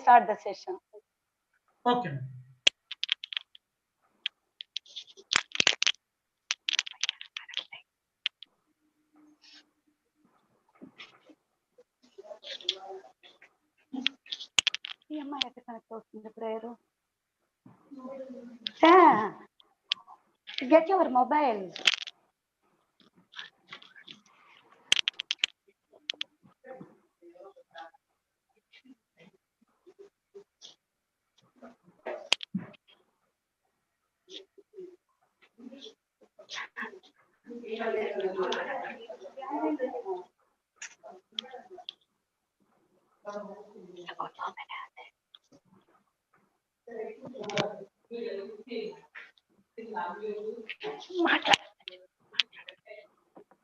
start the session. Okay. Get your mobile.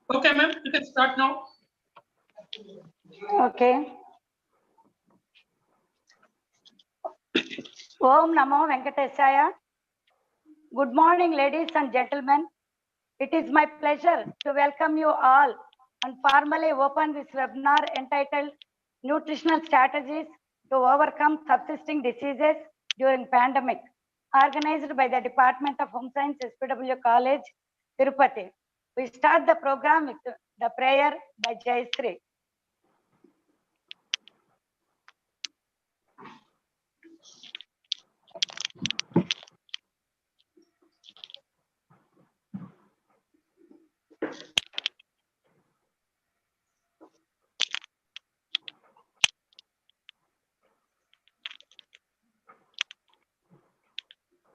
Okay, ma'am, you can start now. Okay. Om Namo Venkatesaya. Good morning, ladies and gentlemen. It is my pleasure to welcome you all and formally open this webinar entitled Nutritional Strategies to Overcome Subsisting Diseases During Pandemic, organized by the Department of Homescience, S.V.W. College, Tirupati. We start the program with the prayer by Jayasri.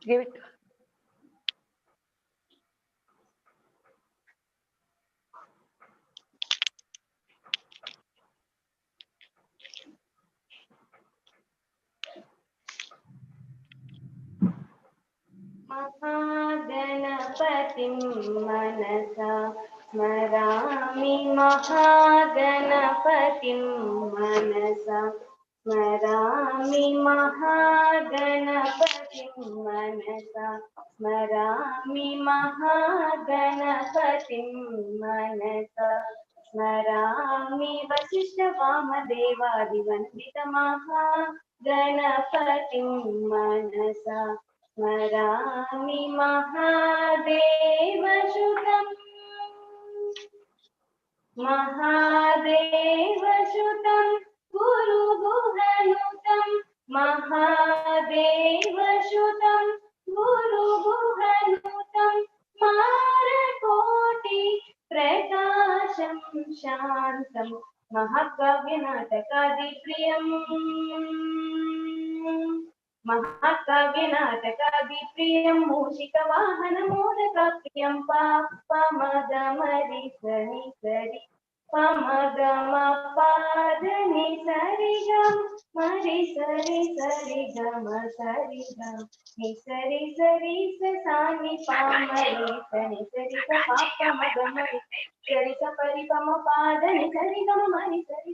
Give it. Mahaganapatim manasa smarami Mahaganapatim manasa smarami Mahaganapatim manasa smarami Mahaganapatim manasa smarami Vasishtha Vamadevadivandita Mahaganapatim manasa स्मरामि महादेवसुतं गुरुगुहनुतं महादेवसुतं गुरुगुहनुतं मारकोटि प्रकाशं शान्तं महाकाव्यनाटकादिप्रियम् महाकाव्यनाटकादिप्रियं मूषिकवाहनमोदकप्रियं पमगमरि सरि सरि पमगम पादनि सरि गम मरि सरि सरि गम सरि गम नि सरि सरि सानि पामरि सनि सरि पापमगमरि सरि सपरि पम पादनि सरि गम मरि सरि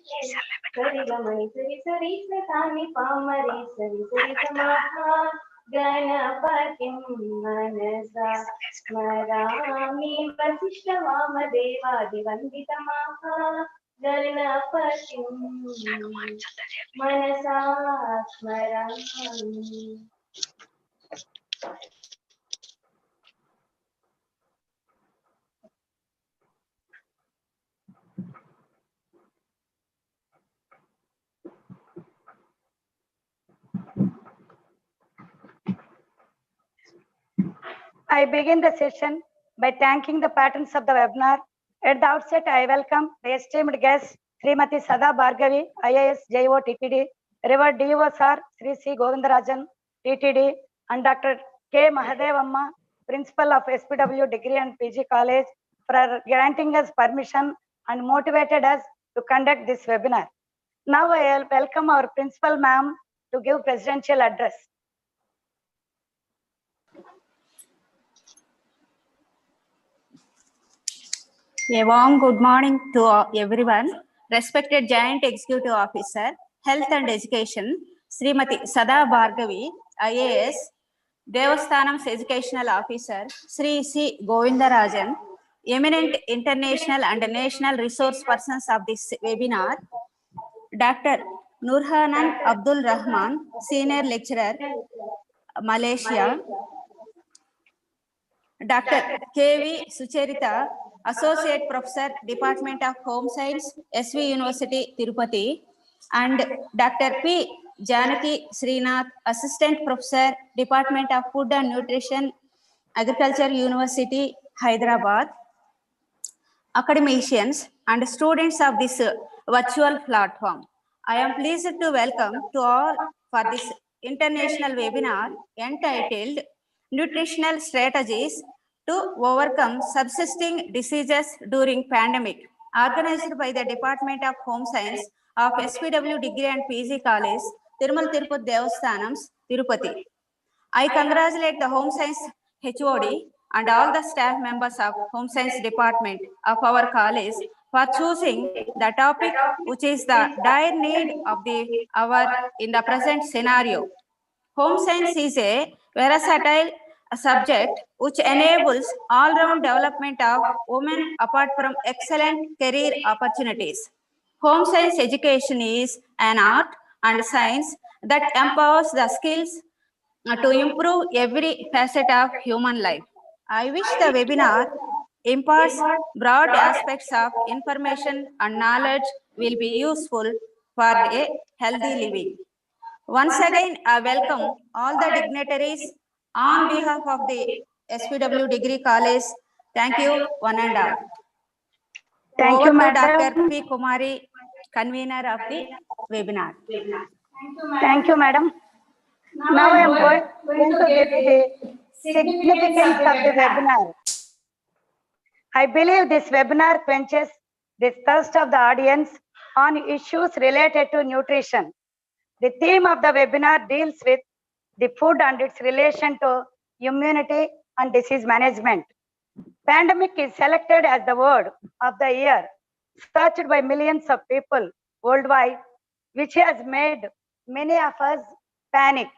सरि गमनि सरि सरि सानि पामरि सरि सरि गणपतिं मनसा स्मरामि वसिष्ठ वामदेवादिवन्दित गणपतिं मनसा स्मरामि. I begin the session by thanking the patrons of the webinar. At the outset, I welcome the esteemed guest, Srimati Sada Bhargavi, IAS JO TTD, Revered DO Sir, Sri C. Govindarajan, TTD, and Dr. K. Mahadevamma, Principal of SPW Degree and PG College, for granting us permission and motivated us to conduct this webinar. Now I welcome our Principal Ma'am to give presidential address. A warm good morning to everyone. Respected Joint Executive Officer, Health and Education, Srimati Sada Bhargavi, IAS, Devasthanams Educational Officer, Sri C. Govindarajan, eminent international and national resource persons of this webinar, Dr. Nurhanan Abdul Rahman, Senior Lecturer, Malaysia. Dr.K.V.Sucharitha, Associate Professor, Department of Homescience, S.V.University, Tirupati, and Dr.P. Janaki, srinath, Assistant Professor, Department of Food and Nutrition, Agriculture, University, Hyderabad, academicians and students of this virtual platform. I am pleased to welcome to all for this international webinar entitled Nutritional Strategies to Overcome Subsisting Diseases During Pandemic, organized by the Department of Homescience of S.V.W. Degree and PG College, Tirumala Tirupati Devasthanams, Tirupati. I congratulate the Homescience HOD and all the staff members of Homescience Department of our college for choosing the topic which is the dire need of the hour in the present scenario. Homescience is a versatile subject which enables all-round development of women apart from excellent career opportunities. Homescience education is an art and science that empowers the skills to improve every facet of human life. I wish the webinar imparts broad aspects of information and knowledge will be useful for a healthy living. Once again, I welcome all the dignitaries on behalf of the S.V.W. Degree College. Thank you, one and all. Thank Over you, to madam. Dr. P. Kumari, convener of the webinar. Thank you, madam. Now I am going to give the significance of the webinar. I believe this webinar quenches the thirst of the audience on issues related to nutrition. The theme of the webinar deals with the food and its relation to immunity and disease management. Pandemic is selected as the word of the year, searched by millions of people worldwide, which has made many of us panic.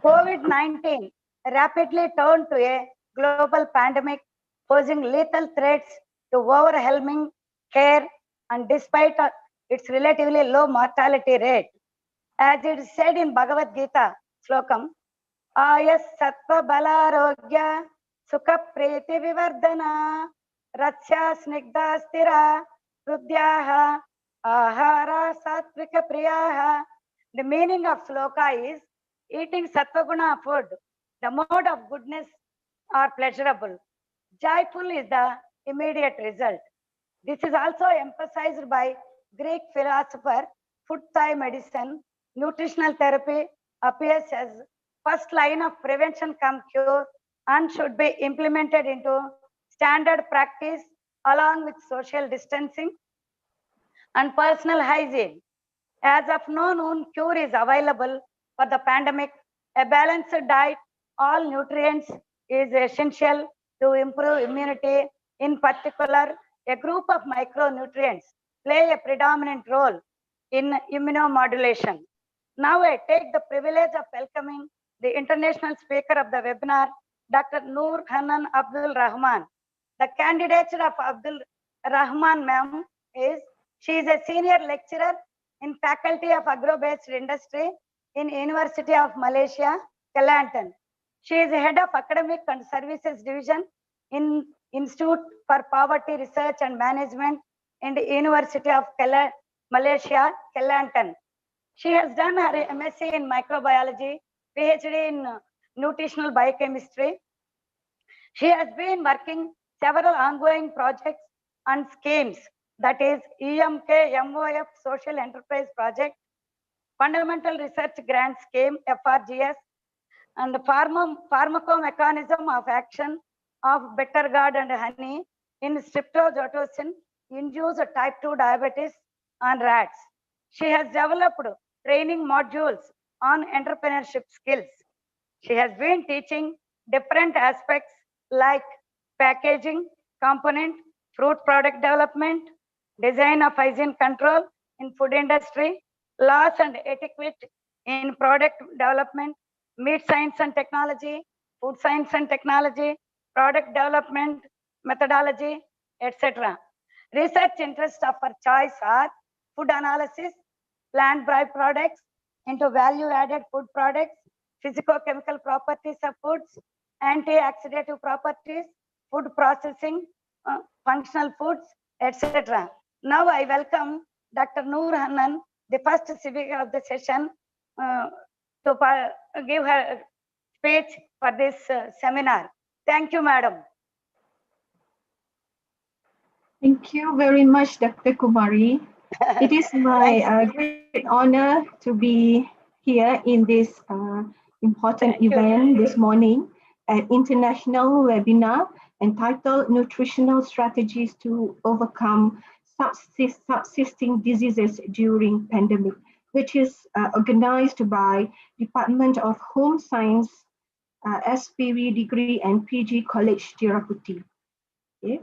COVID-19 rapidly turned to a global pandemic, posing lethal threats to overwhelming care and despite its relatively low mortality rate. As it is said in Bhagavad Gita slokam, Ayas Sattva Balarogya Sukha Preti Vivardhana Ratsya Snigdha Stira Rudhyaha Ahara Satvika Priyaha. The meaning of sloka is eating Sattva-guna food, the mode of goodness or pleasurable. Joyful is the immediate result. This is also emphasized by Greek philosopher food Thai medicine. Nutritional therapy appears as first line of prevention come cure and should be implemented into standard practice along with social distancing and personal hygiene. As of now, no cure is available for the pandemic. A balanced diet, all nutrients is essential to improve immunity. In particular, a group of micronutrients play a predominant role in immunomodulation. Now I take the privilege of welcoming the international speaker of the webinar, Dr. Nurhanan Abdul Rahman. The candidature of Abdul Rahman ma'am is, she is a senior lecturer in Faculty of Agro-Based Industry in University of Malaysia, Kelantan. She is head of Academic and Services Division in Institute for Poverty Research and Management in the University of Malaysia, Kelantan. She has done her MSc in microbiology, PhD in nutritional biochemistry. She has been working several ongoing projects and schemes, that is EMK-MOF Social Enterprise Project, Fundamental Research Grant Scheme, FRGS, and the pharmacomechanism of action of bitter gourd and honey in streptozotocin induced type 2 diabetes on rats. She has developed training modules on entrepreneurship skills. She has been teaching different aspects like packaging, component, fruit product development, design of hygiene control in food industry, laws and etiquette in product development, meat science and technology, food science and technology, product development, methodology, etc. Research interests of her choice are food analysis, plant byproducts into value-added food products, physicochemical properties of foods, antioxidative properties, food processing, functional foods, etc. Now I welcome Dr. Nurhanan, the first speaker of the session, to give her speech for this seminar. Thank you, madam. Thank you very much, Dr. Kumari. It is my great honor to be here in this important event this morning, an international webinar entitled Nutritional Strategies to Overcome Subsisting Diseases During Pandemic, which is organized by Department of Homescience, SPV degree and PG College, Tirupati. Okay.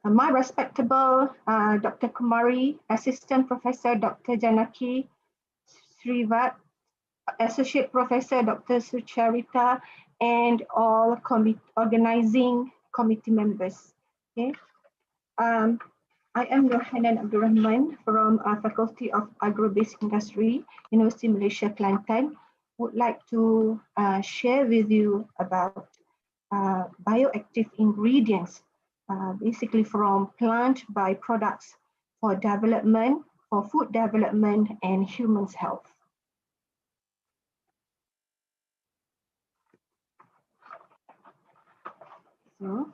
My respectable Dr. Kumari, Assistant Professor Dr. Janaki, Srivat, Associate Professor Dr. Sucharitha, and all organizing committee members. Okay. I am Rahman from Faculty of Agro-Based Industry, Universiti Malaysia, Kelantan. Would like to share with you about bioactive ingredients, basically from plant byproducts for development, for food development and humans' health. So,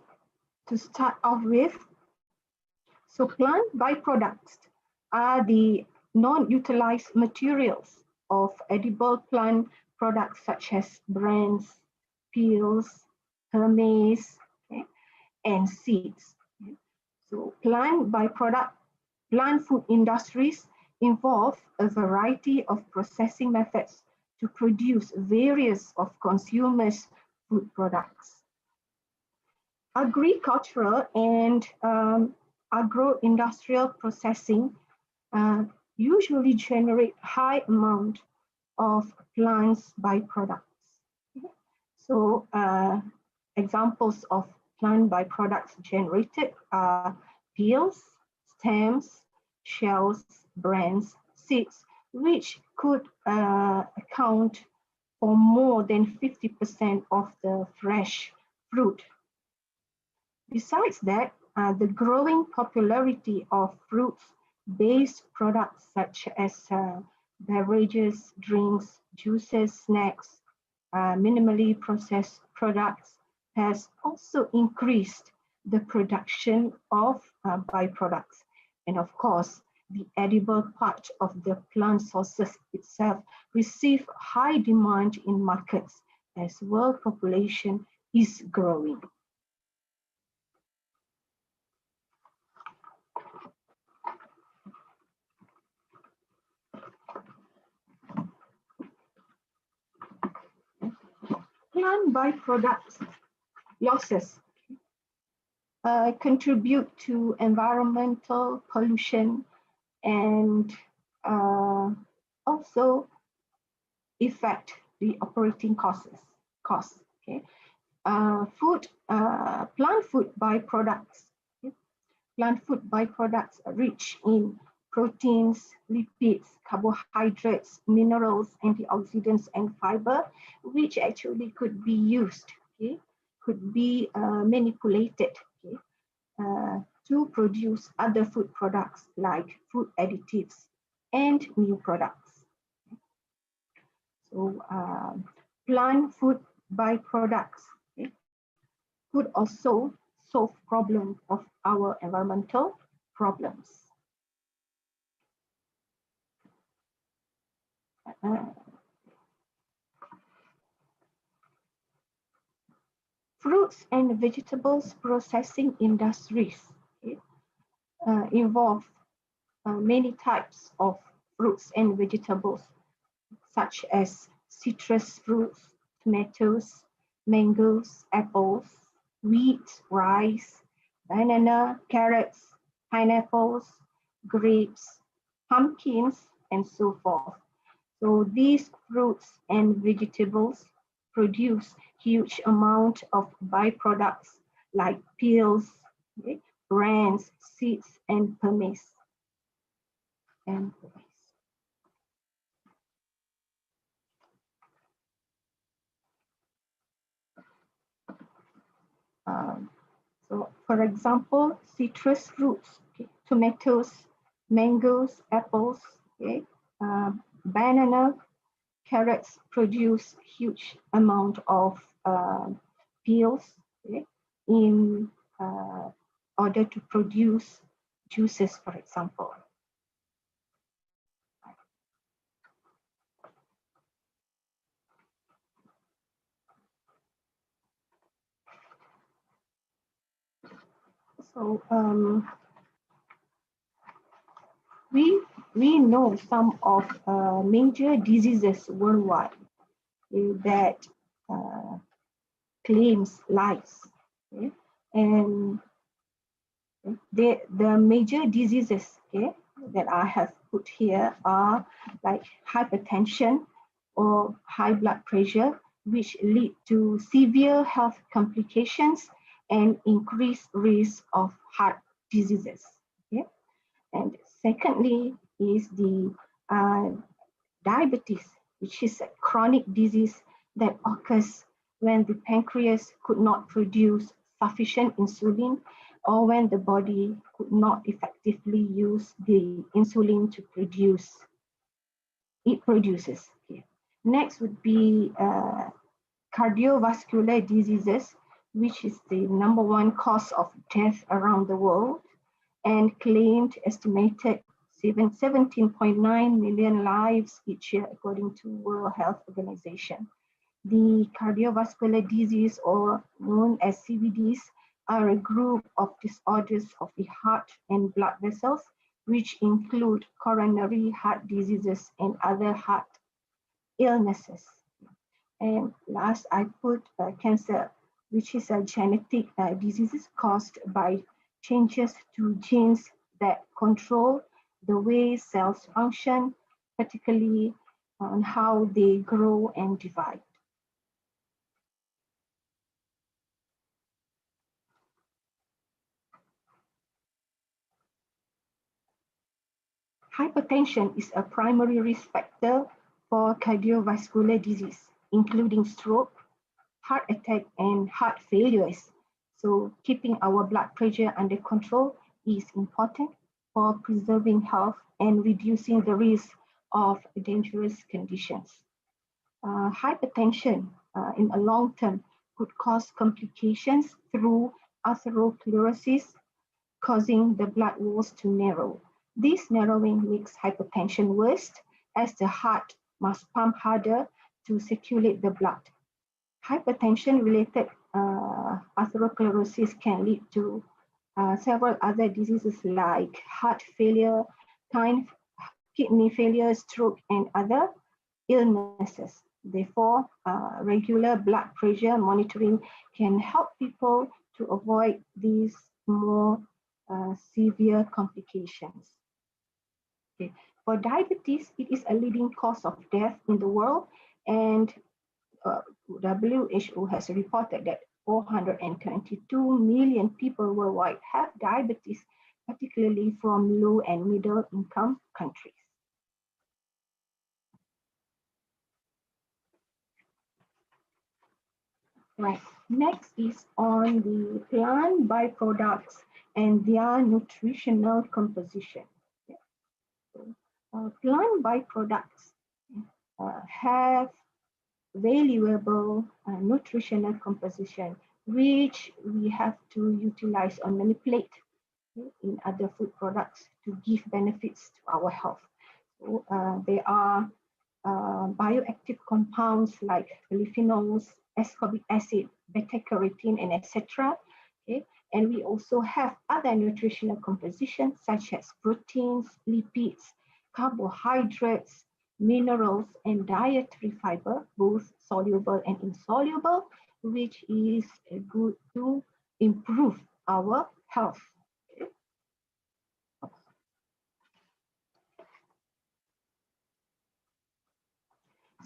to start off with, so plant byproducts are the non-utilized materials of edible plant products such as brands, peels, hermes, okay, and seeds. Okay. So plant food industries involve a variety of processing methods to produce various of consumers' food products. Agricultural and agro-industrial processing usually generate high amount of plants byproducts. So examples of plant byproducts generated are peels, stems, shells, brands, seeds, which could account for more than 50% of the fresh fruit. Besides that, the growing popularity of fruits-based products such as beverages, drinks, juices, snacks, minimally processed products has also increased the production of byproducts. And of course, the edible part of the plant sources itself receive high demand in markets as world population is growing. Plant byproducts losses contribute to environmental pollution and also affect the operating costs. Okay, plant food byproducts. Okay? Plant food byproducts are rich in proteins, lipids, carbohydrates, minerals, antioxidants, and fiber, which actually could be used, okay, could be manipulated, okay, to produce other food products like food additives and new products. So plant food byproducts, okay, could also solve problems of our environmental problems. Fruits and vegetables processing industries, okay, involve many types of fruits and vegetables, such as citrus fruits, tomatoes, mangoes, apples, wheat, rice, banana, carrots, pineapples, grapes, pumpkins, and so forth. So these fruits and vegetables produce huge amount of byproducts like peels, okay, brands, seeds, and pomace. and rice. So, for example, citrus fruits, okay, tomatoes, mangoes, apples, okay, banana, carrots produce huge amount of peels, okay, in order to produce juices, for example. So we know some of major diseases worldwide that claims lives, okay? And the major diseases, okay, that I have put here are like hypertension or high blood pressure, which lead to severe health complications and increased risk of heart diseases. Okay? And secondly is the diabetes, which is a chronic disease that occurs when the pancreas could not produce sufficient insulin or when the body could not effectively use the insulin to produce. It produces. Okay. Next would be cardiovascular diseases, which is the #1 cause of death around the world and claimed estimated 17.9 million lives each year, according to World Health Organization. The cardiovascular disease, or known as CVDs, are a group of disorders of the heart and blood vessels, which include coronary heart diseases and other heart illnesses. And last, I put cancer, which is a genetic disease caused by changes to genes that control the way cells function, particularly on how they grow and divide. Hypertension is a primary risk factor for cardiovascular disease, including stroke, heart attack, and heart failures. So keeping our blood pressure under control is important for preserving health and reducing the risk of dangerous conditions. Hypertension in a long term could cause complications through atherosclerosis, causing the blood walls to narrow. This narrowing makes hypertension worse as the heart must pump harder to circulate the blood. Hypertension-related atherosclerosis can lead to several other diseases like heart failure, kidney failure, stroke, and other illnesses. Therefore, regular blood pressure monitoring can help people to avoid these more severe complications. Okay. For diabetes, it is a leading cause of death in the world, and WHO has reported that 422 million people worldwide have diabetes, particularly from low and middle income countries. Right. Next is on the plant byproducts and their nutritional composition. Plant byproducts have valuable nutritional composition, which we have to utilize or manipulate in other food products to give benefits to our health. So, there are bioactive compounds like polyphenols, ascorbic acid, beta-carotene, and etc. Okay? And we also have other nutritional compositions such as proteins, lipids, carbohydrates, minerals, and dietary fiber, both soluble and insoluble, which is good to improve our health.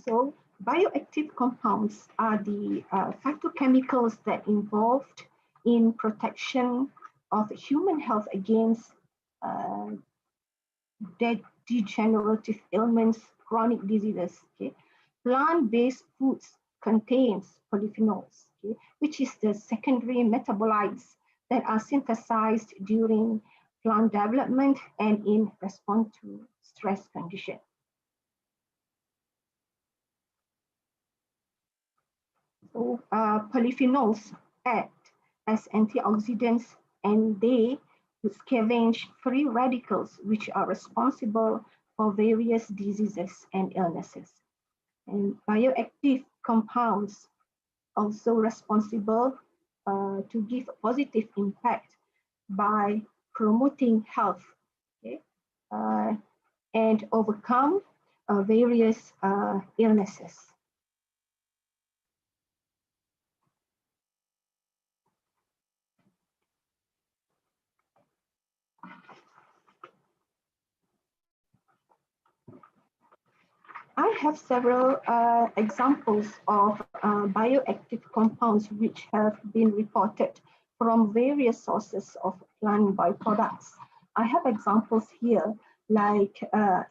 So bioactive compounds are the phytochemicals that involved in protection of human health against degenerative ailments, chronic diseases. Okay? Plant-based foods contains polyphenols, okay, which is the secondary metabolites that are synthesized during plant development and in response to stress condition. So polyphenols act as antioxidants, and they scavenge free radicals which are responsible for various diseases and illnesses. And bioactive compounds also responsible to give a positive impact by promoting health, okay, and overcome various illnesses. I have several examples of bioactive compounds which have been reported from various sources of plant byproducts. I have examples here like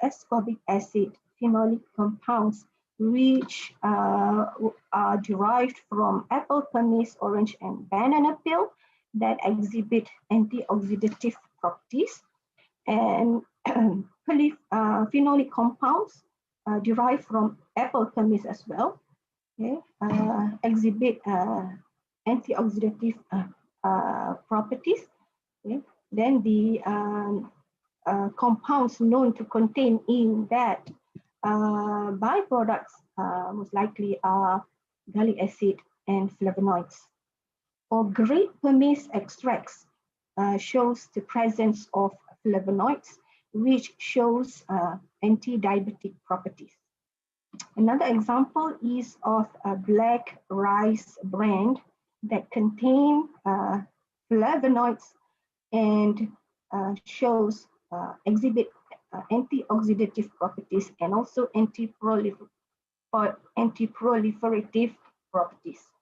ascorbic acid, phenolic compounds, which are derived from apple, pumice, orange, and banana peel that exhibit antioxidative properties, and phenolic compounds derived from apple pumice as well, okay, exhibit antioxidative properties. Okay. Then the compounds known to contain in that byproducts most likely are gallic acid and flavonoids. For grape pumice extracts shows the presence of flavonoids, which shows anti-diabetic properties. Another example is of a black rice bran that contain flavonoids and shows exhibit antioxidative properties and also anti-proliferative properties.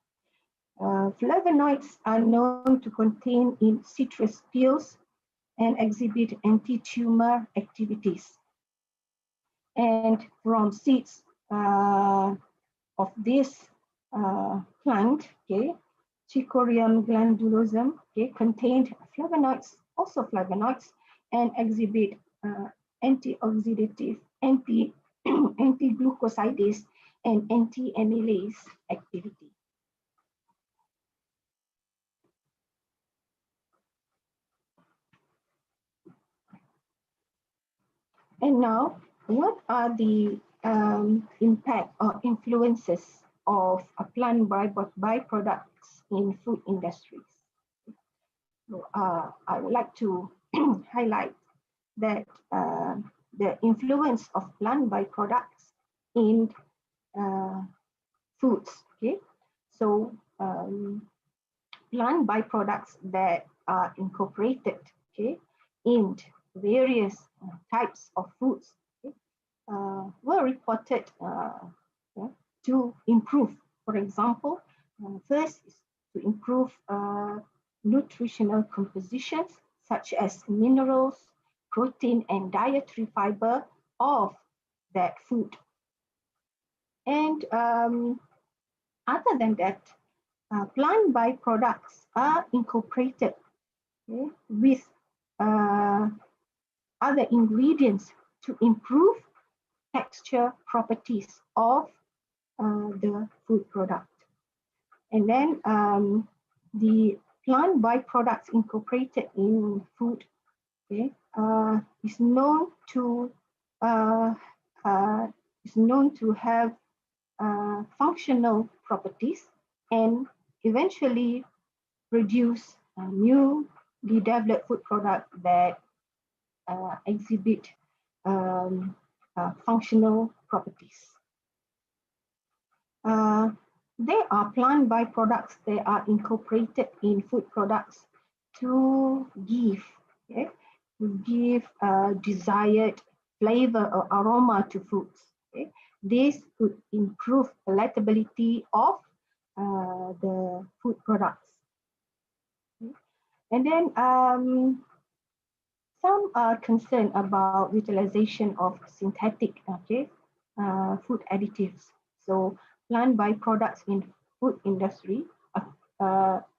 Flavonoids are known to contain in citrus peels and exhibit anti-tumor activities. And from seeds of this plant, okay, Chicoryum glandulosum, okay, contained flavonoids, also flavonoids, and exhibit antioxidative, anti-glucosidase, and anti-amylase activity. And now, what are the impact or influences of plant byproducts in food industries? So, I would like to highlight that the influence of plant byproducts in foods. Okay, so plant byproducts that are incorporated, okay, in various types of foods, okay, were reported to improve. For example, first is to improve nutritional compositions such as minerals, protein, and dietary fiber of that food. And other than that, plant byproducts are incorporated, okay, with other ingredients to improve texture properties of the food product. And then the plant byproducts incorporated in food, okay, is known to have functional properties and eventually produce a newly developed food product that exhibit functional properties. There are plant byproducts that are incorporated in food products to give, okay, desired flavor or aroma to foods. Okay. This could improve palatability of the food products. Okay. And then some are concerned about utilization of synthetic food additives. So plant byproducts in food industry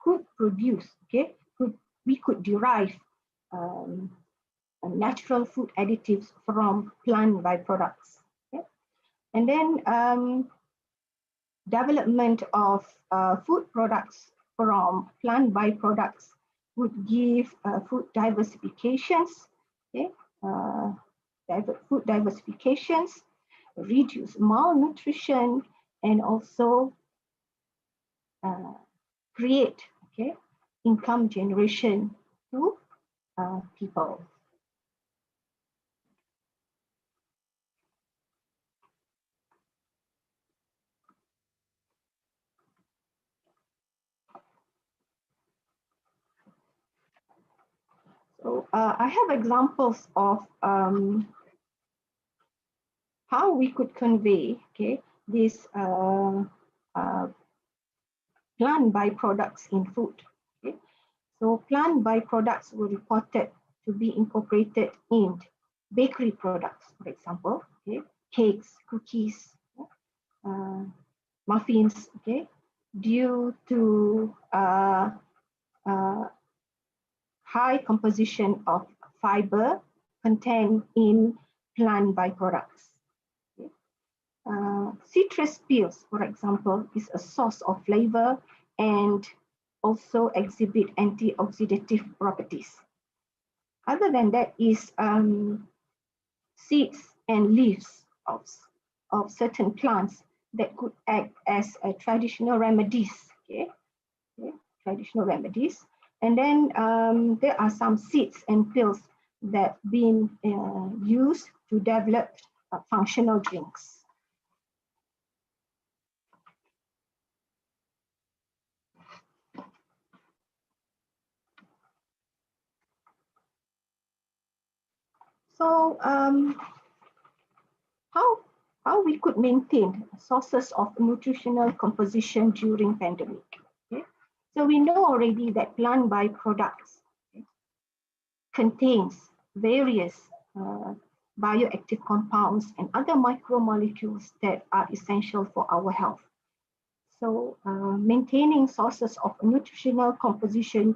could produce, we could derive natural food additives from plant byproducts. Okay? And then development of food products from plant byproducts would give food diversifications, food diversifications, reduce malnutrition, and also create income generation to people. So I have examples of how we could convey these plant byproducts in food. Okay? So plant byproducts were reported to be incorporated in bakery products, for example, cakes, cookies, muffins, due to high composition of fiber contained in plant byproducts. Citrus peels, for example, is a source of flavor and also exhibit antioxidative properties. Other than that is seeds and leaves of certain plants that could act as traditional remedies, traditional remedies. And then there are some seeds and pills that been used to develop functional drinks. So how we could maintain sources of nutritional composition during pandemic? So we know already that plant byproducts contains various bioactive compounds and other micromolecules that are essential for our health. So maintaining sources of nutritional composition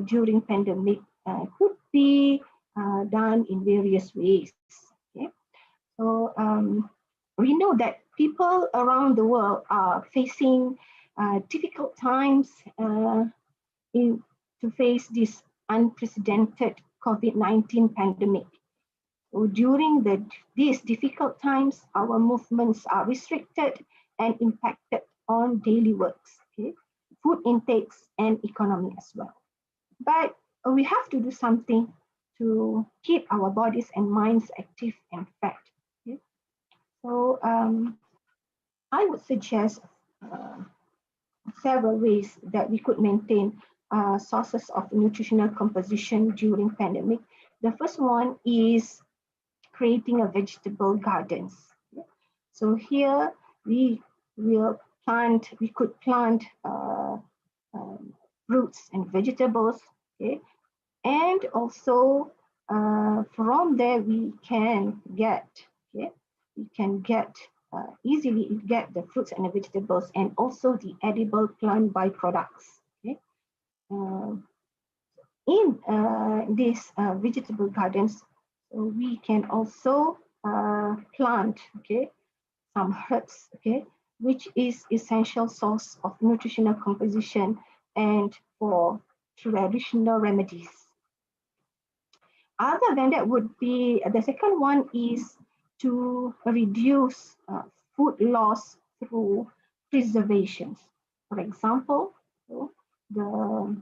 during pandemic could be done in various ways. So we know that people around the world are facing difficult times to face this unprecedented COVID-19 pandemic. So during these difficult times, our movements are restricted and impacted on daily works, food intakes, and economy as well. But we have to do something to keep our bodies and minds active and fit. So I would suggest several ways that we could maintain sources of nutritional composition during pandemic. The first one is creating a vegetable gardens. So here we could plant fruits and vegetables, and also from there we can easily get the fruits and the vegetables and also the edible plant byproducts. In these vegetable gardens, we can also plant some herbs, which is essential source of nutritional composition and for traditional remedies. Other than that would be, the second one is to reduce food loss through preservations. For example, the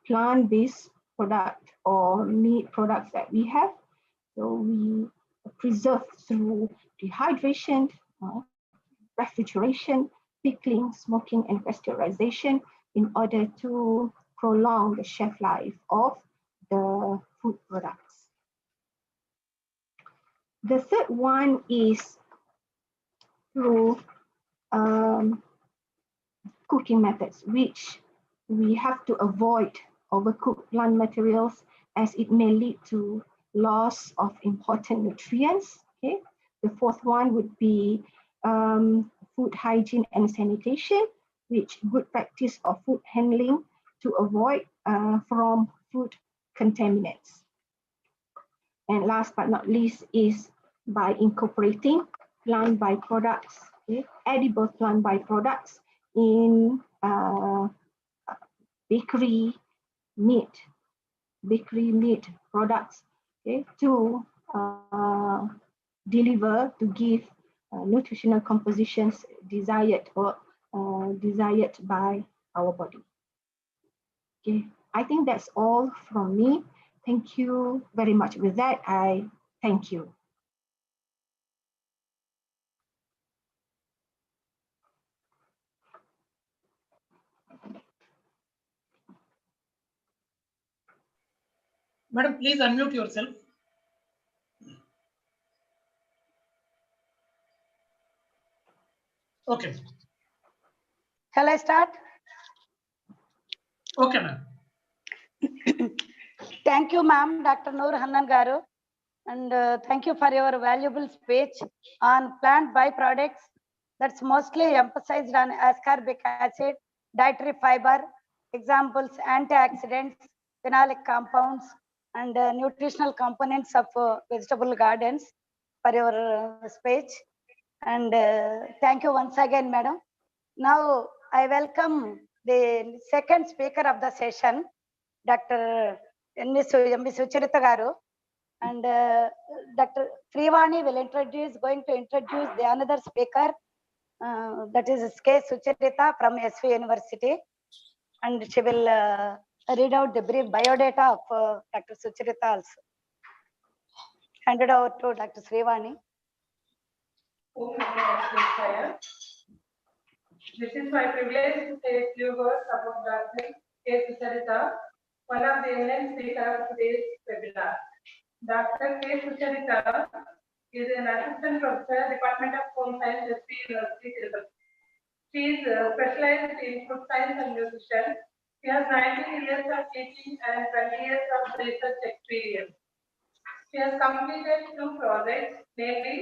plant-based product or meat products that we have, so we preserve through dehydration, refrigeration, pickling, smoking, and pasteurization in order to prolong the shelf life of the food products. The third one is through cooking methods, which we have to avoid overcooked plant materials as it may lead to loss of important nutrients. Okay. The fourth one would be food hygiene and sanitation, which good practice of food handling to avoid from food contaminants. And last but not least is by incorporating plant byproducts, okay, edible plant byproducts in bakery meat products, okay, to deliver, to give nutritional compositions desired or desired by our body. Okay, I think that's all from me. Thank you very much. With that, I thank you. Madam, please unmute yourself. Okay. Shall I start? Okay, ma'am. Thank you, ma'am, Dr. Nurhanan garu, and thank you for your valuable speech on plant byproducts that's mostly emphasized on ascorbic acid, dietary fiber, examples, antioxidants, phenolic compounds, and nutritional components of vegetable gardens for your speech. And thank you once again, madam. Now I welcome the second speaker of the session, Dr. N.V.Sucharitha garu, and Dr. Srivani will going to introduce the another speaker, that is K.V.Sucharitha from S.V.University, and she will read out the brief biodata of Dr. Sucharitha also. Handed over to Dr. Srivani. This is my privilege to say a few words about Dr. K.V.Sucharitha, one of the eminent speakers of today's webinar. Dr. K.V.Sucharitha is an assistant professor, Department of Homescience, S.V.University, Tirupati. She is specialized in food science and nutrition. She has 19 years of teaching and 20 years of research experience. She has completed 2 projects, namely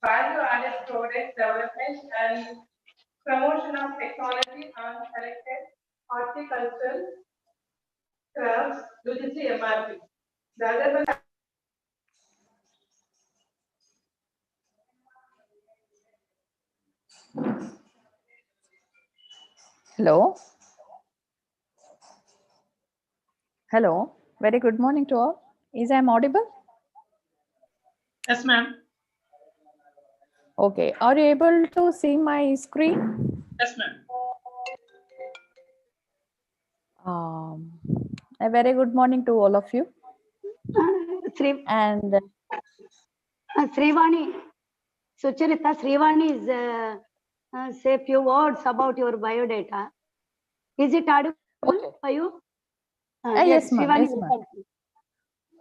value-added product development and promotion of technology on selected horticultural crops, UGC MRP. The other one. Hello. Hello. Very good morning to all. Is I audible? Yes, ma'am. Okay. Are you able to see my screen? Yes, ma'am. A very good morning to all of you. And Srivani, Sucharitha, Srivani is say few words about your biodata. Is it audible for you? yes, ma'am. Srivani,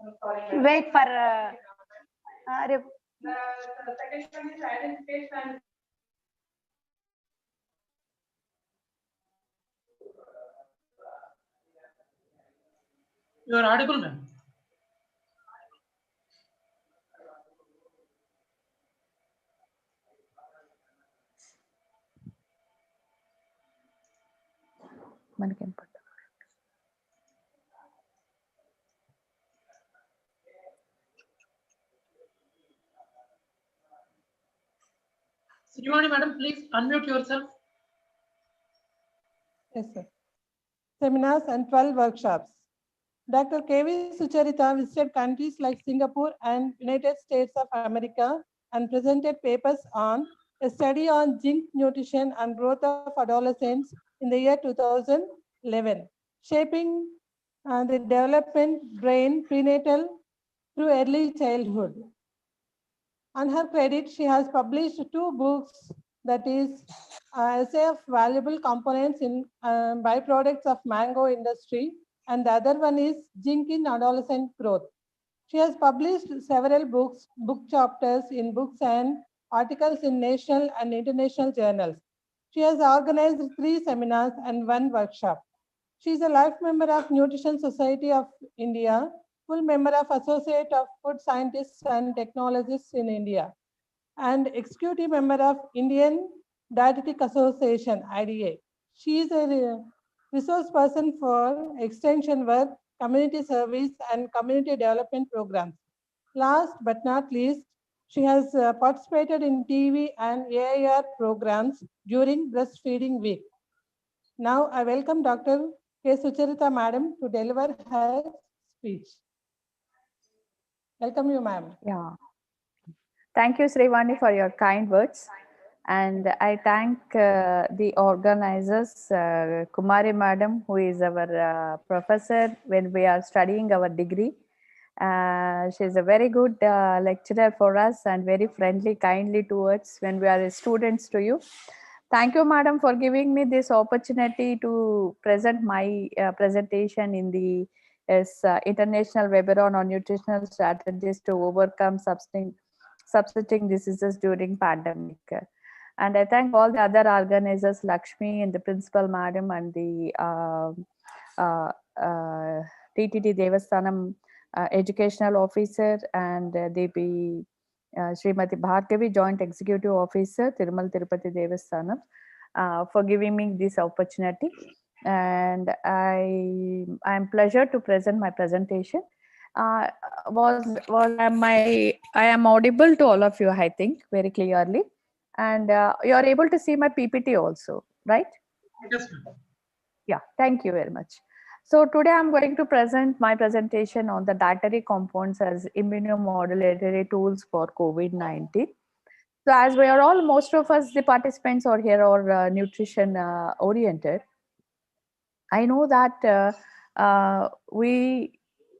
Yes, wait for. The second one is identification. You are audible, ma'am. Srivani, madam, please unmute yourself. Yes, sir. Seminars and 12 workshops. Dr. K.V.Sucharitha visited countries like Singapore and United States of America and presented papers on a study on zinc nutrition and growth of adolescents in the year 2011, shaping the development brain prenatal through early childhood. On her credit, she has published 2 books, that is essay of valuable components in byproducts of mango industry, and the other one is zinc in adolescent growth. She has published several books, book chapters in books and articles in national and international journals. She has organized 3 seminars and 1 workshop. She is a life member of Nutrition Society of India, full member of Associate of Food Scientists and Technologists in India, and executive member of Indian Dietetic Association, IDA. She is a resource person for extension work, community service, and community development programs. Last but not least, she has participated in TV and AIR programs during Breastfeeding Week. Now I welcome Dr. K.V.Sucharitha Madam to deliver her speech. Welcome you, ma'am. Yeah. Thank you, Srivani, for your kind words. And I thank the organizers, Kumari Madam, who is our professor when we are studying our degree. She is a very good lecturer for us and very friendly, kindly towards when we are students to you. Thank you, Madam, for giving me this opportunity to present my presentation in the international webinar on nutritional strategies to overcome subsisting diseases during pandemic. And I thank all the other organizers, Lakshmi and the principal madam and the TTD Devasthanam educational officer and the Srimati Bhargavi, joint executive officer, Tirumala Tirupati Devasthanams, for giving me this opportunity. And I am pleasure to present my presentation. I am audible to all of you, I think, very clearly. And you are able to see my PPT also, right? Yes, ma'am. Yeah, thank you very much. So today I'm going to present my presentation on the dietary compounds as immunomodulatory tools for COVID-19. So as we are all, most of us, the participants are here are nutrition oriented. I know that we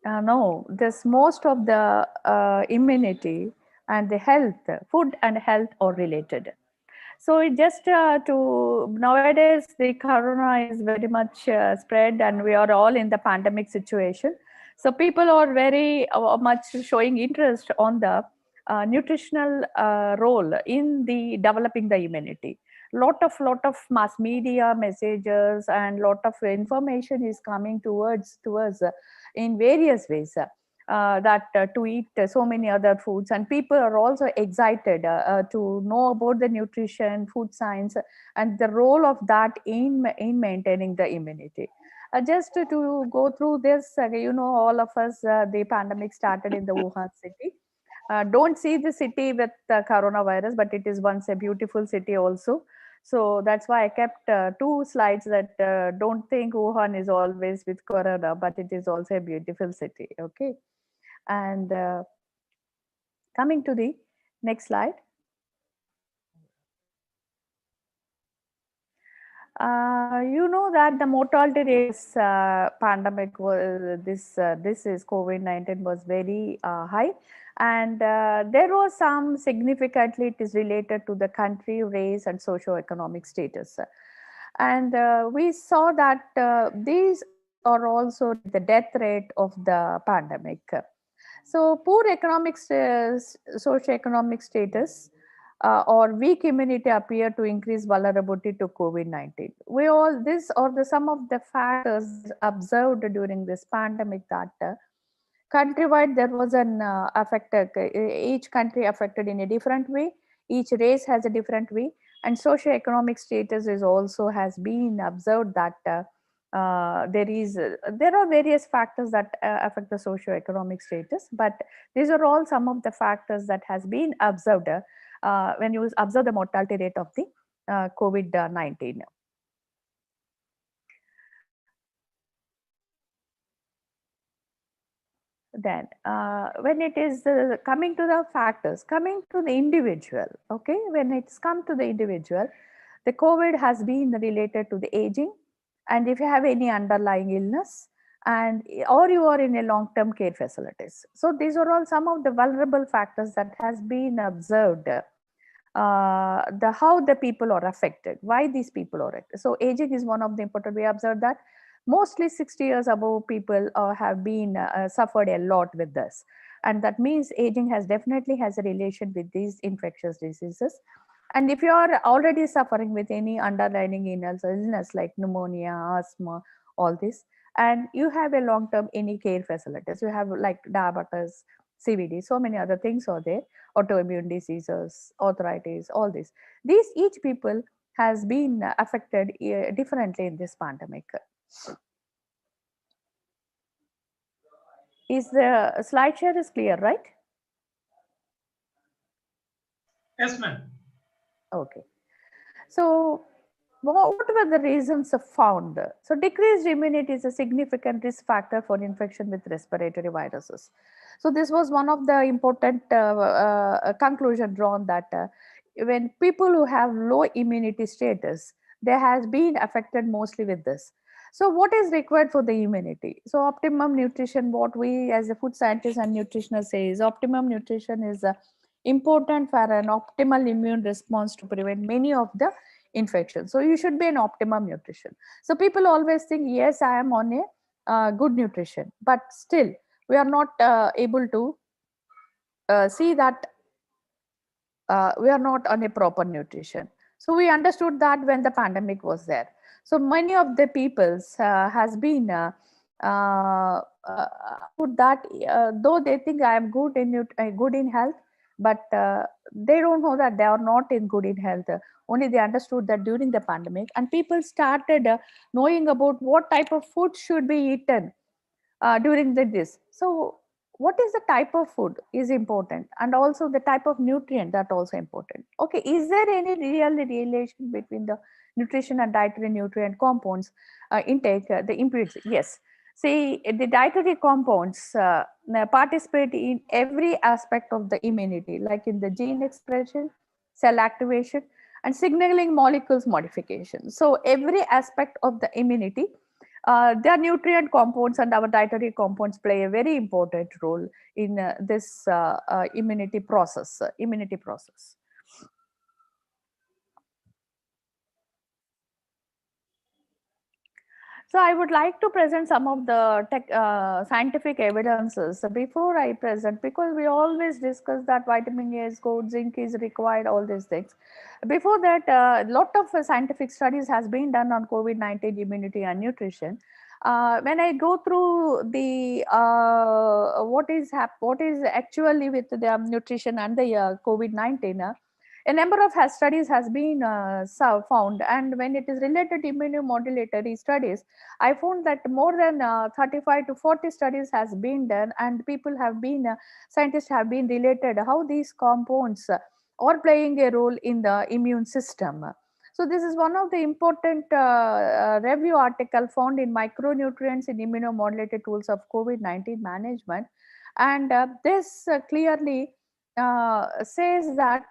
know this most of the immunity and the health, food and health are related. So it just to nowadays the corona is very much spread and we are all in the pandemic situation. So people are very much showing interest on the nutritional role in the developing the immunity. Lot of mass media messages and lot of information is coming towards us in various ways. That to eat so many other foods, and people are also excited to know about the nutrition, food science, and the role of that in maintaining the immunity. Just to go through this, all of us, the pandemic started in the Wuhan city. Don't see the city with the coronavirus, but it is once a beautiful city also. So that's why I kept two slides that don't think Wuhan is always with corona, but it is also a beautiful city. Okay. And coming to the next slide. You know that the mortality rate pandemic was this is COVID-19 was very high, and there was some significantly it is related to the country, race, and socio-economic status, and we saw that these are also the death rate of the pandemic. So poor economic socio-economic status or weak immunity appear to increase vulnerability to COVID-19. These are some of the factors observed during this pandemic that countrywide there was an each country affected in a different way, each race has a different way, and socio-economic status is also has been observed that there are various factors that affect the socio-economic status, but these are all some of the factors that has been observed when you observe the mortality rate of the COVID-19. Then when it is coming to the factors, coming to the individual, okay, when it's come to the individual, the COVID has been related to the aging, and if you have any underlying illness, and or you are in a long-term care facilities. So these are all some of the vulnerable factors that has been observed. How the people are affected, why these people are affected. So aging is one of the important. We observed that mostly 60 years above people have been suffered a lot with this, and that means aging definitely has a relation with these infectious diseases. And if you are already suffering with any underlying illness like pneumonia, asthma, all this, and you have a long-term any care facilities. You have like diabetes, CVD, so many other things are there, autoimmune diseases, arthritis, all this. These each people has been affected differently in this pandemic. Is the slide share is clear, right? Yes, ma'am. Okay. So what were the reasons found? So decreased immunity is a significant risk factor for infection with respiratory viruses. So this was one of the important conclusion drawn that when people who have low immunity status, they has been affected mostly with this. So what is required for the immunity? So optimum nutrition, what we as a food scientists and nutritionists say is optimum nutrition is important for an optimal immune response to prevent many of the infections. So you should be an optimum nutrition. So people always think, yes, I am on a good nutrition, but still we are not able to see that we are not on a proper nutrition. So we understood that when the pandemic was there. So many of the peoples has been put that though they think I am good in health, but they don't know that they are not in good in health. Only they understood that during the pandemic, and people started knowing about what type of food should be eaten during this. So what is the type of food is important, and also the type of nutrient that also important. Okay, is there any real relation between the nutrition and dietary nutrient compounds intake, the inputs? Yes. See, the dietary compounds participate in every aspect of the immunity, like in the gene expression, cell activation, and signaling molecules modification. So every aspect of the immunity, their nutrient compounds and our dietary compounds play a very important role in this immunity process. So I would like to present some of the scientific evidences before I present, because we always discuss that vitamin A is good, zinc is required, all these things. Before that, a lot of scientific studies has been done on COVID-19 immunity and nutrition. When I go through the what is actually with the nutrition and the COVID-19, a number of studies has been found, and when it is related to immunomodulatory studies, I found that more than 35 to 40 studies has been done, and people have been scientists have been related how these compounds are playing a role in the immune system. So this is one of the important review article found in micronutrients in immunomodulated tools of COVID-19 management, and this clearly says that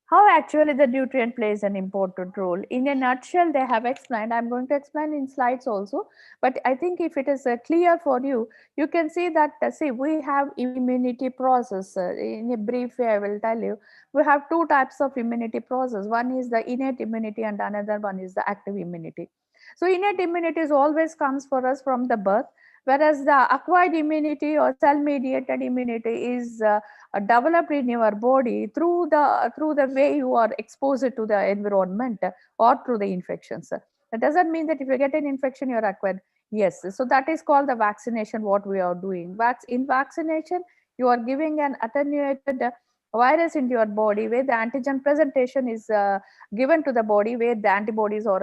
how actually the nutrient plays an important role. In a nutshell, they have explained. I'm going to explain in slides also, but I think if it is clear for you, you can see that, see, we have immunity process. In a brief way, I will tell you, we have two types of immunity process. One is the innate immunity and another one is the active immunity. So innate immunity is always comes for us from the birth, whereas the acquired immunity or cell mediated immunity is developed in your body through the way you are exposed to the environment or through the infections. That doesn't mean that if you get an infection you're acquired. Yes, so that is called the vaccination, what we are doing. In vaccination you are giving an attenuated virus into your body, where the antigen presentation is given to the body, where the antibodies or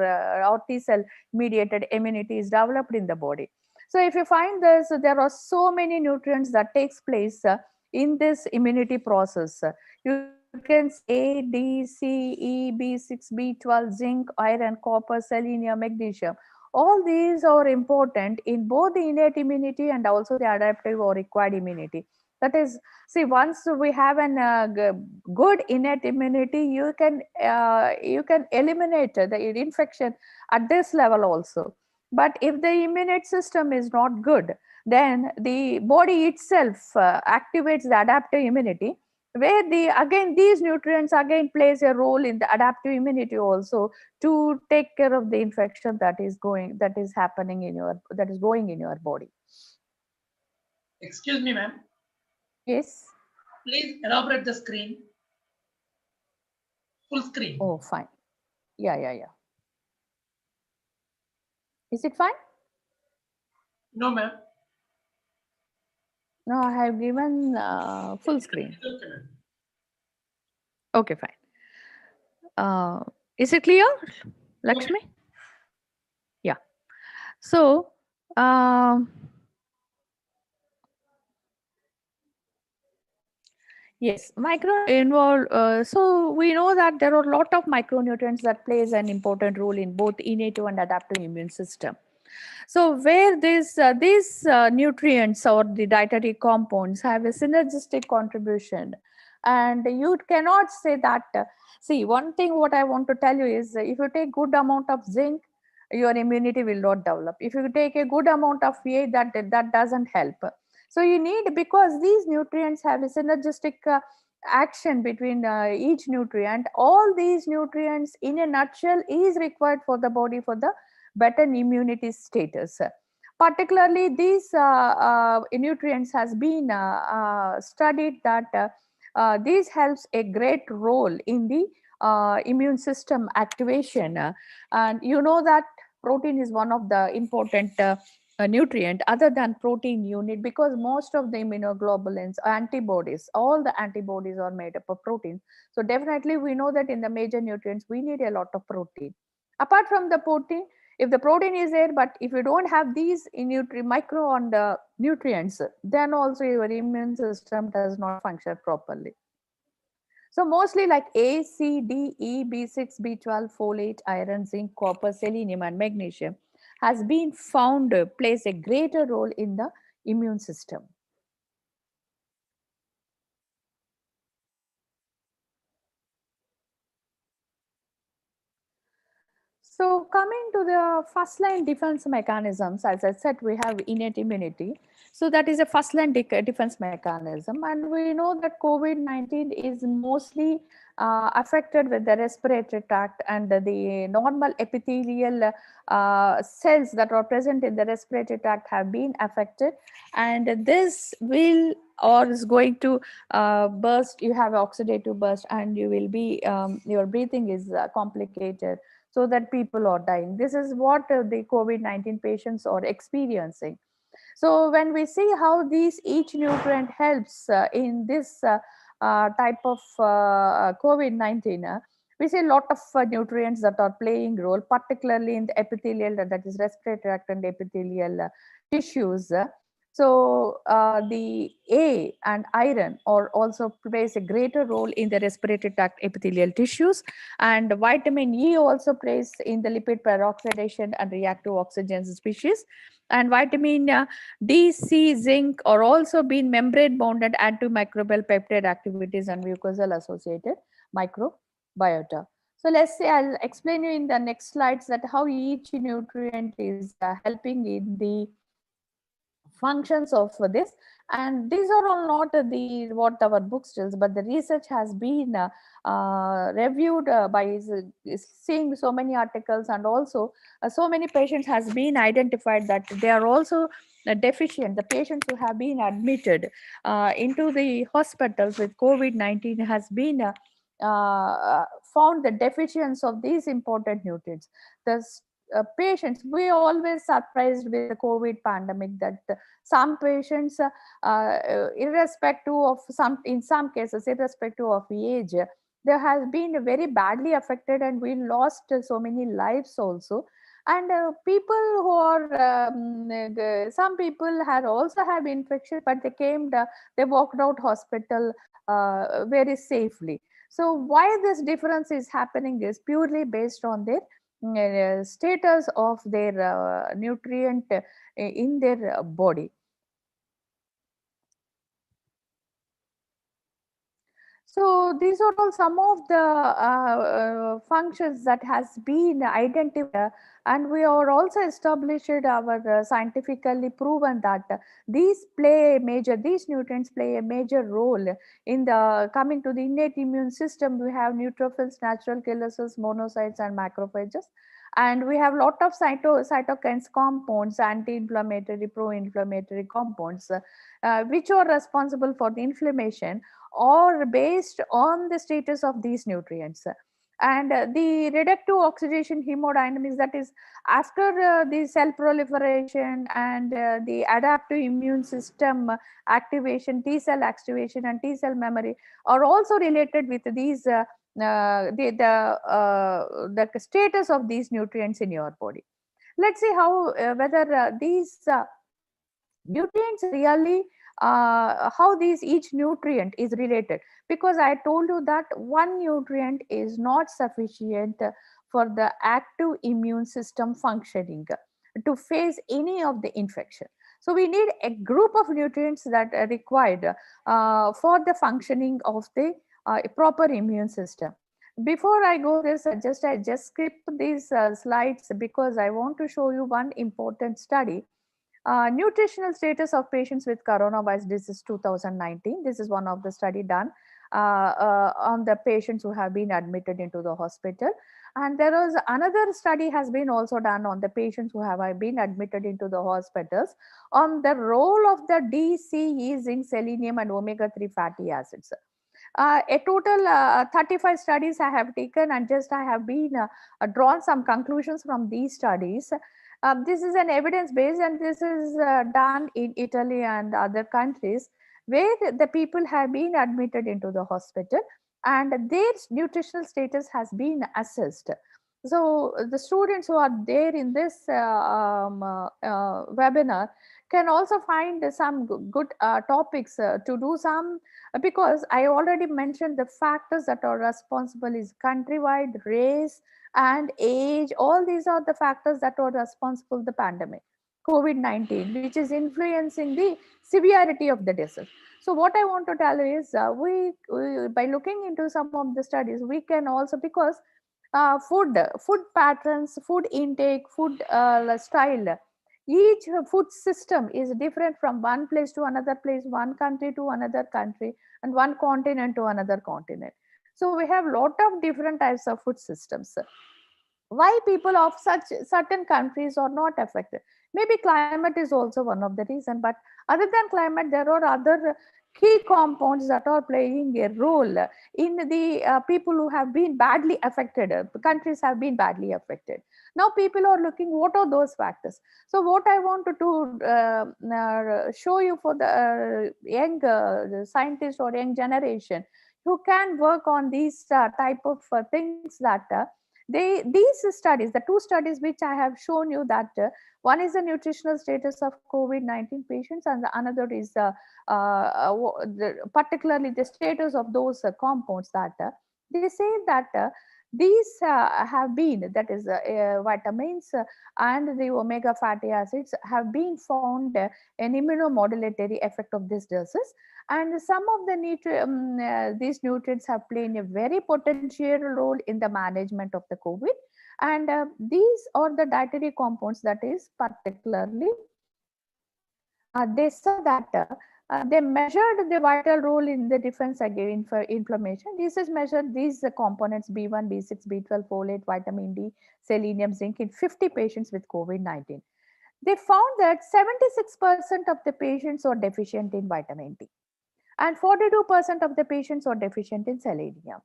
T cell mediated immunity is developed in the body. So if you find this, there are so many nutrients that takes place in this immunity process. You can say A, D, C, E, B6, B12, zinc, iron, copper, selenium, magnesium. All these are important in both the innate immunity and also the adaptive or acquired immunity. That is, see, once we have an good innate immunity, you can eliminate the infection at this level also. But if the immune system is not good, then the body itself activates the adaptive immunity, where again these nutrients again plays a role in the adaptive immunity also, to take care of the infection that is going in your body. Excuse me, ma'am. Yes. Please elaborate the screen. Full screen. Oh, fine. Yeah. Is it fine? No, ma'am. No, I have given full screen. Okay, fine. Is it clear, Lakshmi? Yeah. So, yes, micro involve. So we know that there are a lot of micronutrients that plays an important role in both innate and adaptive immune system. So where these nutrients or the dietary compounds have a synergistic contribution, and you cannot say that. See, one thing what I want to tell you is if you take good amount of zinc, your immunity will not develop. If you take a good amount of A, that doesn't help. So you need, because these nutrients have a synergistic action between each nutrient. All these nutrients in a nutshell is required for the body for the better immunity status. Particularly these nutrients has been studied that this helps a great role in the immune system activation. And you know that protein is one of the important nutrient other than protein unit, because most of the immunoglobulins, antibodies, all the antibodies are made up of protein. So definitely we know that in the major nutrients we need a lot of protein. Apart from the protein, if the protein is there, but if you don't have these micro and nutrients, then also your immune system does not function properly. So mostly like A, C, D, E, B6, B12, folate, iron, zinc, copper, selenium, and magnesium has been found plays a greater role in the immune system. So coming to the first line defense mechanisms, as I said, we have innate immunity. So that is a first line defense mechanism. And we know that COVID-19 is mostly affected with the respiratory tract, and the normal epithelial cells that are present in the respiratory tract have been affected. And this will or is going to burst, you have oxidative burst, and you will be, your breathing is complicated, so that people are dying. This is what the COVID-19 patients are experiencing. So when we see how these each nutrient helps in this type of COVID-19, we see a lot of nutrients that are playing role, particularly in the epithelial, that is respiratory tract and epithelial tissues. So the A and iron are also plays a greater role in the respiratory tract epithelial tissues, and vitamin E also plays in the lipid peroxidation and reactive oxygen species. And vitamin D, C, zinc are also being membrane bounded antimicrobial peptide activities and mucosal associated microbiota. So let's say I'll explain you in the next slides that how each nutrient is helping in the functions of this. And these are all not the what our books tells, but the research has been reviewed by seeing so many articles, and also so many patients has been identified that they are also deficient. The patients who have been admitted into the hospitals with COVID-19 has been found the deficiency of these important nutrients. The patients, we always surprised with the COVID pandemic that some patients, irrespective of in some cases, irrespective of age, there has been very badly affected, and we lost so many lives also. And people who are, some people had also have infection, but they came, they walked out hospital very safely. So why this difference is happening is purely based on their status of their nutrient in their body. So these are all some of the functions that has been identified, and we are also established our scientifically proven that these nutrients play a major role in the coming to the innate immune system. We have neutrophils, natural killer cells, monocytes, and macrophages. And we have a lot of cytokines compounds, anti-inflammatory, pro-inflammatory compounds, which are responsible for the inflammation or based on the status of these nutrients. And the reductive oxidation hemodynamics, that is after the cell proliferation and the adaptive immune system activation, T cell activation and T cell memory are also related with these the status of these nutrients in your body. Let's see how whether these nutrients really how these each nutrient is related, because I told you that one nutrient is not sufficient for the active immune system functioning to face any of the infection. So we need a group of nutrients that are required for the functioning of the proper immune system. Before I go this, I just skip these slides because I want to show you one important study. Nutritional status of patients with coronavirus disease 2019. This is one of the study done on the patients who have been admitted into the hospital. And there was another study has been also done on the patients who have been admitted into the hospitals on the role of the DCE, zinc, selenium and omega-3 fatty acids. A total 35 studies I have taken, and just I have been drawn some conclusions from these studies. This is an evidence based, and this is done in Italy and other countries where the people have been admitted into the hospital and their nutritional status has been assessed. So the students who are there in this webinar can also find some good topics to do some, because I already mentioned the factors that are responsible is countrywide, race and age. All these are the factors that are responsible the pandemic COVID-19, which is influencing the severity of the disease. So what I want to tell you is we by looking into some of the studies, we can also, because food patterns, food intake, food style, each food system is different from one place to another place, one country to another country, and one continent to another continent. So we have lot of different types of food systems. Why people of such certain countries are not affected? Maybe climate is also one of the reason, but other than climate, there are other key compounds that are playing a role in the people who have been badly affected. Countries have been badly affected. Now people are looking what are those factors. So what I wanted to show you for the young scientists or young generation who can work on these type of things, that these studies, the two studies which I have shown you, that one is the nutritional status of COVID-19 patients and the another is particularly the status of those compounds, that they say that these have been, that is vitamins and the omega fatty acids have been found an immunomodulatory effect of this disease, and some of the these nutrients have played a very potential role in the management of the COVID, and these are the dietary compounds that is particularly they saw that they measured the vital role in the defense against inflammation. This is measured these components B1, B6, B12, folate, vitamin D, selenium, zinc in 50 patients with COVID-19. They found that 76% of the patients are deficient in vitamin D and 42% of the patients are deficient in selenium.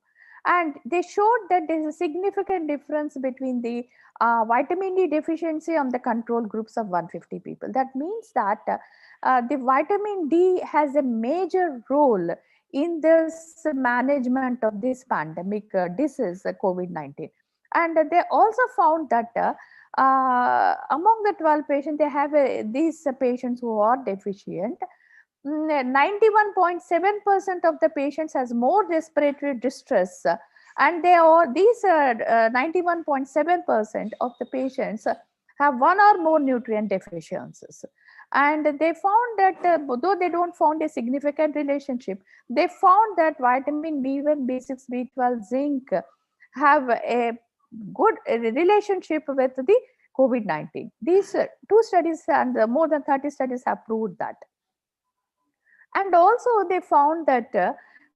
And they showed that there is a significant difference between the vitamin D deficiency on the control groups of 150 people. That means that the vitamin D has a major role in this management of this pandemic disease, COVID-19. And they also found that among the 12 patients, they have these patients who are deficient. 91.7% of the patients has more respiratory distress, and they are these 91.7% of the patients have one or more nutrient deficiencies. And they found that though they don't found a significant relationship, they found that vitamin B1, B6, B12, zinc have a good relationship with the COVID-19. These two studies and more than 30 studies have proved that. And also they found that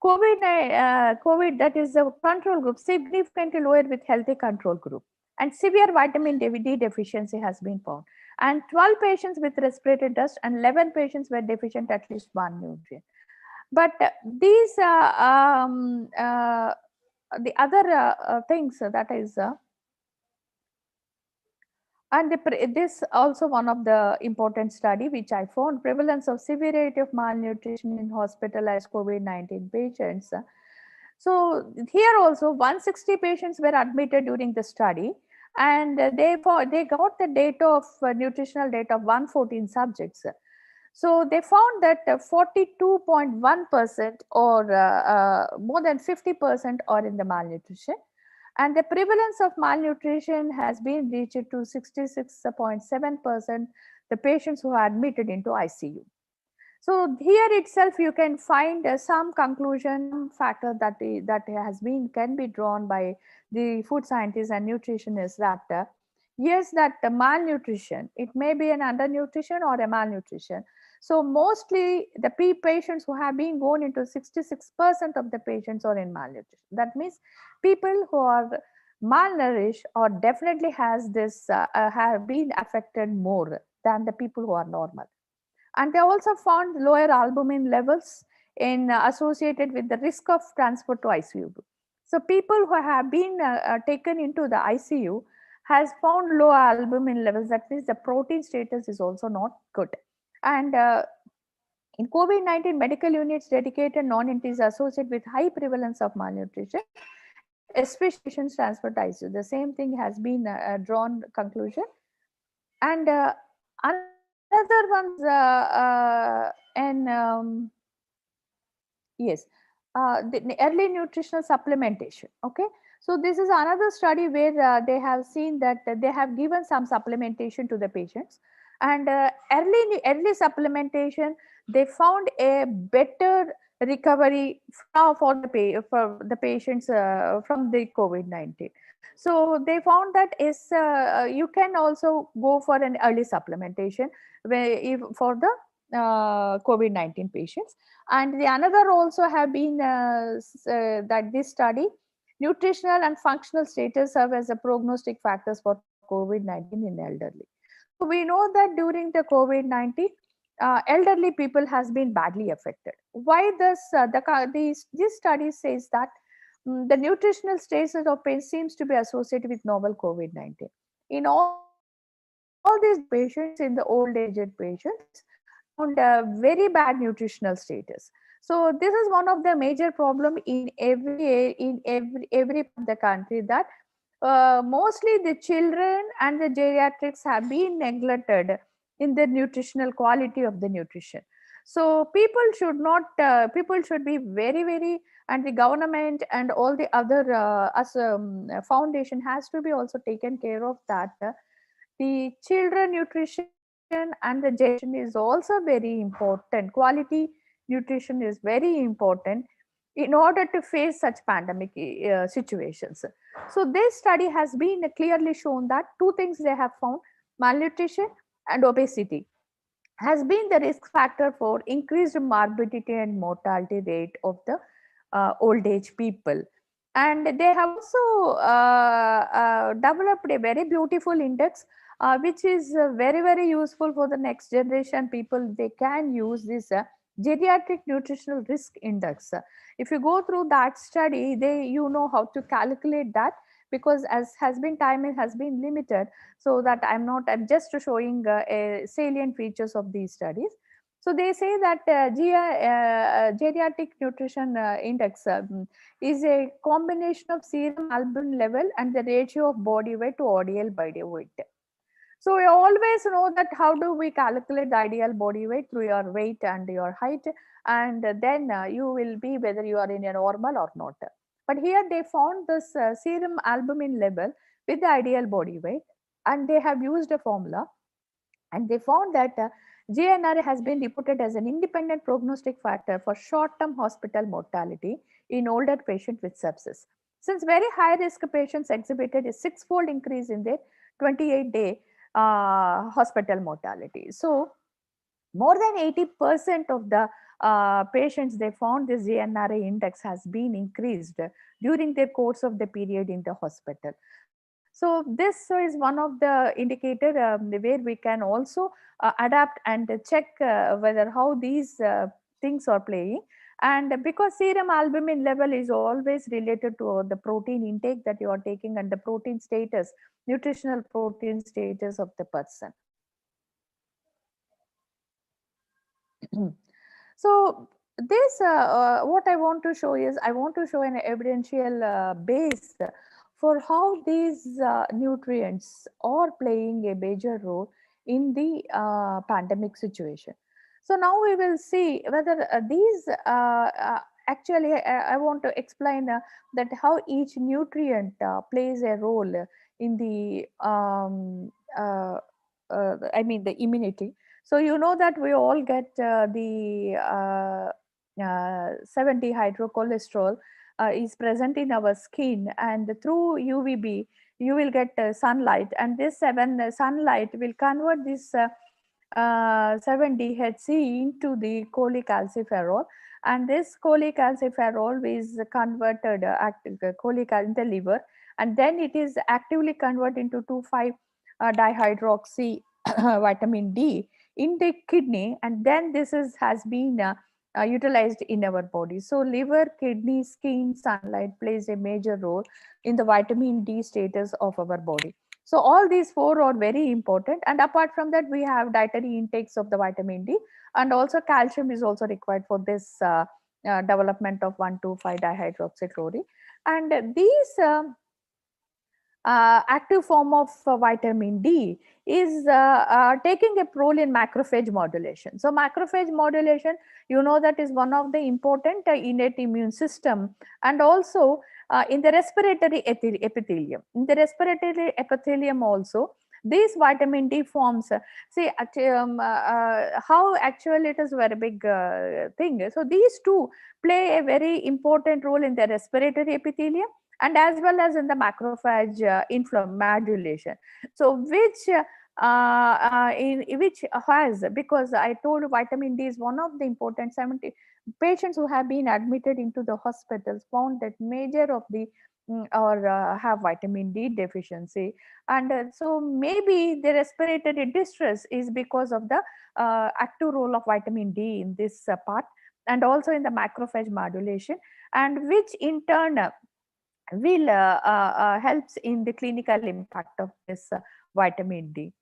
COVID, that is the control group, significantly lower with healthy control group, and severe vitamin D deficiency has been found. And 12 patients with respiratory dust and 11 patients were deficient at least one nutrient. But these the other things that is and this also one of the important study which I found, prevalence of severity of malnutrition in hospitalized COVID-19 patients. So here also 160 patients were admitted during the study, and they got the data of nutritional data of 114 subjects. So they found that 42.1% or more than 50% are in the malnutrition, and the prevalence of malnutrition has been reached to 66.7%, the patients who are admitted into ICU. So here itself you can find some conclusion factor that can be drawn by the food scientists and nutritionists that yes, that the malnutrition, it may be an undernutrition or a malnutrition. So mostly the patients who have been gone into 66% of the patients are in malnutrition. That means people who are malnourished or definitely has this have been affected more than the people who are normal. And they also found lower albumin levels in associated with the risk of transfer to ICU. So people who have been taken into the ICU has found low albumin levels. That means the protein status is also not good. And in COVID-19, medical units dedicated non-entities associated with high prevalence of malnutrition, especially patients transferred to ICU. The same thing has been drawn conclusion. And another one's the early nutritional supplementation. Okay, so this is another study where they have seen that they have given some supplementation to the patients, and early supplementation, they found a better recovery for the patients from the COVID-19. So they found that is you can also go for an early supplementation for the COVID-19 patients. And the another also have been that this study, nutritional and functional status serve as a prognostic factors for COVID-19 in elderly. So we know that during the COVID-19, elderly people has been badly affected. Why this this study says that the nutritional status of patients seems to be associated with novel COVID-19. In all these patients, in the old aged patients, found a very bad nutritional status. So this is one of the major problem in every part of the country, that mostly the children and the geriatrics have been neglected in the nutritional quality of the nutrition. So people should not people should be very, and the government and all the other foundation has to be also taken care of that. The children nutrition and the generation is also very important. Quality nutrition is very important in order to face such pandemic situations. So this study has been clearly shown that two things they have found: malnutrition and obesity has been the risk factor for increased morbidity and mortality rate of the old age people. And they have also developed a very beautiful index which is very useful for the next generation people. They can use this geriatric nutritional risk index. If you go through that study, you know how to calculate that, because as has been time has been limited, so that I'm just showing salient features of these studies. So they say that geriatric nutrition index is a combination of serum albumin level and the ratio of body weight to ideal body weight. So we always know that how do we calculate the ideal body weight? Through your weight and your height, and then you will be whether you are in a normal or not. But here they found this serum albumin level with the ideal body weight, and they have used a formula, and they found that GNRA has been reported as an independent prognostic factor for short-term hospital mortality in older patients with sepsis. Since very high-risk patients exhibited a six-fold increase in their 28-day hospital mortality. So more than 80% of the patients, they found this GNRA index has been increased during their course of the period in the hospital. So this is one of the indicator where we can also adapt and check whether how these things are playing. And because serum albumin level is always related to the protein intake that you are taking and the protein status, nutritional protein status of the person. So this, what I want to show is, I want to show an evidential base for how these nutrients are playing a major role in the pandemic situation. So now we will see whether these actually I want to explain that how each nutrient plays a role in the I mean the immunity. So you know that we all get the 70 hydrocholesterol is present in our skin, and through UVB you will get sunlight, and this sunlight will convert this 7-DHC into the cholecalciferol, and this cholecalciferol is converted in the liver, and then it is actively converted into 2,5 dihydroxy vitamin D in the kidney, and then this has been utilized in our body. So liver, kidney, skin, sunlight plays a major role in the vitamin D status of our body. So all these four are very important, and apart from that we have dietary intakes of the vitamin D, and also calcium is also required for this development of 1,2,5 dihydroxychloroquine. And these active form of vitamin D is taking a role in macrophage modulation. So macrophage modulation, you know, that is one of the important innate immune system, and also in the respiratory epithelium. In the respiratory epithelium also, these vitamin D forms, see how actually it is a very big thing. So these two play a very important role in the respiratory epithelium, and as well as in the macrophage modulation. So which which has, because I told vitamin D is one of the important 70 patients who have been admitted into the hospitals found that major of the or have vitamin D deficiency, and so maybe the respiratory distress is because of the active role of vitamin D in this part, and also in the macrophage modulation, and which in turn will helps in the clinical impact of this vitamin D.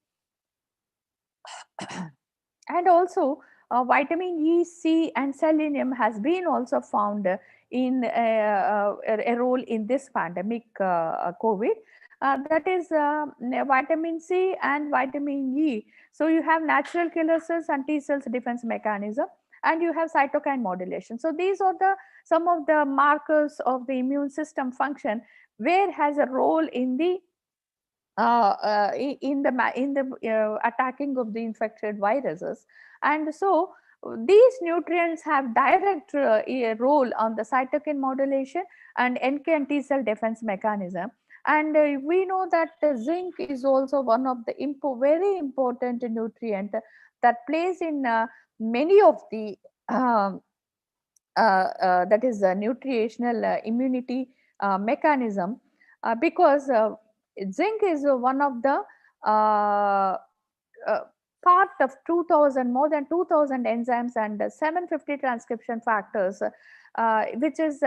And also vitamin E, C and selenium has been also found in a role in this pandemic COVID. That is vitamin C and vitamin E. So you have natural killer cells and T cells defense mechanism, and you have cytokine modulation. So these are the some of the markers of the immune system function where has a role in the attacking of the infected viruses. And so these nutrients have direct role on the cytokine modulation and NK and T cell defense mechanism. And we know that zinc is also one of the very important nutrient that plays in many of the that is nutritional immunity mechanism, because zinc is one of the part of 2000, more than 2000 enzymes and 750 transcription factors, which is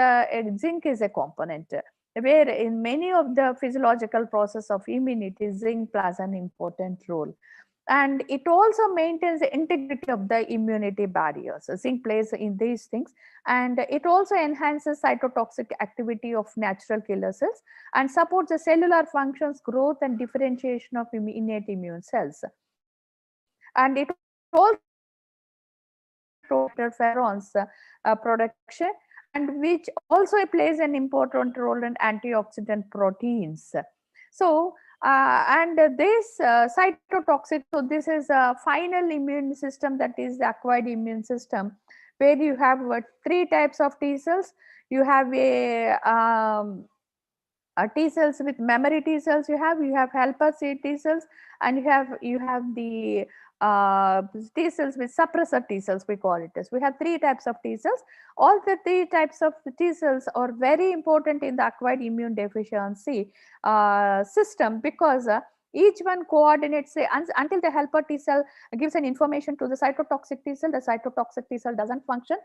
zinc is a component, where in many of the physiological process of immunity, zinc plays an important role. And it also maintains the integrity of the immunity barriers. Zinc plays in these things, and it also enhances cytotoxic activity of natural killer cells and supports the cellular functions, growth and differentiation of innate immune cells. And it also interferons production, and which also plays an important role in antioxidant proteins. So and this cytotoxic, so this is a final immune system, that is the acquired immune system, where you have three types of T cells. You have a T cells with memory T cells, you have helper T cells, and you have the T cells with suppressor T cells, we call it as. We have three types of T cells. All the three types of T cells are very important in the acquired immune deficiency system, because Each one coordinates until the helper T cell gives an information to the cytotoxic T cell. The cytotoxic T cell doesn't function.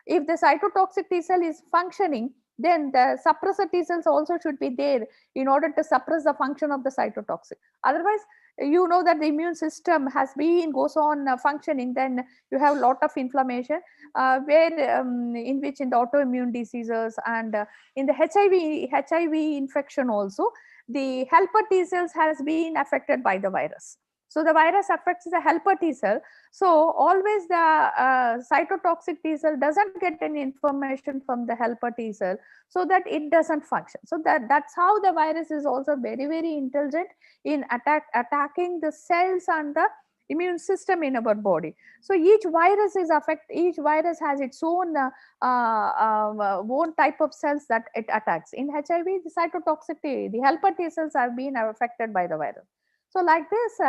If the cytotoxic T cell is functioning, then the suppressor T cells also should be there in order to suppress the function of the cytotoxic. Otherwise, you know that the immune system goes on functioning, then you have a lot of inflammation, in which in the autoimmune diseases and in the HIV infection also, the helper T cells has been affected by the virus. So the virus affects the helper T cell. So always the cytotoxic T cell doesn't get any information from the helper T cell, so that it doesn't function. So that's how the virus is also very, very intelligent in attacking the cells and the immune system in our body. So each virus has its own type of cells that it attacks. In HIV, the cytotoxic the helper T cells have been affected by the virus. So like this,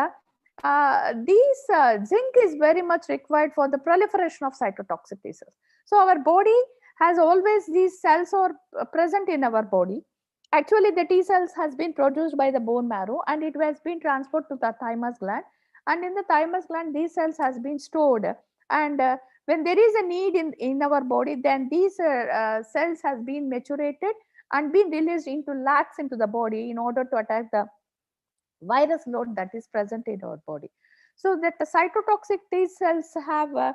zinc is very much required for the proliferation of cytotoxic T cells. So our body has always these cells are present in our body. Actually, the T cells has been produced by the bone marrow and it has been transferred to the thymus gland. And in the thymus gland, these cells has been stored. And when there is a need in our body, then these cells has been maturated and been released into lax into the body in order to attack the virus load that is present in our body. So that the cytotoxic T cells have a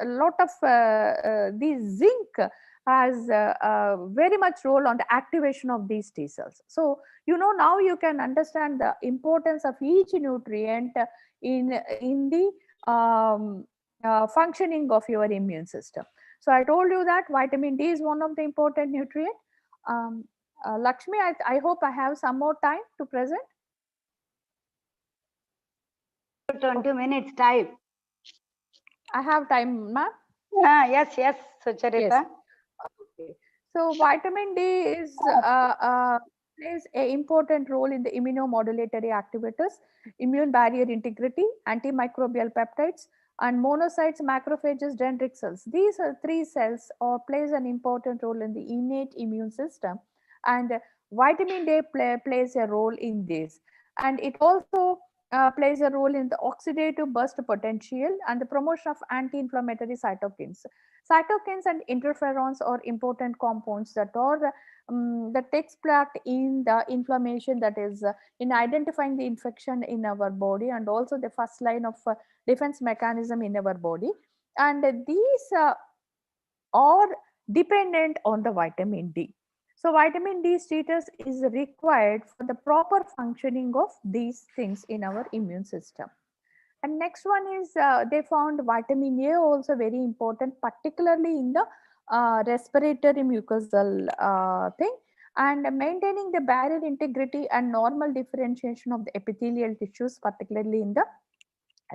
lot of these zinc has very much role on the activation of these T cells. So now you can understand the importance of each nutrient in the functioning of your immune system. So I told you that vitamin D is one of the important nutrient. Lakshmi, I hope I have some more time to present. 20 minutes time. I have time, ma'am. Yes, Sucharitha. Yes. Okay. So vitamin D is plays an important role in the immunomodulatory activities, immune barrier integrity, antimicrobial peptides, and monocytes, macrophages, dendritic cells. These are three cells or plays an important role in the innate immune system, and vitamin D plays a role in this. And it also plays a role in the oxidative burst potential and the promotion of anti-inflammatory cytokines. Cytokines and interferons are important compounds that takes part in the inflammation, that is in identifying the infection in our body, and also the first line of defense mechanism in our body. And these are dependent on the vitamin D. So vitamin D status is required for the proper functioning of these things in our immune system. And next one is they found vitamin A also very important, particularly in the respiratory mucosal thing, and maintaining the barrier integrity and normal differentiation of the epithelial tissues, particularly in the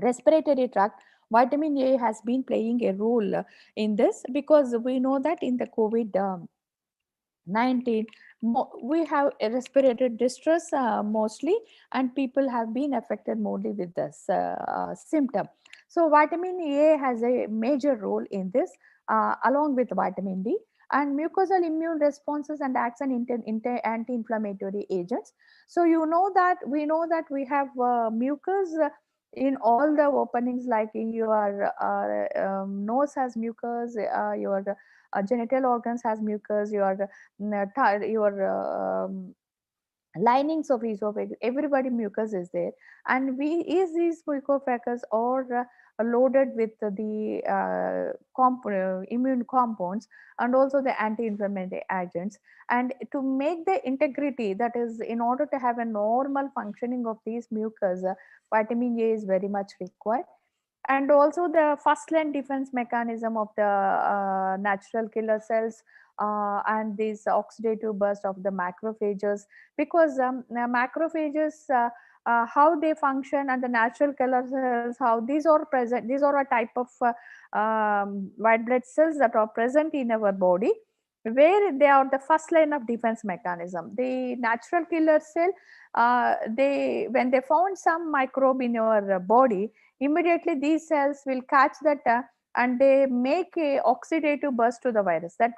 respiratory tract. Vitamin A has been playing a role in this, because we know that in the COVID-19, we have a respiratory distress mostly, and people have been affected mostly with this symptom. So vitamin A has a major role in this, along with vitamin D, and mucosal immune responses and acts on anti-inflammatory agents. So we know that we have mucus in all the openings, like in your nose has mucus, your genital organs has mucus, your linings of esophagus, everybody mucus is there, and these mucophagus are loaded with the immune compounds and also the anti-inflammatory agents. And to make the integrity, that is in order to have a normal functioning of these mucus, vitamin A is very much required. And also the first line defense mechanism of the natural killer cells, and this oxidative burst of the macrophages, because macrophages, how they function, and the natural killer cells, how these are present. These are a type of white blood cells that are present in our body, where they are the first line of defense mechanism. The natural killer cell, when they found some microbe in your body, immediately these cells will catch that and they make a oxidative burst to the virus, that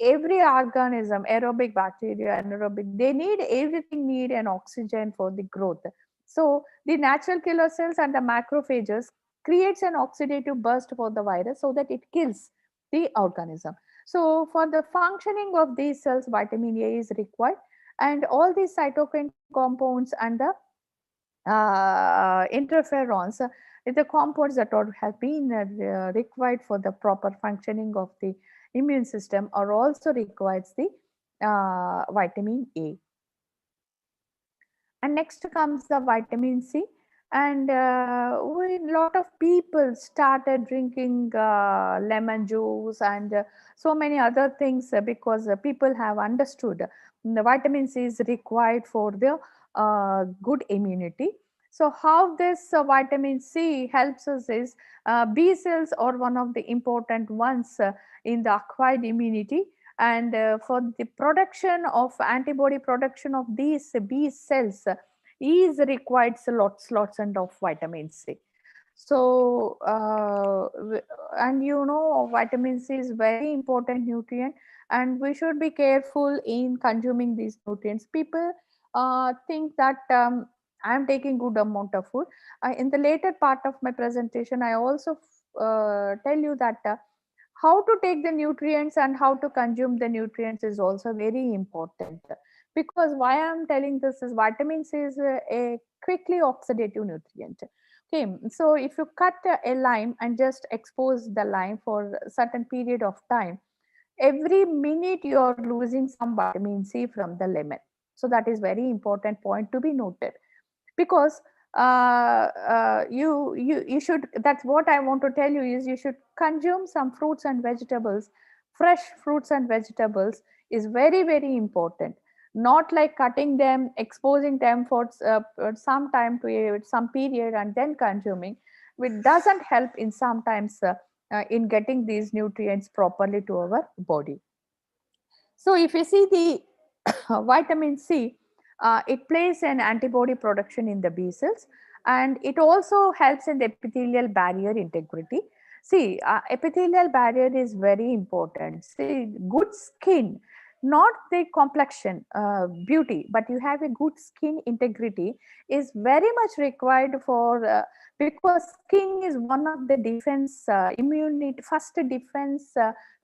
every organism, aerobic, bacteria, anaerobic, they need, everything need an oxygen for the growth. So the natural killer cells and the macrophages creates an oxidative burst for the virus so that it kills the organism. So for the functioning of these cells, vitamin A is required, and all these cytokine compounds and the interferons, the compounds that are have been required for the proper functioning of the immune system are also requires the vitamin A. And next comes the vitamin C. And lot of people started drinking lemon juice and so many other things because people have understood the vitamin C is required for the good immunity. So how this vitamin C helps us is B cells are one of the important ones in the acquired immunity, and for the production of antibody production of these B cells is required lots and of vitamin C. So and you know, vitamin C is very important nutrient, and we should be careful in consuming these nutrients. People think that I am taking good amount of food. In the later part of my presentation, I also tell you that how to take the nutrients and how to consume the nutrients is also very important. Because why I'm telling this is vitamin C is a quickly oxidative nutrient. Okay, so if you cut a lime and just expose the lime for a certain period of time, every minute you are losing some vitamin C from the lemon. So that is very important point to be noted, because you should, that's what I want to tell you is you should consume some fruits and vegetables. Fresh fruits and vegetables is very important, not like cutting them, exposing them for some time to some period and then consuming, which doesn't help in sometimes in getting these nutrients properly to our body. So if you see the vitamin C, it plays an antibody production in the B cells, and it also helps in the epithelial barrier integrity. See, epithelial barrier is very important. See, good skin, not the complexion, beauty, but you have a good skin integrity is very much required for, because skin is one of the defense, immunity, first defense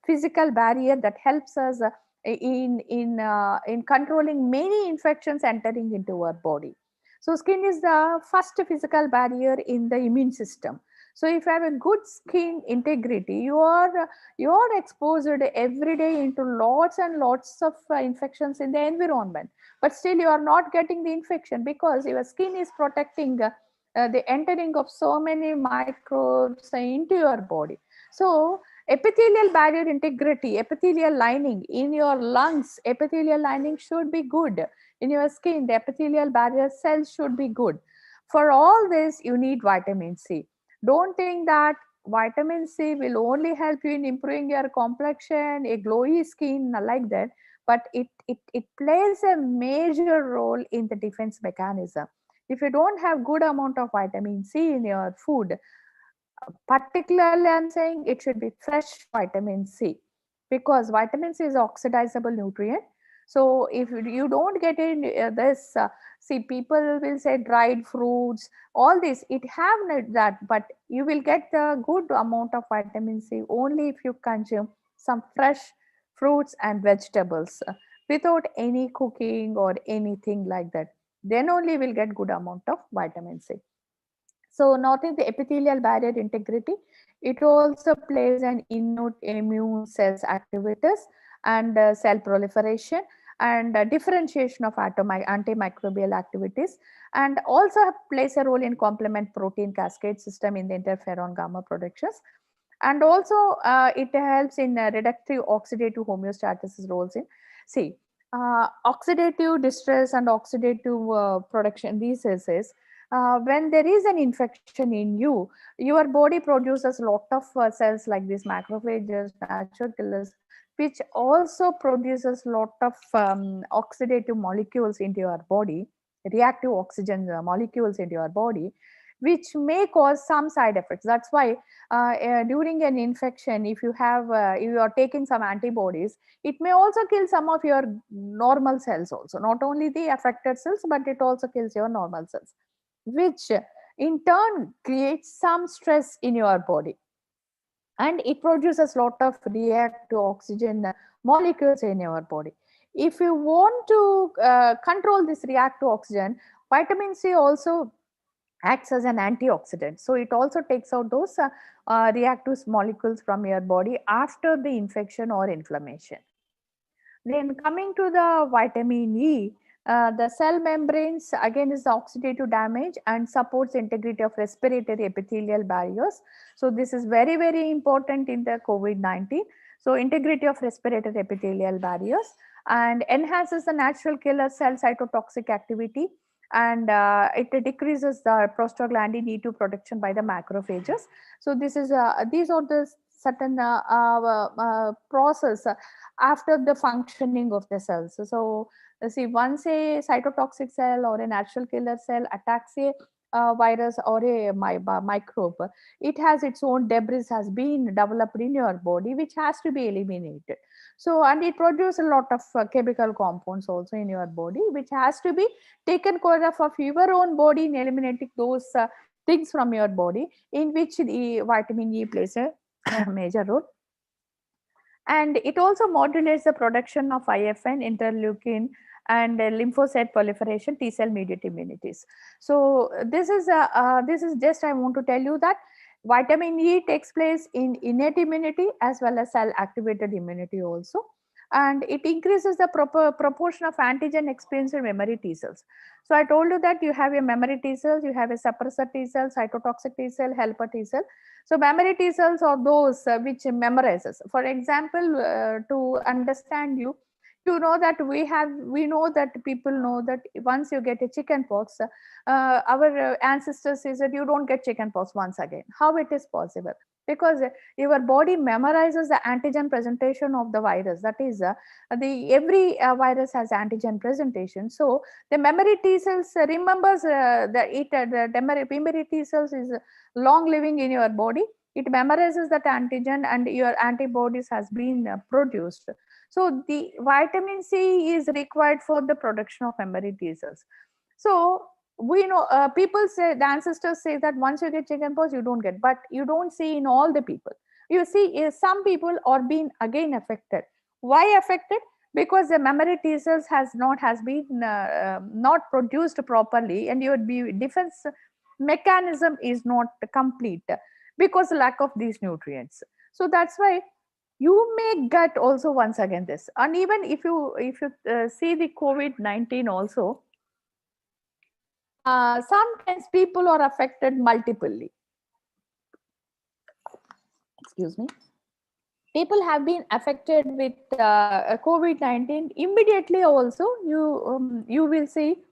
physical barrier that helps us in controlling many infections entering into our body. So skin is the first physical barrier in the immune system. So if you have a good skin integrity, you are exposed every day into lots and lots of infections in the environment, but still you are not getting the infection because your skin is protecting the entering of so many microbes into your body. So epithelial barrier integrity, epithelial lining in your lungs, epithelial lining should be good. In your skin, the epithelial barrier cells should be good. For all this, you need vitamin C. Don't think that vitamin C will only help you in improving your complexion, a glowy skin, like that, but it plays a major role in the defense mechanism. If you don't have good amount of vitamin C in your food, particularly I'm saying it should be fresh vitamin C, because vitamin C is an oxidizable nutrient. So if you don't get in this, see, people will say dried fruits, all this, it have that, but you will get the good amount of vitamin C only if you consume some fresh fruits and vegetables without any cooking or anything like that. Then only will get good amount of vitamin C. So noting the epithelial barrier integrity, it also plays an innate immune cells activities and cell proliferation and differentiation of antimicrobial activities, and also plays a role in complement protein cascade system in the interferon gamma productions. And also it helps in reductive oxidative homeostasis roles in, see, oxidative distress and oxidative production, these is when there is an infection in you, your body produces a lot of cells like these macrophages, natural killers, which also produces lot of oxidative molecules into your body, reactive oxygen molecules into your body, which may cause some side effects. That's why during an infection, if you are taking some antibodies, it may also kill some of your normal cells also, not only the affected cells, but it also kills your normal cells, which in turn creates some stress in your body, and it produces a lot of reactive oxygen molecules in your body. If you want to control this reactive oxygen, vitamin C also acts as an antioxidant. So it also takes out those reactive molecules from your body after the infection or inflammation. Then coming to the vitamin E, the cell membranes again is oxidative damage and supports integrity of respiratory epithelial barriers. So this is very, very important in the COVID-19. So integrity of respiratory epithelial barriers, and enhances the natural killer cell cytotoxic activity, and it decreases the prostaglandin E2 production by the macrophages. So this is these are the certain process after the functioning of the cells. So see, once a cytotoxic cell or a natural killer cell attacks a virus or a microbe, it has its own debris has been developed in your body, which has to be eliminated. So, and it produces a lot of chemical compounds also in your body, which has to be taken care of your own body in eliminating those things from your body, in which the vitamin E plays a major role. And it also modulates the production of IFN, interleukin, and lymphocyte proliferation, T cell mediated immunities. So this is just, I want to tell you that vitamin E takes place in innate immunity as well as cell activated immunity also, and it increases the proportion of antigen experiencing memory T cells. So I told you that you have a memory T cells, you have a suppressor T cell, cytotoxic T cell, helper T cell. So memory T cells are those which memorizes. For example, to understand you, you know that we know that people know that once you get a chicken pox, our ancestors says that you don't get chicken pox once again. How it is possible? Because your body memorizes the antigen presentation of the virus. That is, every virus has antigen presentation. So the memory T cells remembers the memory T cells is long living in your body. It memorizes that antigen and your antibodies has been produced. So the vitamin C is required for the production of memory T cells. So we know people say, the ancestors say that once you get chickenpox you don't get, but you don't see in all the people. You see some people are being again affected. Why affected? Because the memory T cells has been not produced properly, and your defense mechanism is not complete because lack of these nutrients. So that's why you may get also once again this. And even if you see the COVID-19 also, sometimes people are affected multiply. Excuse me. People have been affected with COVID-19 immediately also. You will see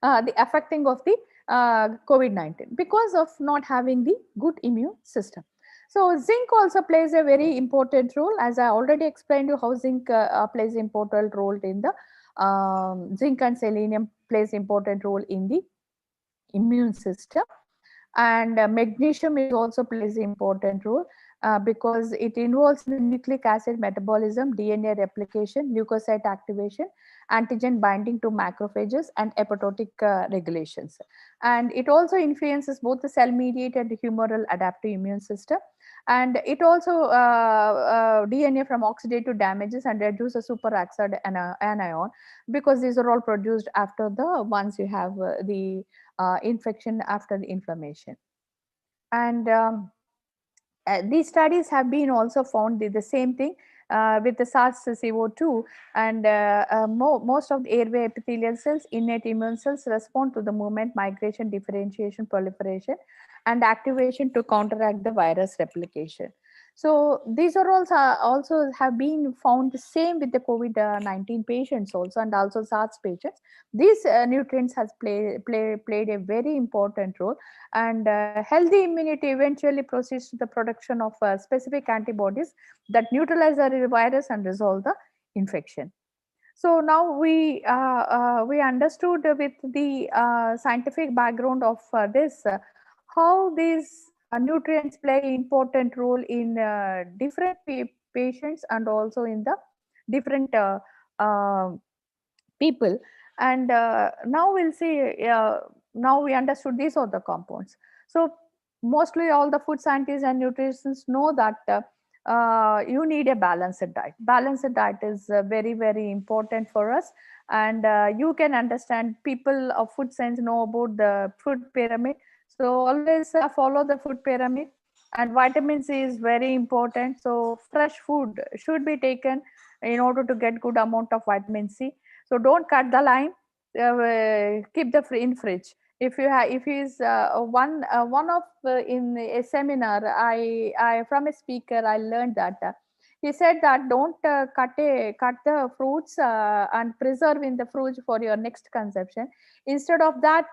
the affecting of the COVID-19 because of not having the good immune system. So zinc also plays a very important role, as I already explained you how zinc plays important role in the zinc and selenium plays important role in the immune system. And magnesium is also plays important role because it involves the nucleic acid metabolism, DNA replication, leukocyte activation, antigen binding to macrophages, and apoptotic regulations. And it also influences both the cell mediated and humoral adaptive immune system. And it also DNA from oxidative damages and reduces superoxide anion, because these are all produced after the once you have the infection after the inflammation. And these studies have been also found the same thing with the SARS-CoV-2, and most of the airway epithelial cells, innate immune cells respond to the movement, migration, differentiation, proliferation, and activation to counteract the virus replication. So these are also have been found the same with the COVID-19 patients also, and also SARS patients. These nutrients has played a very important role, and healthy immunity eventually proceeds to the production of specific antibodies that neutralize the virus and resolve the infection. So now we understood with the scientific background of this how these nutrients play important role in different patients and also in the different people. And now we'll see, now we understood these are the compounds. So mostly all the food scientists and nutritionists know that you need a balanced diet. Balanced diet is very, very important for us. And you can understand, people of food science know about the food pyramid. So always follow the food pyramid. And vitamin C is very important. So fresh food should be taken in order to get good amount of vitamin C. So don't cut the line, keep the in fridge. If you have, if is one of in a seminar, I from a speaker I learned that he said that don't cut the fruits and preserve in the fridge for your next consumption. Instead of that,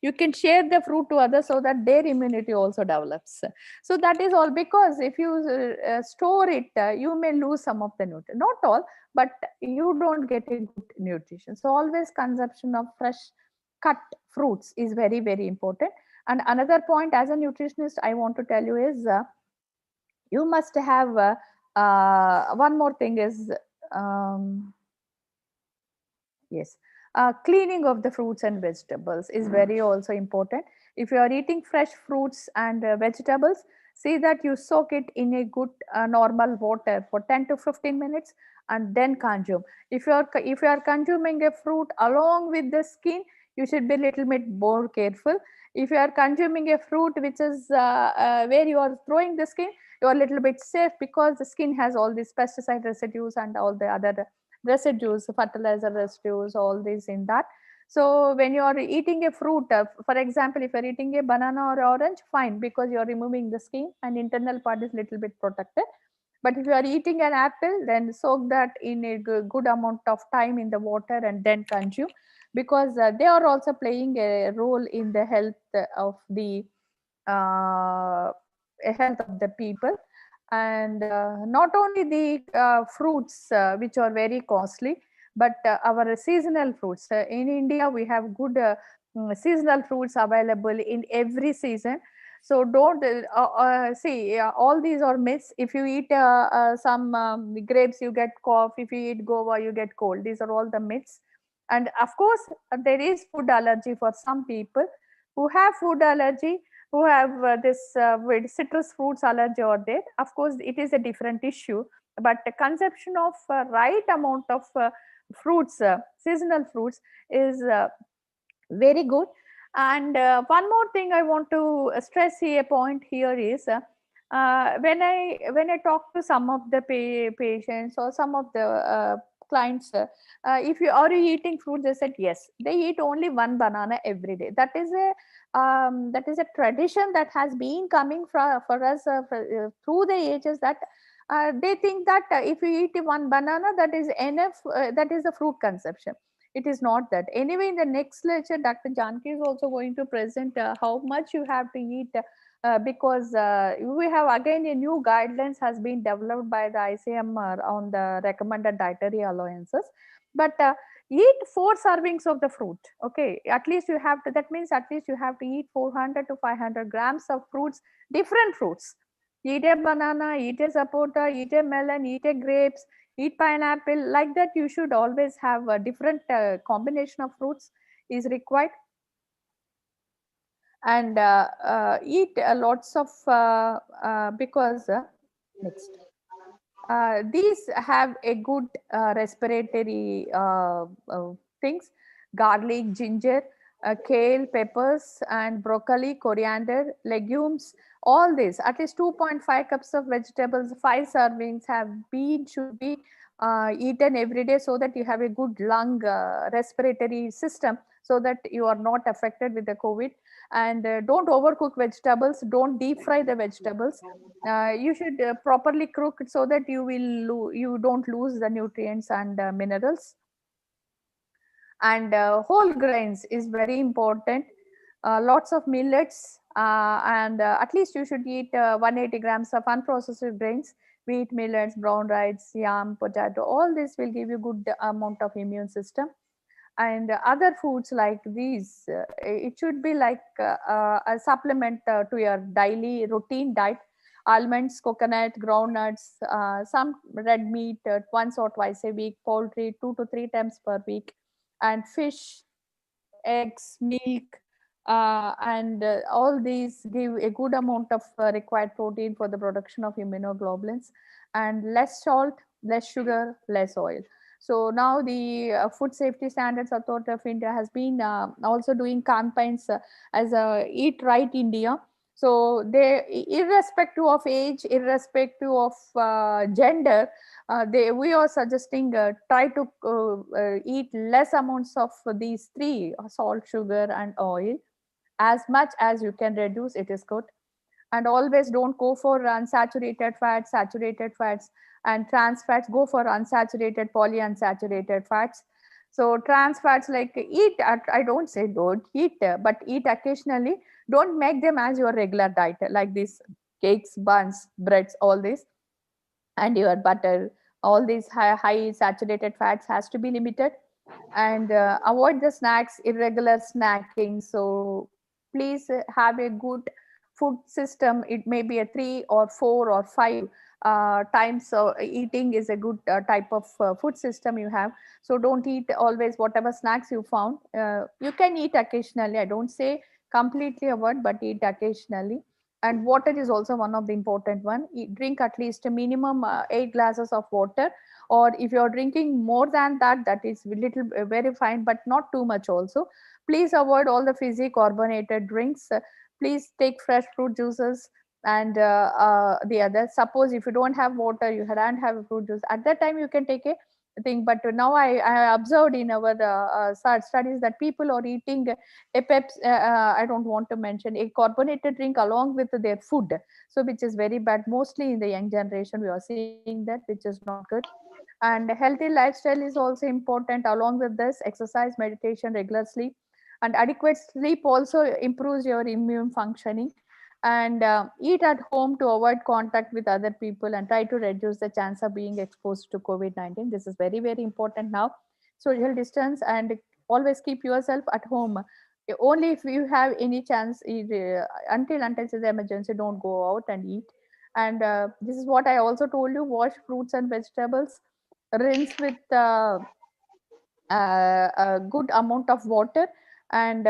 you can share the fruit to others so that their immunity also develops. So that is all, because if you store it, you may lose some of the nutrients, not all, but you don't get a good nutrition. So always consumption of fresh cut fruits is very, very important. And another point as a nutritionist I want to tell you is you must have one more thing is yes, cleaning of the fruits and vegetables is very also important. If you are eating fresh fruits and vegetables, see that you soak it in a good normal water for 10 to 15 minutes and then consume. If you are consuming a fruit along with the skin, you should be a little bit more careful. If you are consuming a fruit which is where you are throwing the skin, you are a little bit safe, because the skin has all these pesticide residues and all the other residues, fertilizer residues, all these in that. So when you are eating a fruit, for example, if you are eating a banana or orange, fine, because you are removing the skin and internal part is little bit protected. But if you are eating an apple, then soak that in a good amount of time in the water and then consume, because they are also playing a role in the health of the people. And not only the fruits which are very costly, but our seasonal fruits. In India, we have good seasonal fruits available in every season. So don't see, all these are myths. If you eat some grapes, you get cough. If you eat guava, you get cold. These are all the myths. And of course, there is food allergy for some people who have food allergy, who have this with citrus fruits allergy or there. Of course, it is a different issue, but the consumption of right amount of fruits, seasonal fruits, is very good. And one more thing I want to stress here, point here is when I talk to some of the patients or some of the clients, if you are eating fruit, they said yes, they eat only one banana every day. That is a tradition that has been coming for us through the ages, that they think that if you eat one banana, that is enough, that is the fruit consumption. It is not that. Anyway, in the next lecture, Dr. Janaki is also going to present how much you have to eat, because we have again a new guidelines has been developed by the ICMR on the recommended dietary allowances. But eat 4 servings of the fruit. Okay, at least you have to, that means at least you have to eat 400 to 500 grams of fruits, different fruits. Eat a banana, eat a sapota, eat a melon, eat a grapes, eat pineapple. Like that, you should always have a different combination of fruits is required. And eat lots of because next these have a good respiratory things: garlic, ginger, kale, peppers, and broccoli, coriander, legumes. All these, at least 2.5 cups of vegetables, 5 servings should be eaten every day, so that you have a good lung respiratory system, so that you are not affected with the COVID. And don't overcook vegetables, don't deep fry the vegetables. You should properly cook it, so that you don't lose the nutrients and minerals. And whole grains is very important. Lots of millets, and at least you should eat 180 grams of unprocessed grains. wheat, millets, brown rice, yam, potato, all this will give you good amount of immune system. And other foods like these, it should be like a supplement to your daily routine diet. Almonds, coconut, groundnuts, some red meat once or twice a week, poultry 2 to 3 times per week, and fish, eggs, milk, and all these give a good amount of required protein for the production of immunoglobulins, and less salt, less sugar, less oil. So now the Food Safety Standards Authority of India has been also doing campaigns as Eat Right India. So they, irrespective of age, irrespective of gender, we are suggesting try to eat less amounts of these three: salt, sugar, and oil. As much as you can reduce, it is good. And always don't go for unsaturated fats, saturated fats, and trans fats. Go for unsaturated, polyunsaturated fats. So trans fats, like eat, I don't say don't eat, but eat occasionally. Don't make them as your regular diet, like these cakes, buns, breads, all this, and your butter. All these high saturated fats has to be limited. And avoid the snacks, irregular snacking. So please have a good food system. It may be a 3 or 4 or 5 times eating is a good type of food system you have. So don't eat always whatever snacks you found. You can eat occasionally. I don't say completely avoid, but eat occasionally. And water is also one of the important one. Drink at least a minimum 8 glasses of water, or if you're drinking more than that, that is little very fine, but not too much also. Please avoid all the fizzy carbonated drinks. Please take fresh fruit juices. And the other, suppose if you don't have water, you don't have a fruit juice, at that time you can take a thing. But now I observed in our studies that people are eating a I don't want to mention, a carbonated drink along with their food, so which is very bad. Mostly in the young generation we are seeing that, which is not good. And healthy lifestyle is also important. Along with this, exercise, meditation, regular sleep, and adequate sleep also improves your immune functioning. And eat at home to avoid contact with other people, and try to reduce the chance of being exposed to COVID-19. This is very, very important now. Social distance, and always keep yourself at home. Only if you have any chance, until it's an emergency, don't go out and eat. And this is what I also told you: wash fruits and vegetables, rinse with a good amount of water, and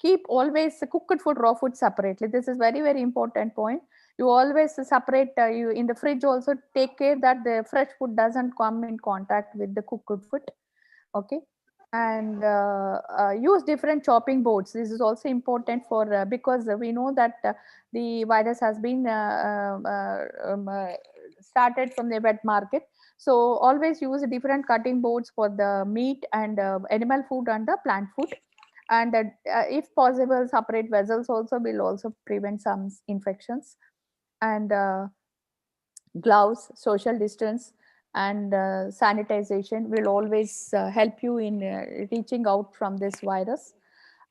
keep always cooked food, raw food separately. This is very, very important point. You always separate, you in the fridge also take care that the fresh food doesn't come in contact with the cooked food. Okay. And use different chopping boards. This is also important for because we know that the virus has been started from the wet market. So always use different cutting boards for the meat and animal food and the plant food. And if possible, separate vessels also will also prevent some infections. And gloves, social distance, and sanitization will always help you in reaching out from this virus.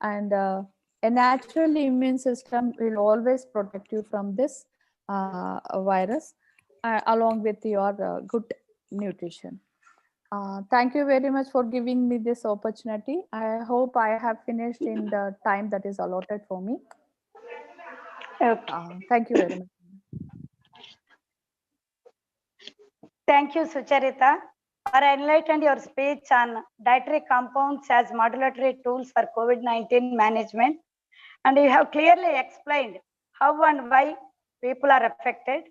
And a natural immune system will always protect you from this virus, along with your good nutrition. Thank you very much for giving me this opportunity. I hope I have finished in the time that is allotted for me. Okay. Thank you very much. Thank you, Sucharitha, for enlightening your speech on dietary compounds as modulatory tools for COVID-19 management. And you have clearly explained how and why people are affected.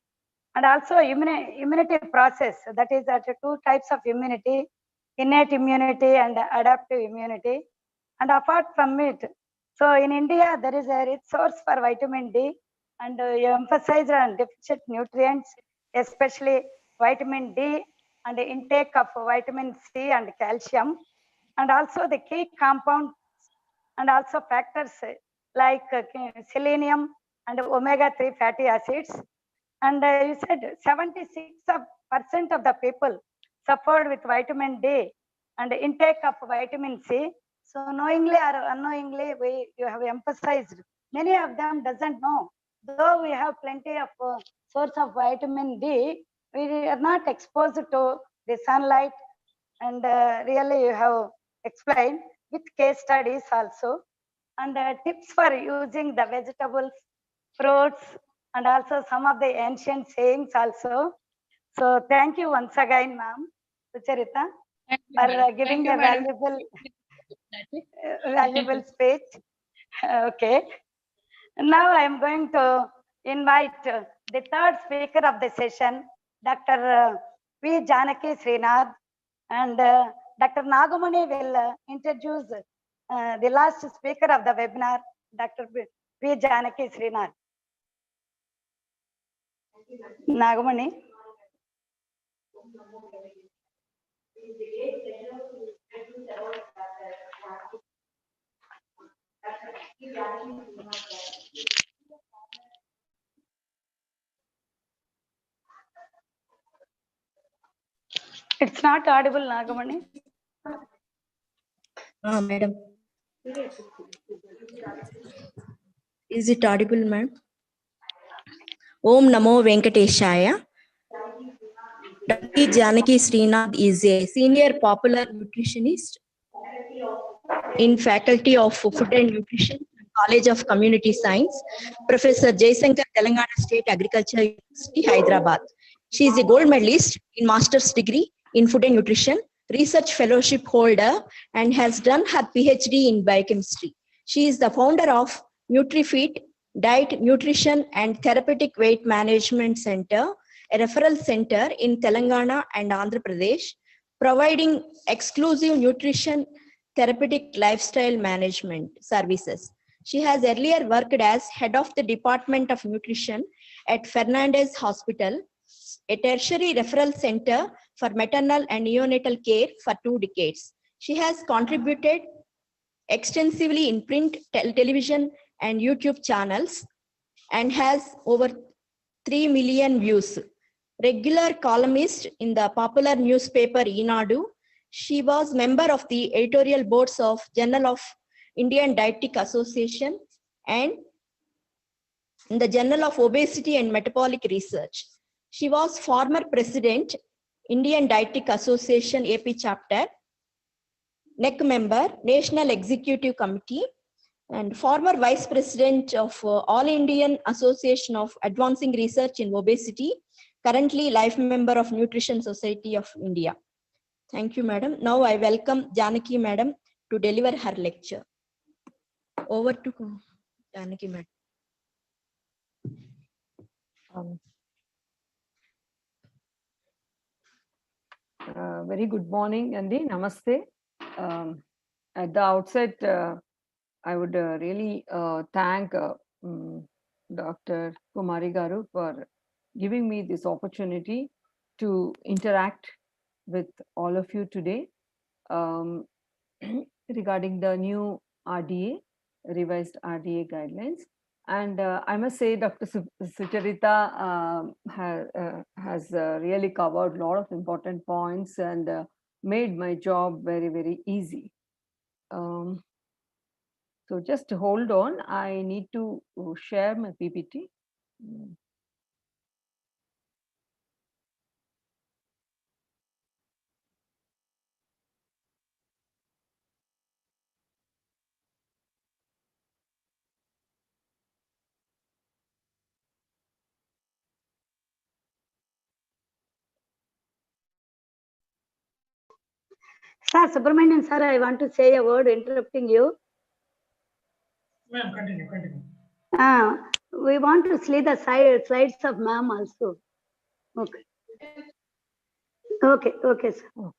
And also immunity process, that is that 2 types of immunity: innate immunity and adaptive immunity. And apart from it, so in India, there is a rich source for vitamin D, and you emphasize on deficient nutrients, especially vitamin D, and the intake of vitamin C and calcium, and also the key compounds and also factors like selenium and omega-3 fatty acids. And you said 76% of the people suffered with vitamin D and intake of vitamin C. So knowingly or unknowingly, you have emphasized. Many of them doesn't know. Though we have plenty of source of vitamin D, we are not exposed to the sunlight, and really you have explained with case studies also, and tips for using the vegetables, fruits, and also some of the ancient sayings also. So thank you once again, ma'am, Sucharitha, for giving a valuable speech. Okay. Now I am going to invite the third speaker of the session, Dr. P. Janaki Srinath, and Dr. Nagamani will introduce the last speaker of the webinar, Dr. P. Janaki Srinath. Nagamani. It's not audible, Nagamani. Madam. Is it audible, ma'am? Om Namo Venkateshaya. Dr. Janaki Srinath is a senior popular nutritionist in Faculty of Food and Nutrition, College of Community Science, Professor Jayasankar, Telangana State Agriculture University, Hyderabad. She is a gold medalist in master's degree in food and nutrition, research fellowship holder, and has done her PhD in biochemistry. She is the founder of NutriFit, Diet, Nutrition, and Therapeutic Weight Management Center, a referral center in Telangana and Andhra Pradesh, providing exclusive nutrition therapeutic lifestyle management services. She has earlier worked as head of the Department of Nutrition at Fernandez Hospital, a tertiary referral center for maternal and neonatal care for 2 decades. She has contributed extensively in print, television, and YouTube channels and has over 3 million views. Regular columnist in the popular newspaper Enadu, she was member of the editorial boards of Journal of Indian Dietetic Association and in the Journal of Obesity and Metabolic Research. She was former president, Indian Dietetic Association AP chapter, NEC member, National Executive Committee, and former vice president of All Indian Association of Advancing Research in Obesity, currently life member of Nutrition Society of India. Thank you, madam. Now I welcome Janaki madam to deliver her lecture. Over to Janaki madam. Very good morning, Andy. Namaste. At the outset, I would really thank Dr. Kumari Garu for giving me this opportunity to interact with all of you today regarding the new RDA, revised RDA guidelines. And I must say, Dr. Sucharitha has really covered a lot of important points and made my job very, very easy. So just hold on. I need to share my PPT. Sir, Subramanian sir, I want to say a word interrupting you. Ma'am, continue. We want to see the slides of ma'am also. Okay. Okay, sir.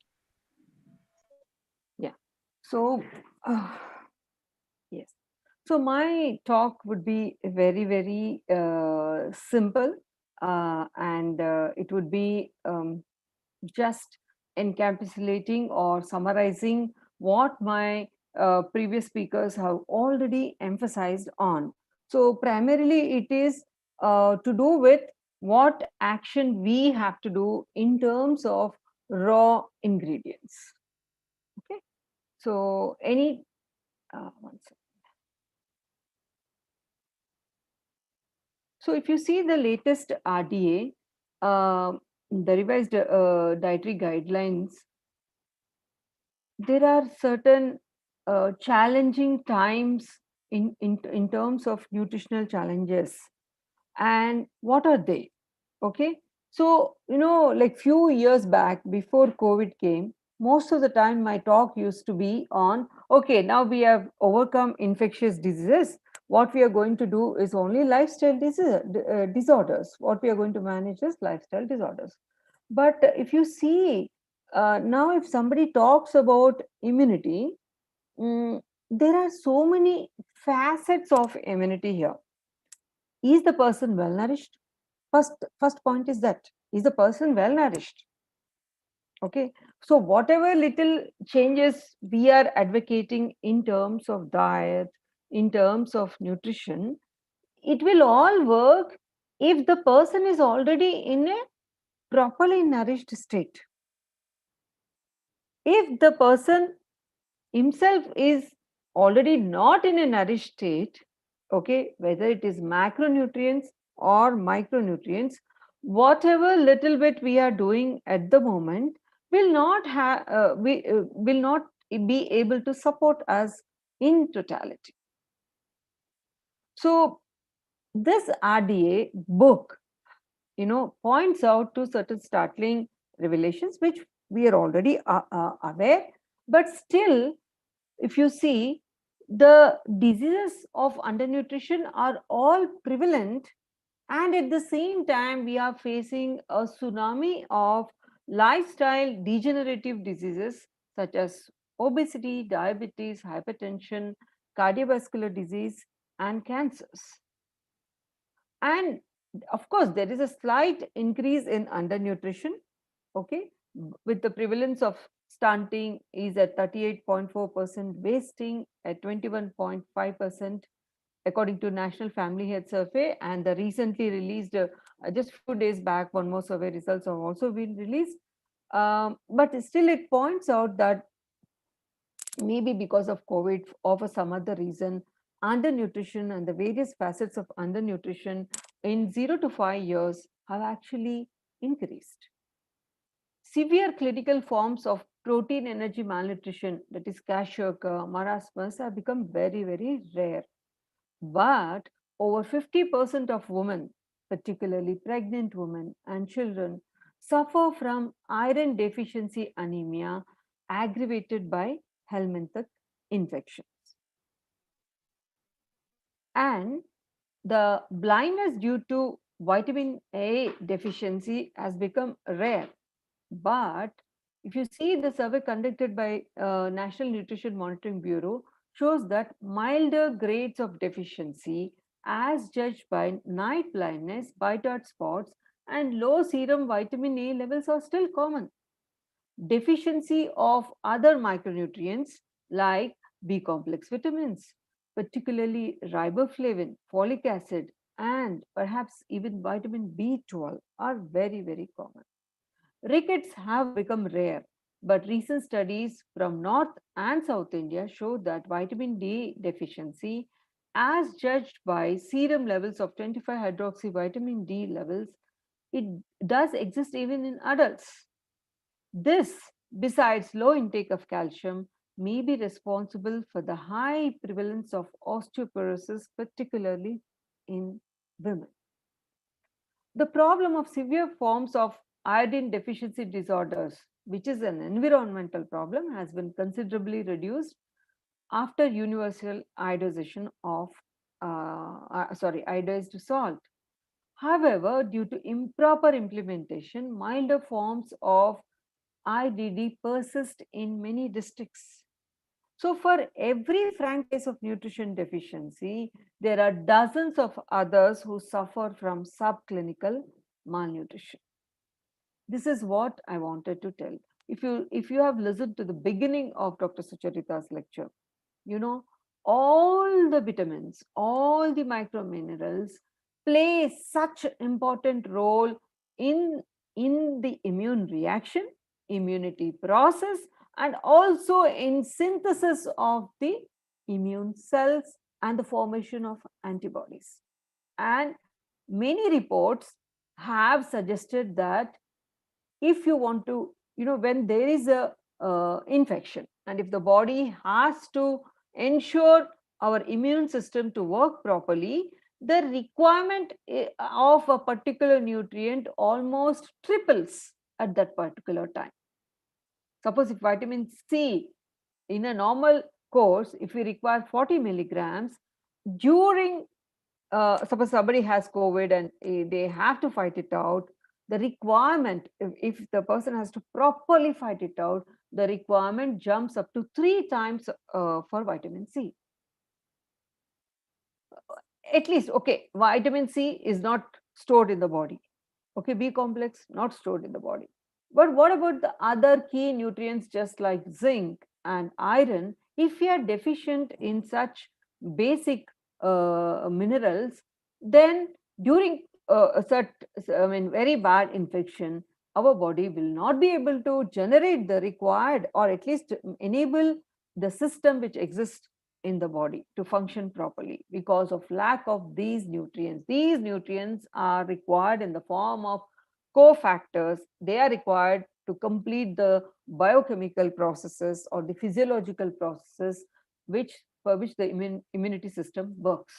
Yeah. So, yes. So my talk would be very, very simple, and it would be just encapsulating or summarizing what my previous speakers have already emphasized on. So primarily it is to do with what action we have to do in terms of raw ingredients. Okay. So any, one second. So if you see the latest RDA, the revised dietary guidelines, there are certain challenging times in terms of nutritional challenges. And what are they? Okay, so like few years back before COVID came, most of the time my talk used to be on, okay, now we have overcome infectious diseases, what we are going to do is only lifestyle disorders. What we are going to manage is lifestyle disorders. But if you see, now if somebody talks about immunity, there are so many facets of immunity here. Is the person well nourished? First point is that, is the person well nourished? Okay, so whatever little changes we are advocating in terms of diet, in terms of nutrition, it will all work if the person is already in a properly nourished state. If the person himself is already not in a nourished state, okay, whether it is macronutrients or micronutrients, whatever little bit we are doing at the moment will not have will not be able to support us in totality. So this RDA book, points out to certain startling revelations which we are already aware, but still, if you see, the diseases of undernutrition are all prevalent, and at the same time we are facing a tsunami of lifestyle degenerative diseases such as obesity, diabetes, hypertension, cardiovascular disease, and cancers. And of course there is a slight increase in undernutrition, okay, with the prevalence of stunting is at 38.4%, wasting at 21.5%, according to National Family Health Survey. And the recently released, just few days back, one more survey results have also been released. But still it points out that maybe because of COVID or for some other reason, undernutrition and the various facets of undernutrition in 0 to 5 years have actually increased. Severe clinical forms of protein energy malnutrition, that is kwashiorkor, marasmus, have become very, very rare. But over 50% of women, particularly pregnant women and children, suffer from iron deficiency anemia aggravated by helminthic infections. And the blindness due to vitamin A deficiency has become rare. But if you see, the survey conducted by National Nutrition Monitoring Bureau shows that milder grades of deficiency as judged by night blindness, white-out spots, and low serum vitamin A levels are still common. Deficiency of other micronutrients like B complex vitamins, particularly riboflavin, folic acid, and perhaps even vitamin B12 are very, very common. Rickets have become rare, but recent studies from North and South India show that vitamin D deficiency, as judged by serum levels of 25-hydroxy vitamin D levels, it does exist even in adults. This, besides low intake of calcium, may be responsible for the high prevalence of osteoporosis, particularly in women. The problem of severe forms of iodine deficiency disorders, which is an environmental problem, has been considerably reduced after universal iodization of iodized salt. However, due to improper implementation, milder forms of IDD persist in many districts. So for every frank case of nutrition deficiency, there are dozens of others who suffer from subclinical malnutrition. This is what I wanted to tell. If you have listened to the beginning of Dr. Sucharitha's lecture, all the vitamins, all the microminerals play such important role in the immune reaction, immunity process, and also in synthesis of the immune cells and the formation of antibodies. And many reports have suggested that if you want to, when there is a infection, and if the body has to ensure our immune system to work properly, the requirement of a particular nutrient almost triples at that particular time. Suppose if vitamin C in a normal course, if we require 40 milligrams during, suppose somebody has COVID and they have to fight it out, the requirement, if the person has to properly fight it out, the requirement jumps up to 3 times for vitamin C. At least, okay, vitamin C is not stored in the body. Okay, B complex not stored in the body. But what about the other key nutrients just like zinc and iron? If we are deficient in such basic minerals, then during very bad infection, our body will not be able to generate the required, or at least enable the system which exists in the body to function properly because of lack of these nutrients. These nutrients are required in the form of cofactors. They are required to complete the biochemical processes or the physiological processes for which the immunity system works.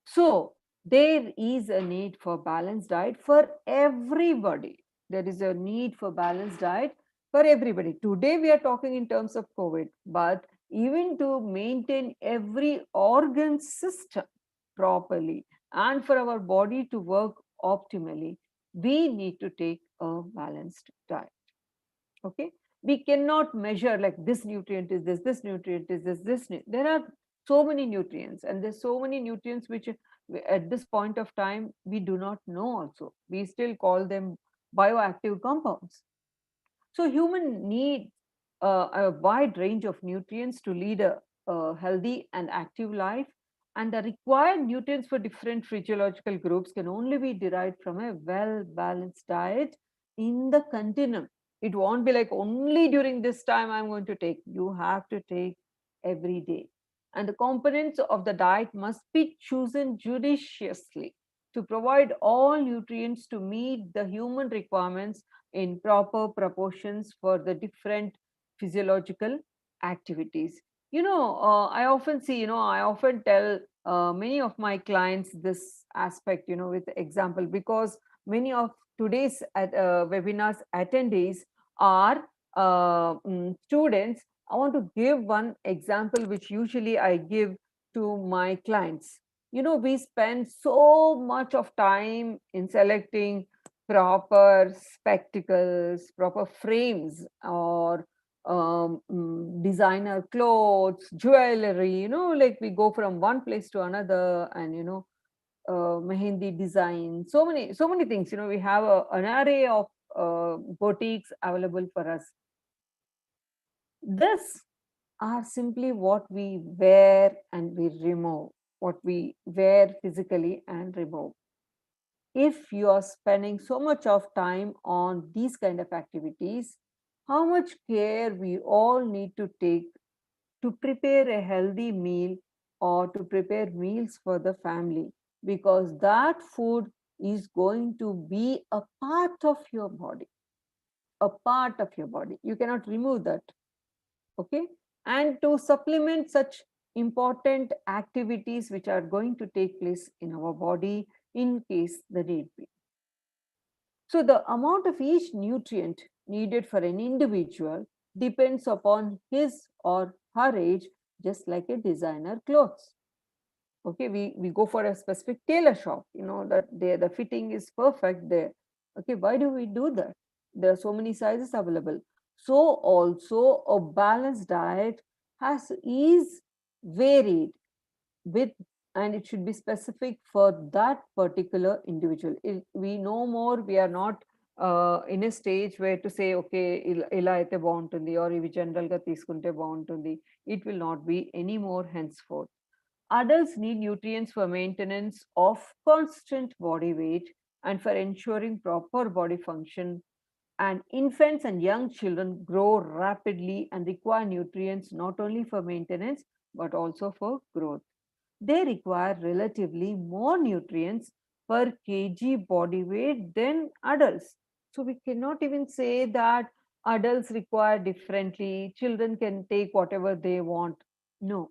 So there is a need for balanced diet for everybody. There is a need for balanced diet for everybody. Today we are talking in terms of COVID, but even to maintain every organ system properly and for our body to work optimally, we need to take a balanced diet. Okay, we cannot measure like this nutrient is this nutrient is this. There are so many nutrients, and there's so many nutrients which at this point of time we do not know also. We still call them bioactive compounds. So human need a wide range of nutrients to lead a healthy and active life, and the required nutrients for different physiological groups can only be derived from a well-balanced diet in the continuum. It won't be like only during this time I'm going to take. You have to take every day. And the components of the diet must be chosen judiciously to provide all nutrients to meet the human requirements in proper proportions for the different physiological activities. I often see, I often tell many of my clients this aspect, with example, because many of today's webinars attendees are students. I want to give one example which usually I give to my clients. We spend so much of time in selecting proper spectacles, proper frames, or designer clothes, jewelry, like we go from one place to another, and mehendi design, so many things. We have an array of boutiques available for us. This are simply what we wear and we remove, what we wear physically and remove. If you are spending so much of time on these kind of activities, how much care we all need to take to prepare a healthy meal or to prepare meals for the family, because that food is going to be a part of your body, a part of your body. You cannot remove that. Okay. And to supplement such important activities which are going to take place in our body in case the need be. So the amount of each nutrient needed for an individual depends upon his or her age, just like a designer clothes. Okay, we go for a specific tailor shop, that the fitting is perfect there. Okay, why do we do that? There are so many sizes available. So also a balanced diet is varied with, and it should be specific for that particular individual. We no more, we are not in a stage where to say, okay, ila aithe baguntundi or ivi general ga teeskunte baguntundi. It will not be anymore henceforth. Adults need nutrients for maintenance of constant body weight and for ensuring proper body function. And infants and young children grow rapidly and require nutrients not only for maintenance but also for growth. They require relatively more nutrients per kg body weight than adults. So we cannot even say that adults require differently, children can take whatever they want. No,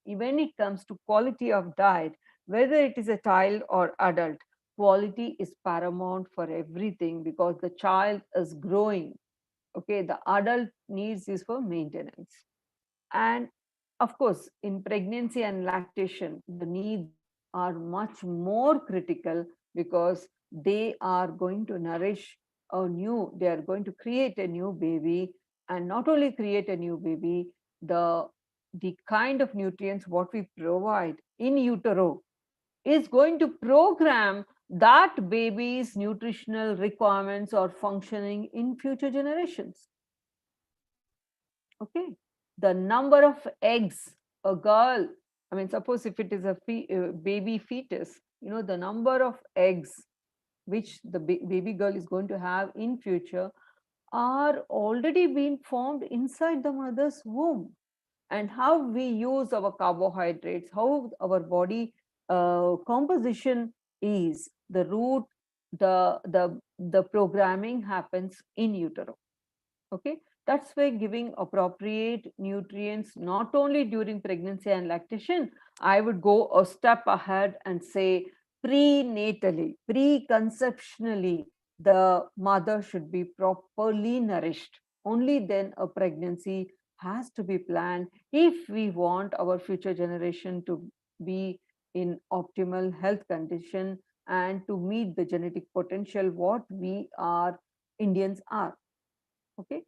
when it comes to quality of diet, whether it is a child or adult, quality is paramount for everything because the child is growing. Okay, the adult needs is for maintenance. And of course, in pregnancy and lactation, the needs are much more critical because they are going to nourish they are going to create a new baby, and not only create a new baby, the kind of nutrients what we provide in utero is going to program that baby's nutritional requirements or functioning in future generations. Okay, the number of eggs a girl, I mean, suppose if it is a baby fetus, the number of eggs which the baby girl is going to have in future are already being formed inside the mother's womb. And how we use our carbohydrates, how our body composition is, the root, the programming happens in utero. Okay, that's why giving appropriate nutrients not only during pregnancy and lactation, I would go a step ahead and say prenatally, preconceptionally, the mother should be properly nourished. Only then a pregnancy has to be planned if we want our future generation to be in optimal health condition and to meet the genetic potential what we are Indians are. Okay,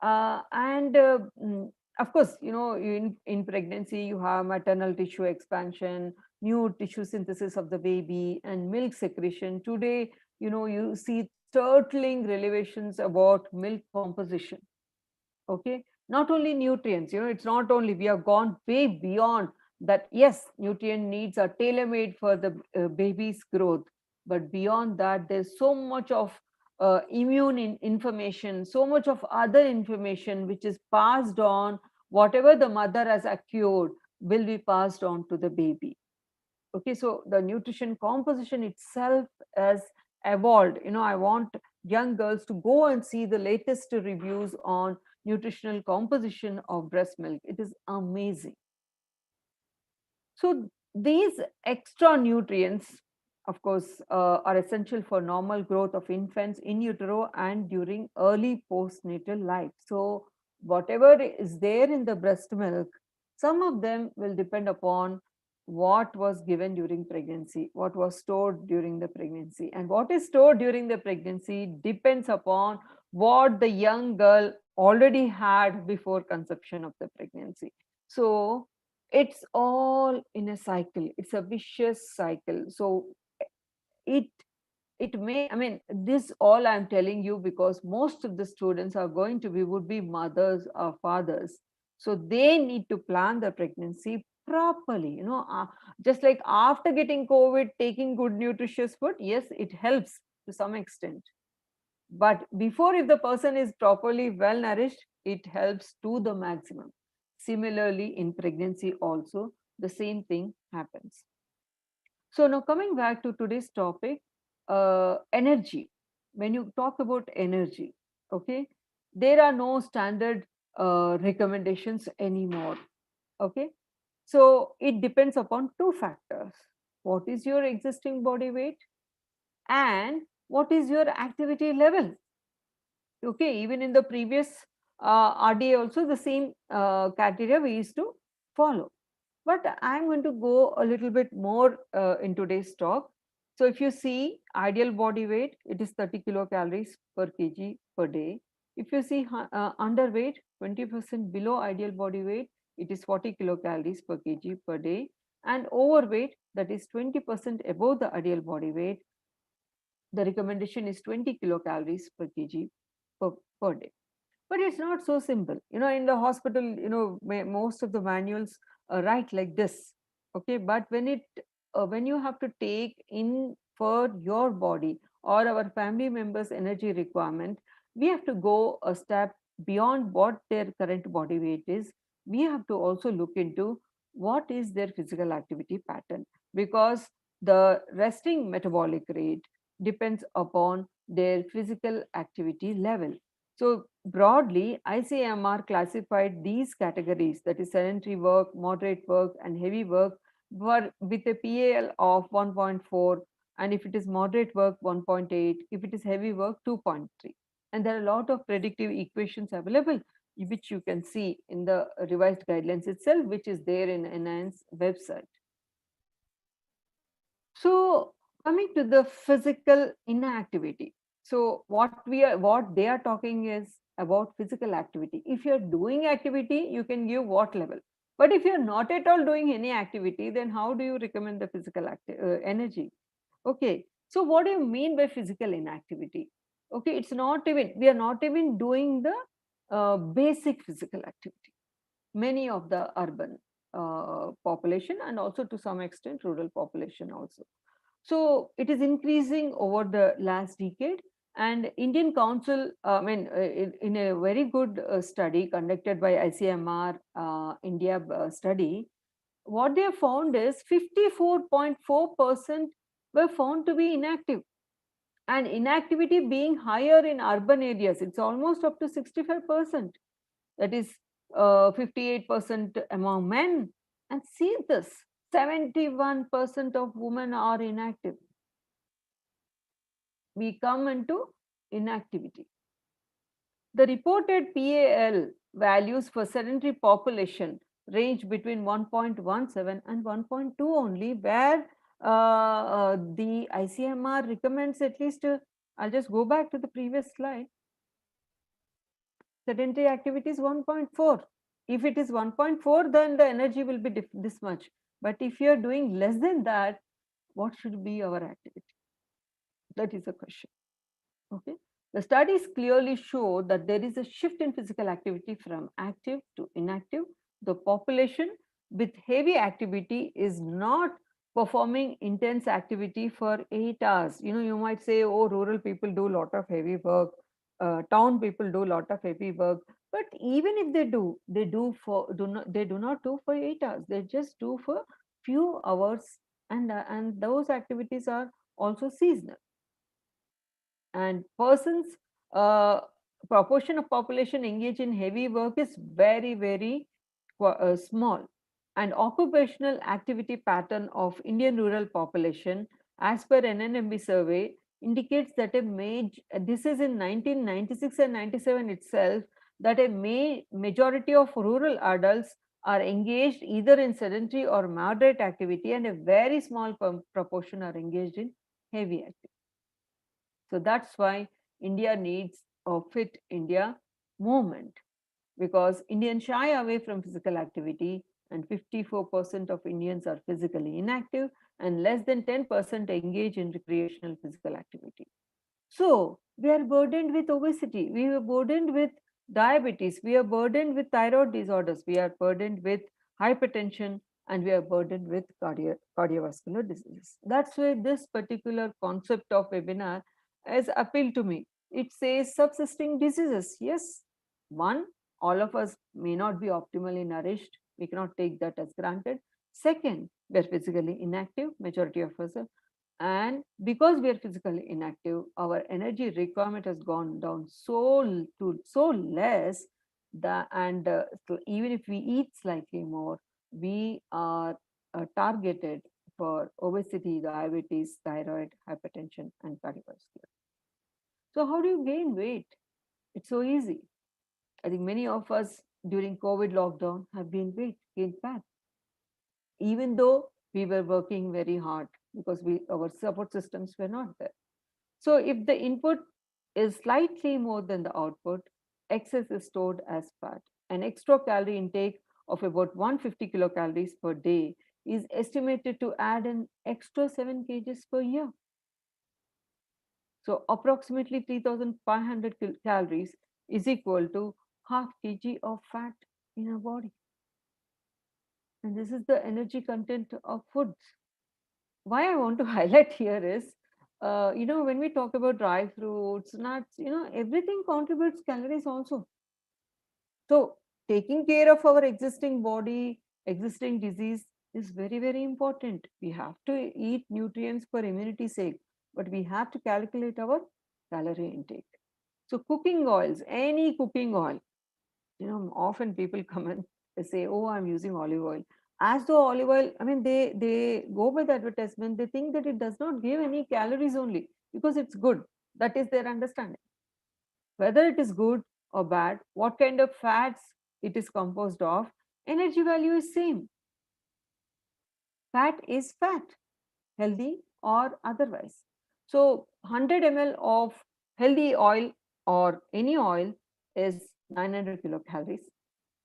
and of course, in pregnancy you have maternal tissue expansion, new tissue synthesis of the baby, and milk secretion. Today, you see startling revelations about milk composition. Okay, not only nutrients, it's not only, we have gone way beyond that. Yes, nutrient needs are tailor-made for the baby's growth, but beyond that there's so much of information, so much of other information which is passed on. Whatever the mother has acquired will be passed on to the baby. Okay, so the nutrition composition itself has evolved. I want young girls to go and see the latest reviews on nutritional composition of breast milk. It is amazing. So these extra nutrients, of course, are essential for normal growth of infants in utero and during early postnatal life. So whatever is there in the breast milk, some of them will depend upon what was given during pregnancy, what was stored during the pregnancy, and what is stored during the pregnancy depends upon what the young girl already had before conception of the pregnancy. So it's all in a cycle, it's a vicious cycle. So it may, I mean, this all I'm telling you because most of the students are going to be would be mothers or fathers, so they need to plan the pregnancy properly. Just like after getting COVID, taking good nutritious food, yes, it helps to some extent, but before, if the person is properly well nourished, it helps to the maximum. Similarly, in pregnancy also the same thing happens. So now coming back to today's topic, energy. When you talk about energy, okay, there are no standard recommendations anymore. Okay, so it depends upon two factors. What is your existing body weight and what is your activity level? Okay, even in the previous RDA also the same criteria we used to follow. But I'm going to go a little bit more in today's talk. So if you see ideal body weight, it is 30 kilocalories per kg per day. If you see underweight, 20% below ideal body weight, it is 40 kilocalories per kg per day. And overweight, that is 20% above the ideal body weight, the recommendation is 20 kilocalories per kg per day. But it's not so simple. In the hospital, most of the manuals write like this. Okay, but when you have to take in for your body or our family members' energy requirement, we have to go a step beyond what their current body weight is. We have to also look into what is their physical activity pattern, because The resting metabolic rate depends upon their physical activity level. So broadly, ICMR classified these categories, that is sedentary work, moderate work, and heavy work, with a PAL of 1.4, and if it is moderate work, 1.8, if it is heavy work, 2.3. And there are a lot of predictive equations available, which you can see in the revised guidelines itself, which is there in NAAC's website. So coming to the physical inactivity. So what they are talking is about physical activity. If you're doing activity, you can give what level. But if you're not at all doing any activity, then how do you recommend the physical energy? Okay. So what do you mean by physical inactivity? Okay, it's not even, we are not even doing the basic physical activity. Many of the urban population and also to some extent rural population also. So it is increasing over the last decade, and Indian Council, in a very good study conducted by ICMR India study, what they have found is 54.4% were found to be inactive, and inactivity being higher in urban areas, it's almost up to 65%. That is 58% among men. And see this, 71% of women are inactive. We come into inactivity. The reported PAL values for sedentary population range between 1.17 and 1.2 only, where the ICMR recommends at least, I'll just go back to the previous slide. Sedentary activity is 1.4. If it is 1.4, then the energy will be this much. But if you are doing less than that, what should be our activity? That is a question. Okay. The studies clearly show that there is a shift in physical activity from active to inactive. The population with heavy activity is not performing intense activity for 8 hours. You know, you might say, oh, rural people do a lot of heavy work, town people do a lot of heavy work. But even if they do, they do not do for 8 hours. They just do for few hours, and those activities are also seasonal. And persons proportion of population engaged in heavy work is very, very small. And occupational activity pattern of Indian rural population, as per NNMB survey, indicates that this is in 1996 and 97 itself, that a majority of rural adults are engaged either in sedentary or moderate activity, and a very small proportion are engaged in heavy activity. So that's why India needs a Fit India movement, because Indians shy away from physical activity, and 54% of Indians are physically inactive, and less than 10% engage in recreational physical activity. So we are burdened with obesity, we are burdened with diabetes, we are burdened with thyroid disorders, we are burdened with hypertension, and we are burdened with cardiovascular diseases. That's why this particular concept of webinar has appealed to me. It says subsisting diseases. Yes, one, all of us may not be optimally nourished. We cannot take that as granted. Second, we are physically inactive, majority of us are. And because we are physically inactive, our energy requirement has gone down so less that, so even if we eat slightly more, we are targeted for obesity, diabetes, thyroid, hypertension, and cardiovascular. So how do you gain weight? It's so easy. I think many of us during COVID lockdown have gained fat, even though we were working very hard, because our support systems were not there. So if the input is slightly more than the output, excess is stored as fat. An extra calorie intake of about 150 kilocalories per day is estimated to add an extra 7 kgs per year. So approximately 3,500 calories is equal to half kg of fat in our body. And this is the energy content of foods. Why I want to highlight here is, when we talk about dry fruits, nuts, everything contributes calories also. So taking care of our existing body, existing disease, is very, very important. We have to eat nutrients for immunity sake, but we have to calculate our calorie intake. So cooking oils, any cooking oil, often people come and they say, oh, I'm using olive oil. As though olive oil, I mean, they go by the advertisement, they think that it does not give any calories only because it's good. That is their understanding. Whether it is good or bad, what kind of fats it is composed of, energy value is same. Fat is fat, healthy or otherwise. So 100 ml of healthy oil or any oil is 900 kilocalories,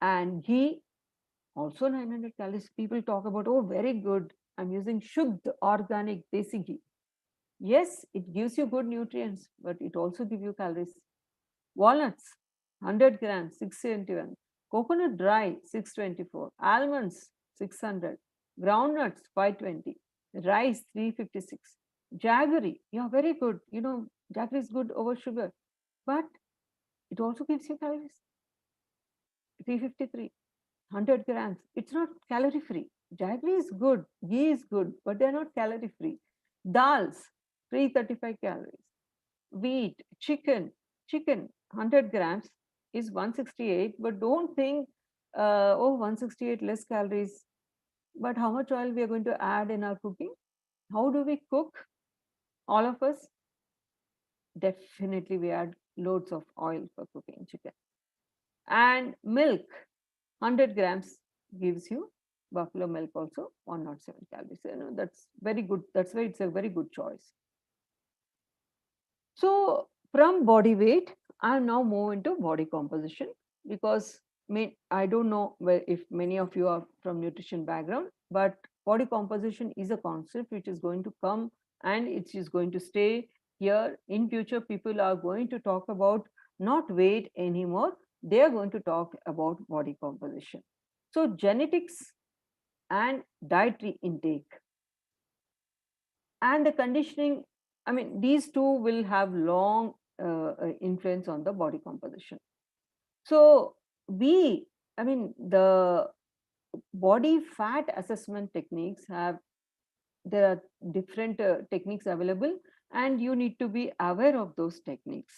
and ghee also 900 calories. People talk about, oh, very good, I'm using Shuddh organic desi ghee. Yes, it gives you good nutrients, but it also gives you calories. Walnuts 100 grams 671, coconut dry 624, almonds 600, groundnuts 520, rice 356, jaggery, yeah, very good. Jaggery is good over sugar, but it also gives you calories. 353, 100 grams. It's not calorie free. Jaggery is good, ghee is good, but they're not calorie free. Dals 335 calories. Wheat, chicken 100 grams is 168, but don't think, oh, 168 less calories. But how much oil we are going to add in our cooking? How do we cook? All of us, definitely we add loads of oil for cooking chicken. And milk, 100 grams gives you buffalo milk also 107 calories. That's very good. That's why it's a very good choice. So from body weight, I now move into body composition, because I don't know if many of you are from nutrition background, but body composition is a concept which is going to come and it is going to stay here. In future, people are going to talk about not weight anymore. They are going to talk about body composition. So genetics and dietary intake and the conditioning, I mean, these two will have long influence on the body composition. So the body fat assessment techniques there are different techniques available, and you need to be aware of those techniques.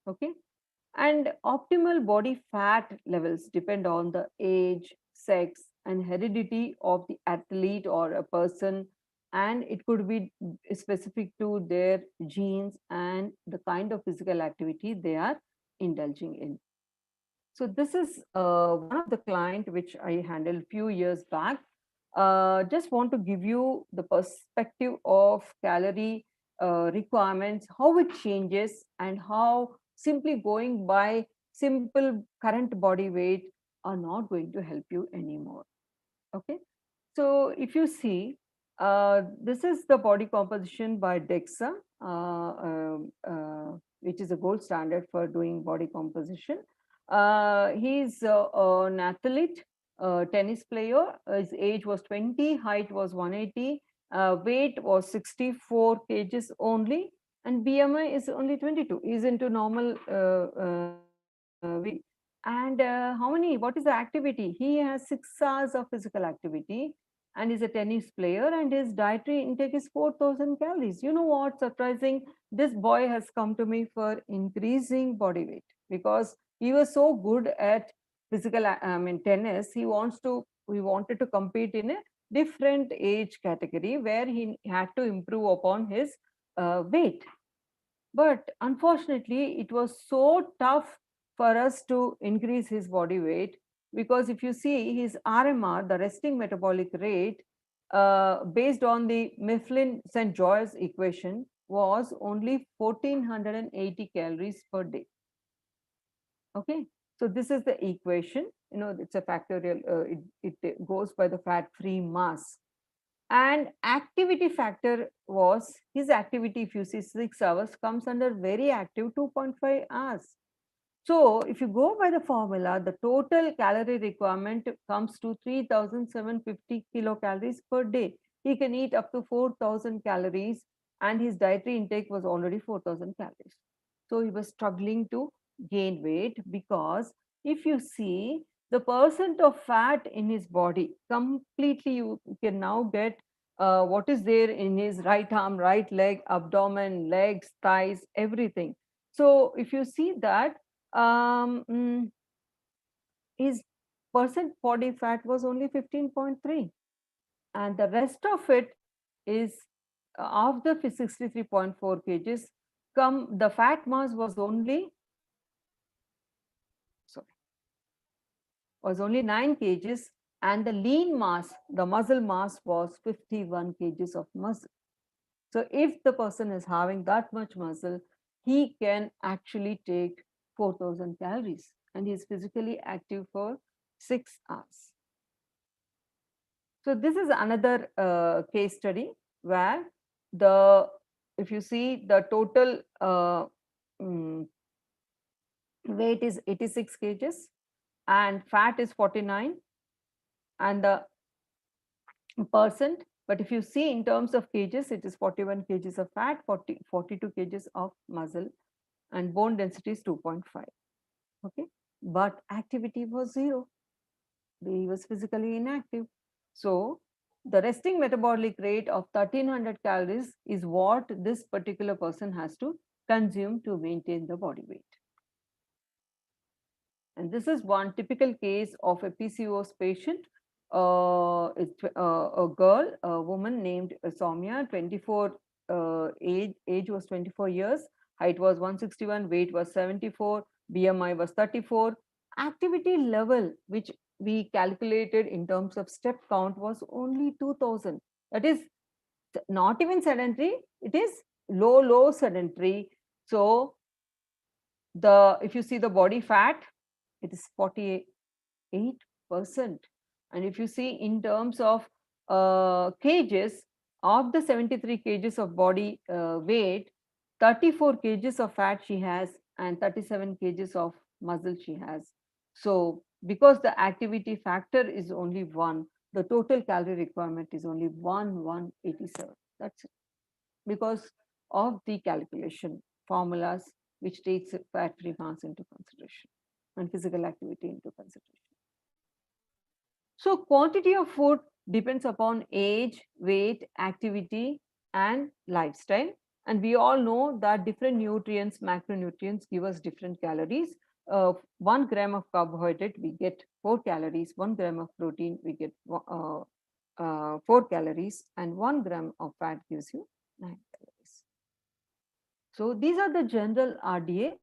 Okay. And optimal body fat levels depend on the age, sex, and heredity of the athlete or a person, and it could be specific to their genes and the kind of physical activity they are indulging in. So this is one of the client which I handled few years back. Just want to give you the perspective of calorie requirements, how it changes, and how simply going by simple current body weight are not going to help you anymore. Okay. So if you see, this is the body composition by DEXA, which is a gold standard for doing body composition. He's an athlete, tennis player. His age was 20, height was 180, weight was 64 kgs only, and BMI is only 22. He's into normal weight. And what is the activity? He has 6 hours of physical activity and is a tennis player, and his dietary intake is 4,000 calories. You know what? Surprising, this boy has come to me for increasing body weight because he was so good at tennis. He wanted to compete in a different age category where he had to improve upon his weight. But unfortunately, it was so tough for us to increase his body weight, because if you see his RMR, the resting metabolic rate, based on the Mifflin-St. Joyce equation, was only 1480 calories per day. Okay, so this is the equation. It's a factorial. It goes by the fat-free mass. And activity factor was his activity. If you see 6 hours, comes under very active 2.5 hours. So if you go by the formula, the total calorie requirement comes to 3,750 kilocalories per day. He can eat up to 4,000 calories, and his dietary intake was already 4,000 calories. So he was struggling to gain weight, because if you see the percent of fat in his body completely. You can now get what is there in his right arm, right leg, abdomen, legs, thighs, everything. So if you see that, his percent body fat was only 15.3, and the rest of it is of the 63.4 kgs. The fat mass was only 9 kgs, and the lean mass, the muscle mass, was 51 kgs of muscle. So if the person is having that much muscle, he can actually take 4,000 calories, and he is physically active for 6 hours. So this is another case study where if you see the total weight is 86 kgs and fat is 49, and the percent, but if you see in terms of kgs, it is 41 kgs of fat, 42 kgs of muscle, and bone density is 2.5. Okay, but activity was 0. He was physically inactive. So the resting metabolic rate of 1300 calories is what this particular person has to consume to maintain the body weight. And this is one typical case of a PCOS patient. It's a girl, a woman named Soumya, 24, age was 24 years, height was 161, weight was 74, BMI was 34. Activity level, which we calculated in terms of step count, was only 2000. That is not even sedentary, it is low sedentary. So if you see the body fat, it is 48%. And if you see in terms of kgs, of the 73 kgs of body weight, 34 kgs of fat she has and 37 kgs of muscle she has. So because the activity factor is only 1, the total calorie requirement is only 187. That's it. Because of the calculation formulas which takes fat-free mass into consideration and physical activity into consideration. So quantity of food depends upon age, weight, activity, and lifestyle. And we all know that different nutrients, macronutrients, give us different calories. 1 gram of carbohydrate, we get 4 calories. 1 gram of protein, we get 4 calories. And 1 gram of fat gives you 9 calories. So these are the general RDA,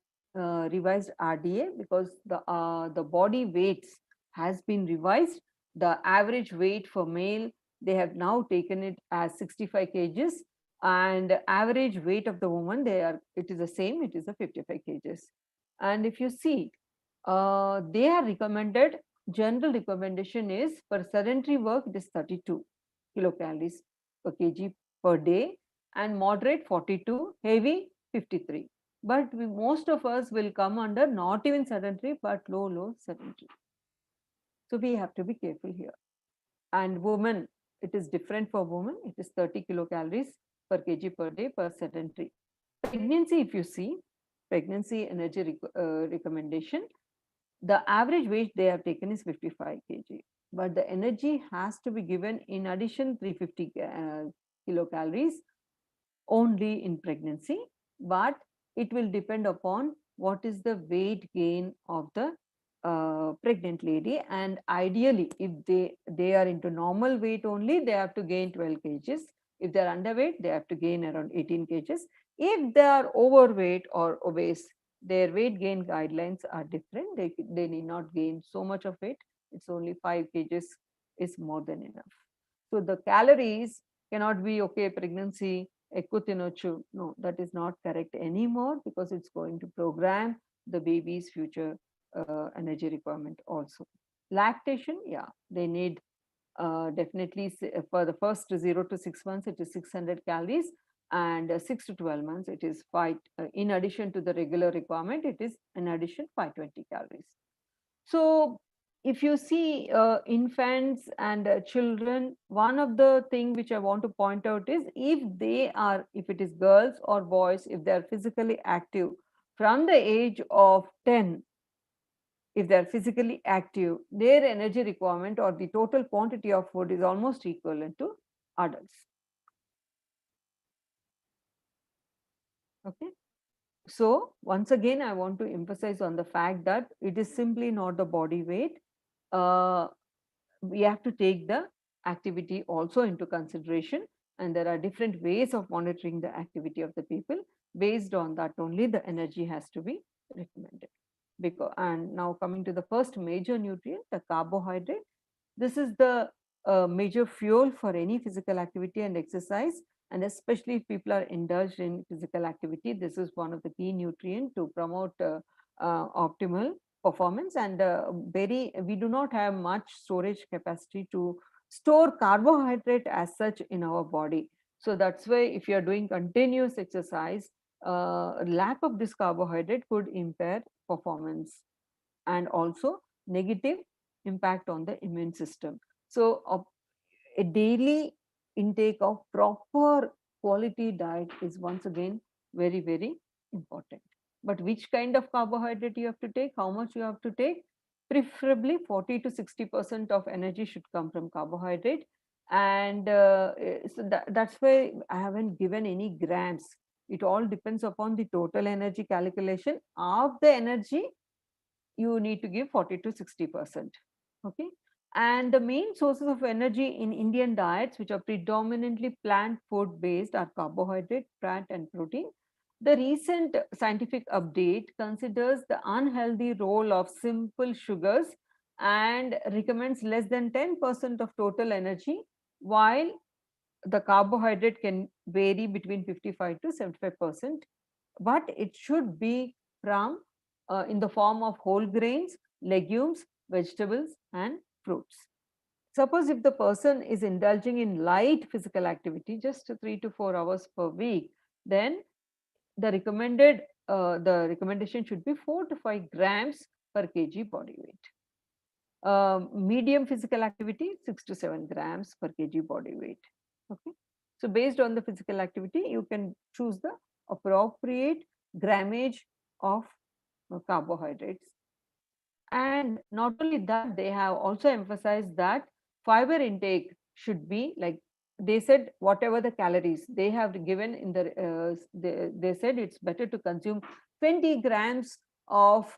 revised RDA, because the body weights has been revised. The average weight for male, they have now taken it as 65 kgs, and average weight of the woman, it is the same, it is a 55 kgs. And if you see, they are recommended, general recommendation is for sedentary work, it is 32 kilocalories per kg per day, and moderate 42, heavy 53. But most of us will come under not even sedentary, but low sedentary. So we have to be careful here. And women, it is different for women. It is 30 kilocalories per kg per day per sedentary. Pregnancy, if you see, pregnancy energy recommendation, the average weight they have taken is 55 kg. But the energy has to be given in addition 350 kilocalories only in pregnancy. But it will depend upon what is the weight gain of the pregnant lady, and ideally if they are into normal weight only, they have to gain 12 kgs. If they are underweight, they have to gain around 18 kgs. If they are overweight or obese, their weight gain guidelines are different. They need not gain so much of weight. It's only 5 kgs is more than enough. So the calories cannot be okay, pregnancy ekku no, that is not correct anymore, because it's going to program the baby's future energy requirement also. Lactation, yeah, they need definitely for the first 0 to 6 months, it is 600 calories, and 6 to 12 months, it is in addition to the regular requirement, it is in addition 520 calories. So if you see infants and children, one of the thing which I want to point out is if it is girls or boys, if they are physically active from the age of 10 if they are physically active, their energy requirement or the total quantity of food is almost equivalent to adults. Okay. So once again, I want to emphasize on the fact that it is simply not the body weight. We have to take the activity also into consideration, and there are different ways of monitoring the activity of the people. Based on that only the energy has to be recommended. Because, and now coming to the first major nutrient, the carbohydrate. This is the major fuel for any physical activity and exercise, and especially if people are indulged in physical activity, this is one of the key nutrients to promote optimal performance. And we do not have much storage capacity to store carbohydrate as such in our body. So that's why if you are doing continuous exercise, lack of this carbohydrate could impair performance and also negative impact on the immune system. So a daily intake of proper quality diet is once again very, very important. But which kind of carbohydrate you have to take, how much you have to take? Preferably 40 to 60% of energy should come from carbohydrate. And so that's why I haven't given any grams. It all depends upon the total energy calculation. Of the energy, you need to give 40 to 60%. Okay. And the main sources of energy in Indian diets, which are predominantly plant food based, are carbohydrate, fat, and protein. The recent scientific update considers the unhealthy role of simple sugars and recommends less than 10% of total energy, while the carbohydrate can vary between 55 to 75%, but it should be from in the form of whole grains, legumes, vegetables, and fruits. Suppose if the person is indulging in light physical activity, just 3 to 4 hours per week, then the recommendation should be 4 to 5 grams per kg body weight. Medium physical activity, 6 to 7 grams per kg body weight. Okay. So based on the physical activity, you can choose the appropriate grammage of carbohydrates. And not only that, they have also emphasized that fiber intake should be like, they said whatever the calories they have given in the, they said it's better to consume 20 grams of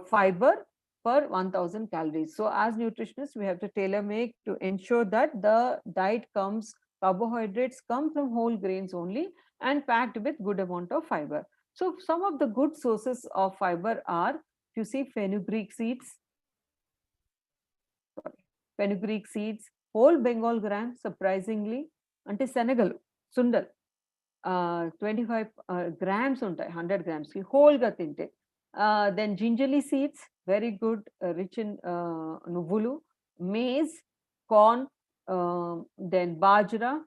fiber per 1000 calories. So as nutritionists, we have to tailor make to ensure that the diet comes, carbohydrates come from whole grains only and packed with good amount of fiber. So some of the good sources of fiber are, you see, fenugreek seeds, whole Bengal gram, surprisingly, ante Senegal, sundal, 25 grams untai, 100 grams, whole ga tinte. Then gingerly seeds, very good, rich in nuvulu, maize, corn, then bajra,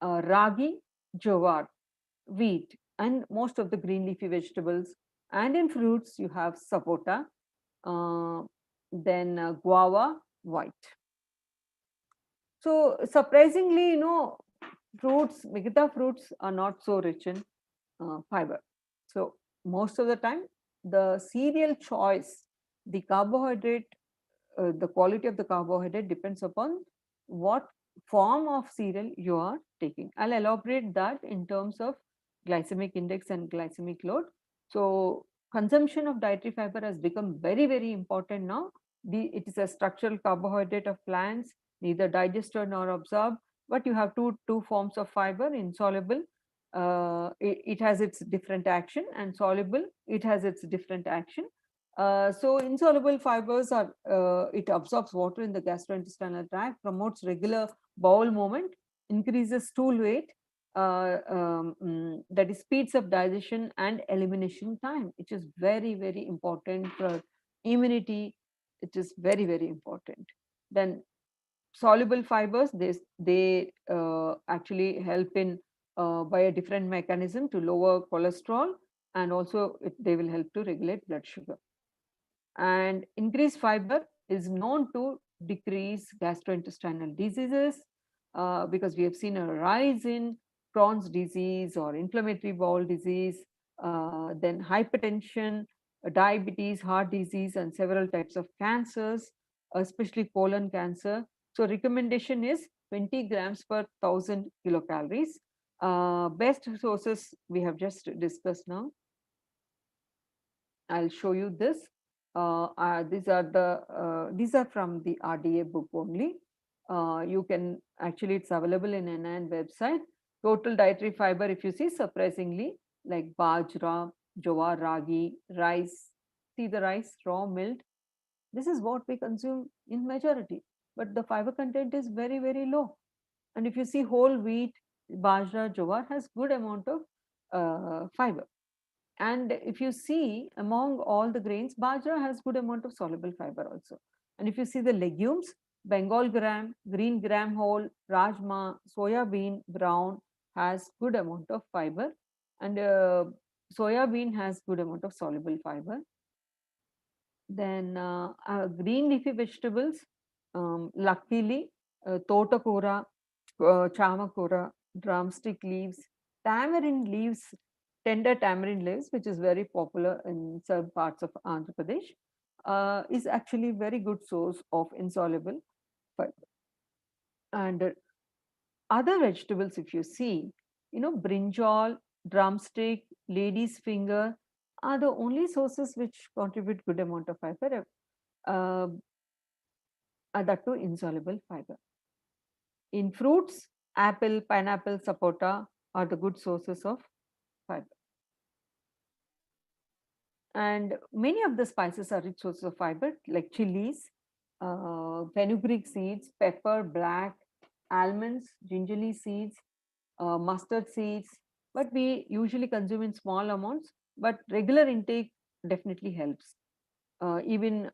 ragi, jowar, wheat, and most of the green leafy vegetables. And in fruits, you have sapota, then guava, white. So surprisingly, fruits, migita fruits are not so rich in fiber. So most of the time, the cereal choice, the carbohydrate, the quality of the carbohydrate depends upon what form of cereal you are taking. I'll elaborate that in terms of glycemic index and glycemic load. So consumption of dietary fiber has become very, very important now. It is a structural carbohydrate of plants, neither digested nor absorbed, but you have two forms of fiber, insoluble. It has its different action, and soluble, it has its different action. So insoluble fibers are, it absorbs water in the gastrointestinal tract, promotes regular bowel movement, increases stool weight, that is speeds up digestion and elimination time, which is very, very important for immunity. It is very, very important. Then soluble fibers, they actually help in by a different mechanism to lower cholesterol, and also they will help to regulate blood sugar. And increased fiber is known to decrease gastrointestinal diseases, because we have seen a rise in Crohn's disease or inflammatory bowel disease, then hypertension, diabetes, heart disease, and several types of cancers, especially colon cancer. So recommendation is 20 grams per 1000 kilocalories. Best sources we have just discussed now. I'll show you this. These are from the RDA book only. You can actually, it's available in NAAC website. Total dietary fiber, if you see, surprisingly, like bajra, jowar, ragi, rice. See the rice, raw milled. This is what we consume in majority, but the fiber content is very, very low. And if you see whole wheat, bajra, jowar has good amount of fiber. And if you see among all the grains, bajra has good amount of soluble fiber also. And if you see the legumes, Bengal gram, green gram whole, rajma, soya bean, brown has good amount of fiber, and soya bean has good amount of soluble fiber. Then green leafy vegetables, luckily, totakura, chamakura, drumstick leaves, tamarind leaves, tender tamarind leaves, which is very popular in some parts of Andhra Pradesh, is actually very good source of insoluble fiber. And other vegetables, if you see, brinjal, drumstick, lady's finger are the only sources which contribute good amount of fiber, that too insoluble fiber. In fruits, apple, pineapple, sapota are the good sources of fiber. And many of the spices are rich sources of fiber, like chilies, fenugreek seeds, pepper, black, almonds, gingerly seeds, mustard seeds, but we usually consume in small amounts, but regular intake definitely helps. Even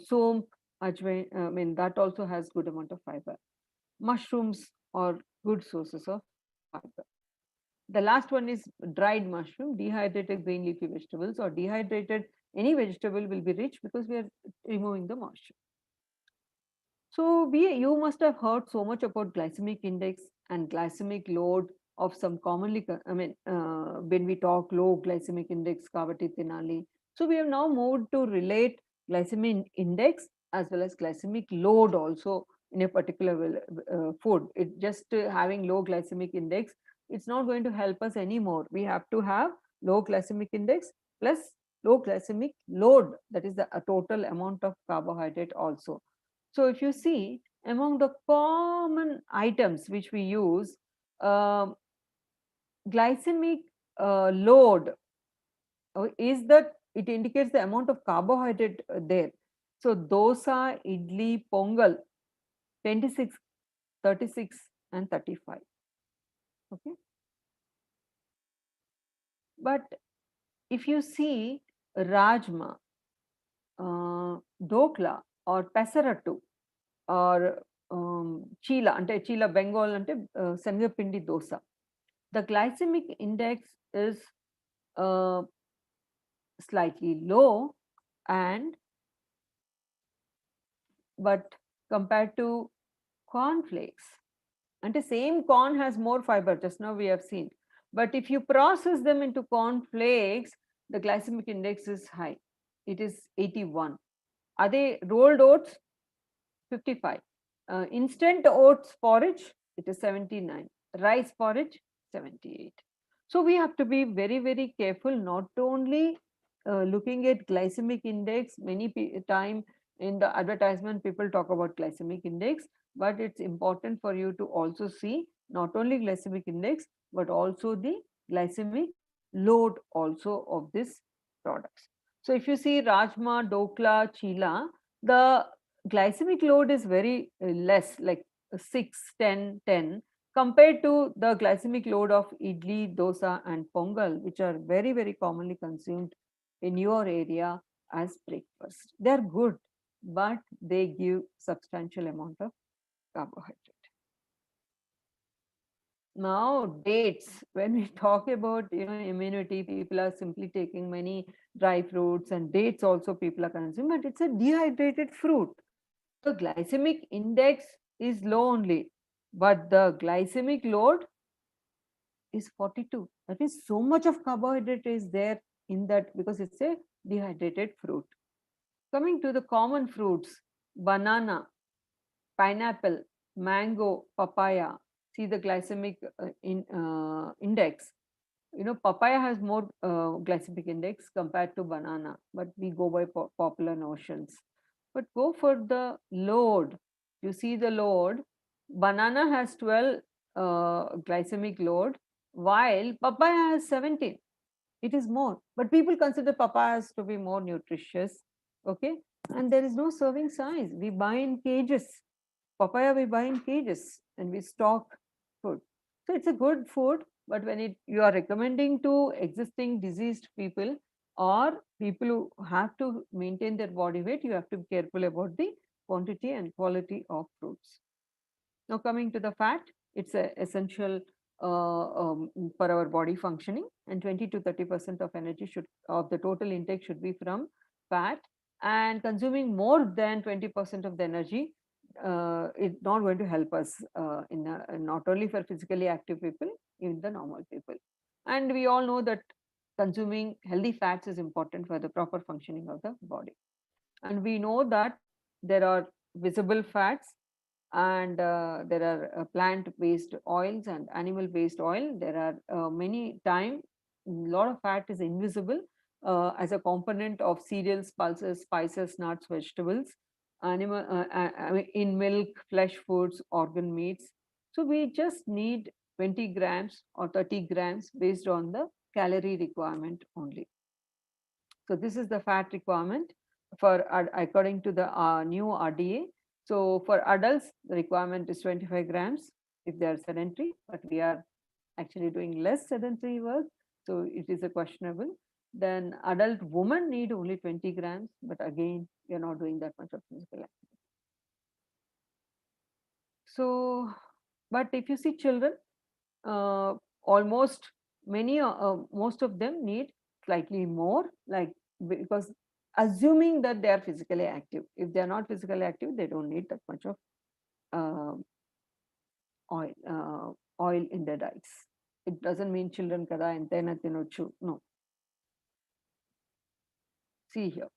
soap, ajwain, that also has good amount of fiber. Mushrooms are good sources of fiber. The last one is dried mushroom, dehydrated green leafy vegetables, or dehydrated any vegetable will be rich because we are removing the moisture. So you must have heard so much about glycemic index and glycemic load of some commonly, when we talk low glycemic index, Kavati Tinali. So we have now moved to relate glycemic index as well as glycemic load also in a particular food. It just having low glycemic index, it's not going to help us anymore. We have to have low glycemic index plus low glycemic load, that is the total amount of carbohydrate also. So if you see among the common items which we use, glycemic load is that it indicates the amount of carbohydrate there. So dosa, idli, pongal, 26, 36 and 35. Okay. But if you see rajma, dokla or pesarattu or chila, ante chila Bengal ante senagapindi dosa, the glycemic index is slightly low, and but compared to cornflakes, and the same corn has more fiber, just now we have seen, but if you process them into cornflakes, the glycemic index is high, it is 81. Are they rolled oats? 55. Instant oats porridge, it is 79. Rice porridge, 78. So we have to be very, very careful, not only looking at glycemic index. Many time in the advertisement people talk about glycemic index, but it's important for you to also see not only glycemic index but also the glycemic load also of these products. So if you see rajma, dokla, chila, the glycemic load is very less, like 6, 10, 10, compared to the glycemic load of idli, dosa and pongal, which are very, very commonly consumed in your area as breakfast. They are good, but they give substantial amount of carbohydrate. Now dates, when we talk about immunity, people are simply taking many dry fruits, and dates also people are consuming, but it's a dehydrated fruit. The glycemic index is low only, but the glycemic load is 42. That is, so much of carbohydrate is there in that, because it's a dehydrated fruit. Coming to the common fruits, banana, pineapple, mango, papaya. See the glycemic index. You know, papaya has more glycemic index compared to banana, but we go by popular notions. But go for the load. You see the load. Banana has 12 glycemic load, while papaya has 17. It is more, but people consider papayas to be more nutritious. Okay, and there is no serving size. We buy in cages. Papaya we buy in cages and we stock food. So it's a good food, but when you are recommending to existing diseased people or people who have to maintain their body weight, you have to be careful about the quantity and quality of fruits. Now coming to the fat, it's essential for our body functioning, and 20 to 30% of energy of the total intake should be from fat, and consuming more than 20% of the energy is not going to help us not only for physically active people, even the normal people. And we all know that consuming healthy fats is important for the proper functioning of the body. And we know that there are visible fats and there are plant-based oils and animal-based oil. There are many times a lot of fat is invisible as a component of cereals, pulses, spices, nuts, vegetables, animal I mean in milk, flesh foods, organ meats. So we just need 20 grams or 30 grams based on the calorie requirement only. So this is the fat requirement for according to the new RDA. So for adults, the requirement is 25 grams if they are sedentary, but we are actually doing less sedentary work, so it is a questionable. Then adult women need only 20 grams, but again, we are not doing that much of physical activity. So, but if you see children, almost most of them need slightly more, like because assuming that they are physically active. If they are not physically active, they don't need that much of oil in their diets. It doesn't mean children kada entena tinochu. No. See here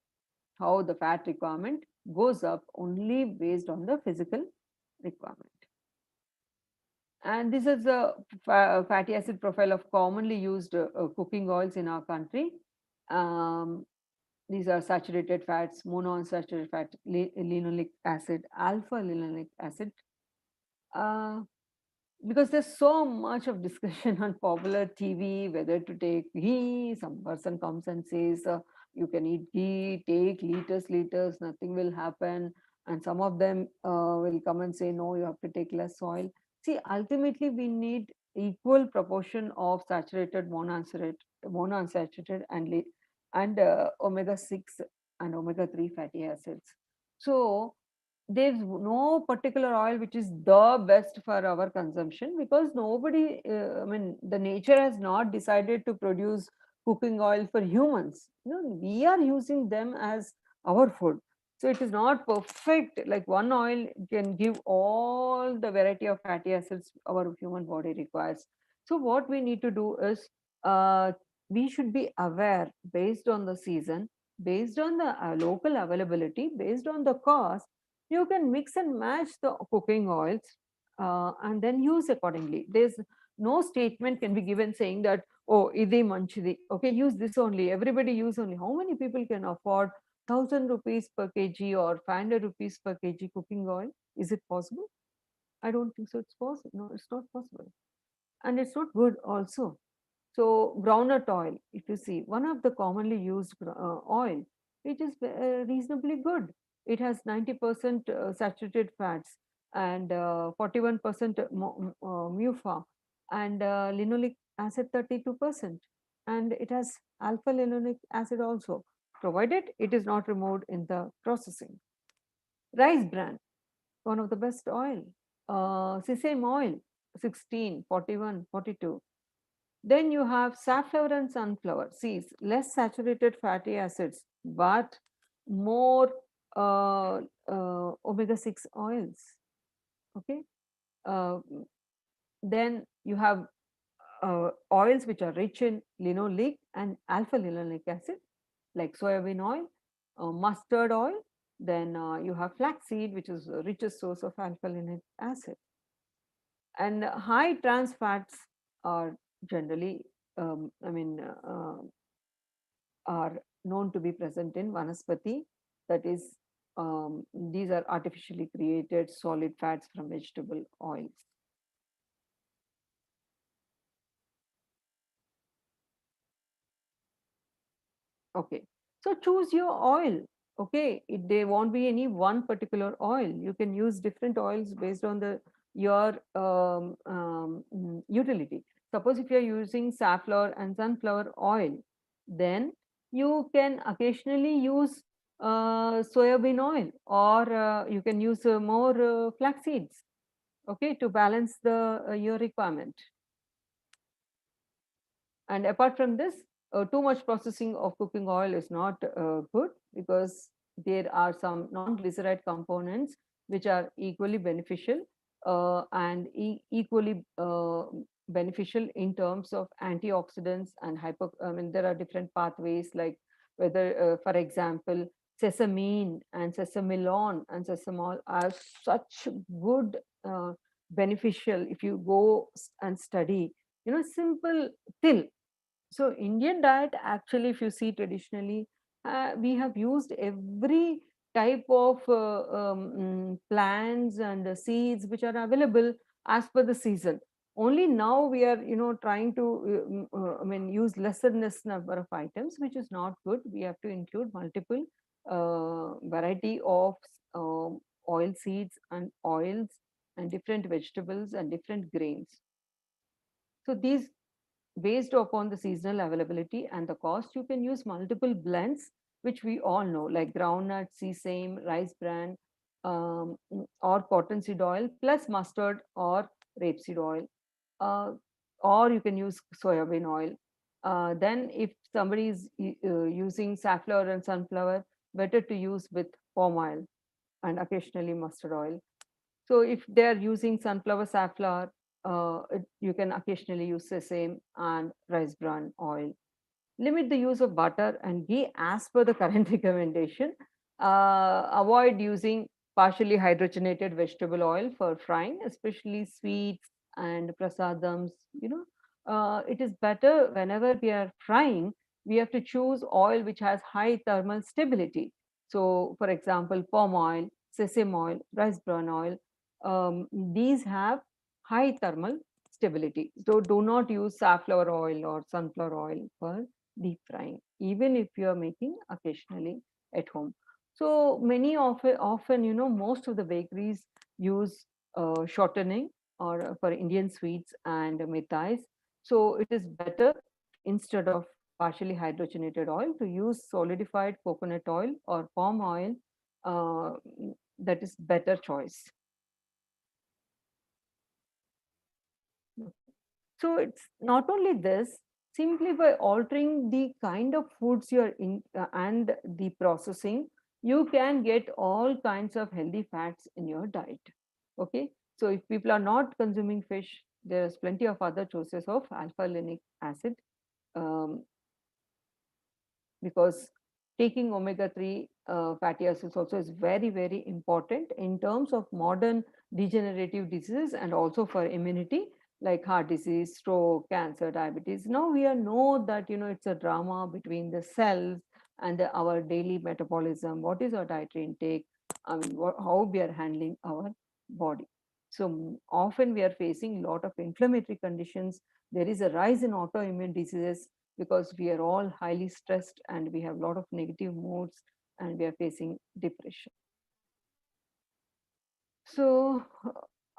how the fat requirement goes up only based on the physical requirement. And this is the fatty acid profile of commonly used cooking oils in our country. These are saturated fats, monounsaturated fat, linoleic acid, alpha linoleic acid. Because there's so much of discussion on popular TV whether to take ghee. Some person comes and says you can eat ghee, take liters, nothing will happen. And some of them will come and say no, you have to take less oil. See, ultimately we need equal proportion of saturated, monounsaturated and omega-6 and omega-3 fatty acids. So there's no particular oil which is the best for our consumption, because nobody, I mean, the nature has not decided to produce cooking oil for humans. You know, we are using them as our food. So it is not perfect, like one oil can give all the variety of fatty acids our human body requires. So what we need to do is we should be aware based on the season, based on the local availability, based on the cost. You can mix and match the cooking oils and then use accordingly. There's no statement can be given saying that, oh, idi manchidi, okay, use this only, everybody use only. How many people can afford 1000 rupees per kg or 500 rupees per kg cooking oil? Is it possible? I don't think so. It's possible. No, it's not possible. And it's not good also. So groundnut oil, if you see, one of the commonly used oil, it is reasonably good. It has 90% saturated fats and 41% MUFA and linoleic acid 32%. And it has alpha linoleic acid also, provided it is not removed in the processing. Rice bran, one of the best oil. Sesame oil, 16, 41, 42. Then you have safflower and sunflower seeds, less saturated fatty acids, but more omega-6 oils. Okay. Then you have oils which are rich in linoleic and alpha linoleic acid. like soybean oil, mustard oil, then you have flaxseed, which is the richest source of alpha-linoleic acid. And high trans fats are generally, are known to be present in vanaspati. That is, these are artificially created solid fats from vegetable oils. Okay, so choose your oil. Okay, there won't be any one particular oil. You can use different oils based on your utility. Suppose if you are using safflower and sunflower oil, then you can occasionally use soybean oil, or you can use more flax seeds, okay, to balance your requirement. And apart from this, too much processing of cooking oil is not good, because there are some non-glyceride components which are equally beneficial and equally beneficial in terms of antioxidants and there are different pathways, like whether, for example, sesamine and sesamilon and sesamol are such good beneficial. If you go and study, simple till. So Indian diet, actually, if you see traditionally, we have used every type of plants and seeds which are available as per the season. Only now we are, trying to, use lesser number of items, which is not good. We have to include multiple variety of oil seeds and oils and different vegetables and different grains. So these, based upon the seasonal availability and the cost, you can use multiple blends, which we all know, like groundnut, sesame, rice bran, or cottonseed oil, plus mustard or rapeseed oil, or you can use soybean oil. Then if somebody is using safflower and sunflower, better to use with palm oil and occasionally mustard oil. So if they are using sunflower, safflower, you can occasionally use sesame and rice bran oil. Limit the use of butter and ghee as per the current recommendation. Avoid using partially hydrogenated vegetable oil for frying, especially sweets and prasadams. It is better whenever we are frying, we have to choose oil which has high thermal stability. So, for example, palm oil, sesame oil, rice bran oil, these have high thermal stability. So do not use safflower oil or sunflower oil for deep frying, even if you are making occasionally at home. So many often, most of the bakeries use shortening or for Indian sweets and mithais. So it is better, instead of partially hydrogenated oil, to use solidified coconut oil or palm oil. That is better choice. So it's not only this, simply by altering the kind of foods you're in and the processing, you can get all kinds of healthy fats in your diet. Okay, so if people are not consuming fish, there's plenty of other sources of alpha-linoleic acid, because taking omega-3 fatty acids also is very, very important in terms of modern degenerative diseases and also for immunity, like heart disease, stroke, cancer, diabetes. Now we know that it's a drama between the cells and our daily metabolism. What is our dietary intake? How we are handling our body. So often we are facing a lot of inflammatory conditions. There is a rise in autoimmune diseases because we are all highly stressed and we have a lot of negative moods and we are facing depression. So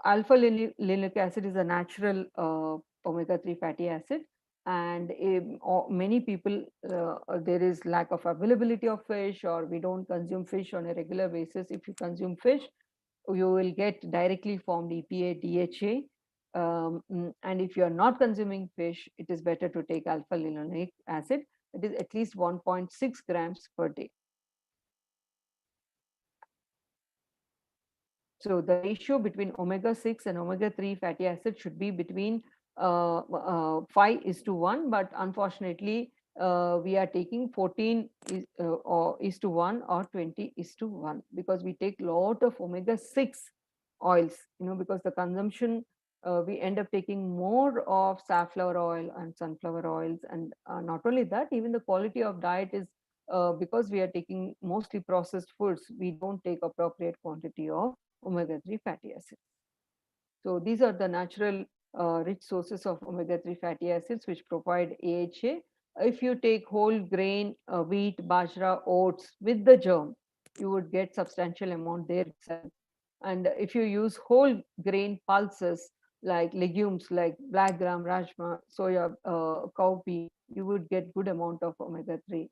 alpha-linoleic acid is a natural omega-3 fatty acid, and many people, there is lack of availability of fish, or we don't consume fish on a regular basis. If you consume fish, you will get directly formed EPA, DHA. And if you are not consuming fish, it is better to take alpha-linoleic acid. It is at least 1.6 grams per day. So the ratio between omega-6 and omega-3 fatty acid should be between 5:1, but unfortunately, we are taking 14 is to 1 or 20 is to 1, because we take lot of omega-6 oils, because the consumption, we end up taking more of safflower oil and sunflower oils. And not only that, even the quality of diet is, because we are taking mostly processed foods, we don't take appropriate quantity of omega-3 fatty acids. So these are the natural rich sources of omega-3 fatty acids which provide AHA. If you take whole grain, wheat, bajra, oats with the germ, you would get substantial amount there itself. And if you use whole grain pulses like legumes like black gram, rajma, soya, cowpea, you would get good amount of omega-3.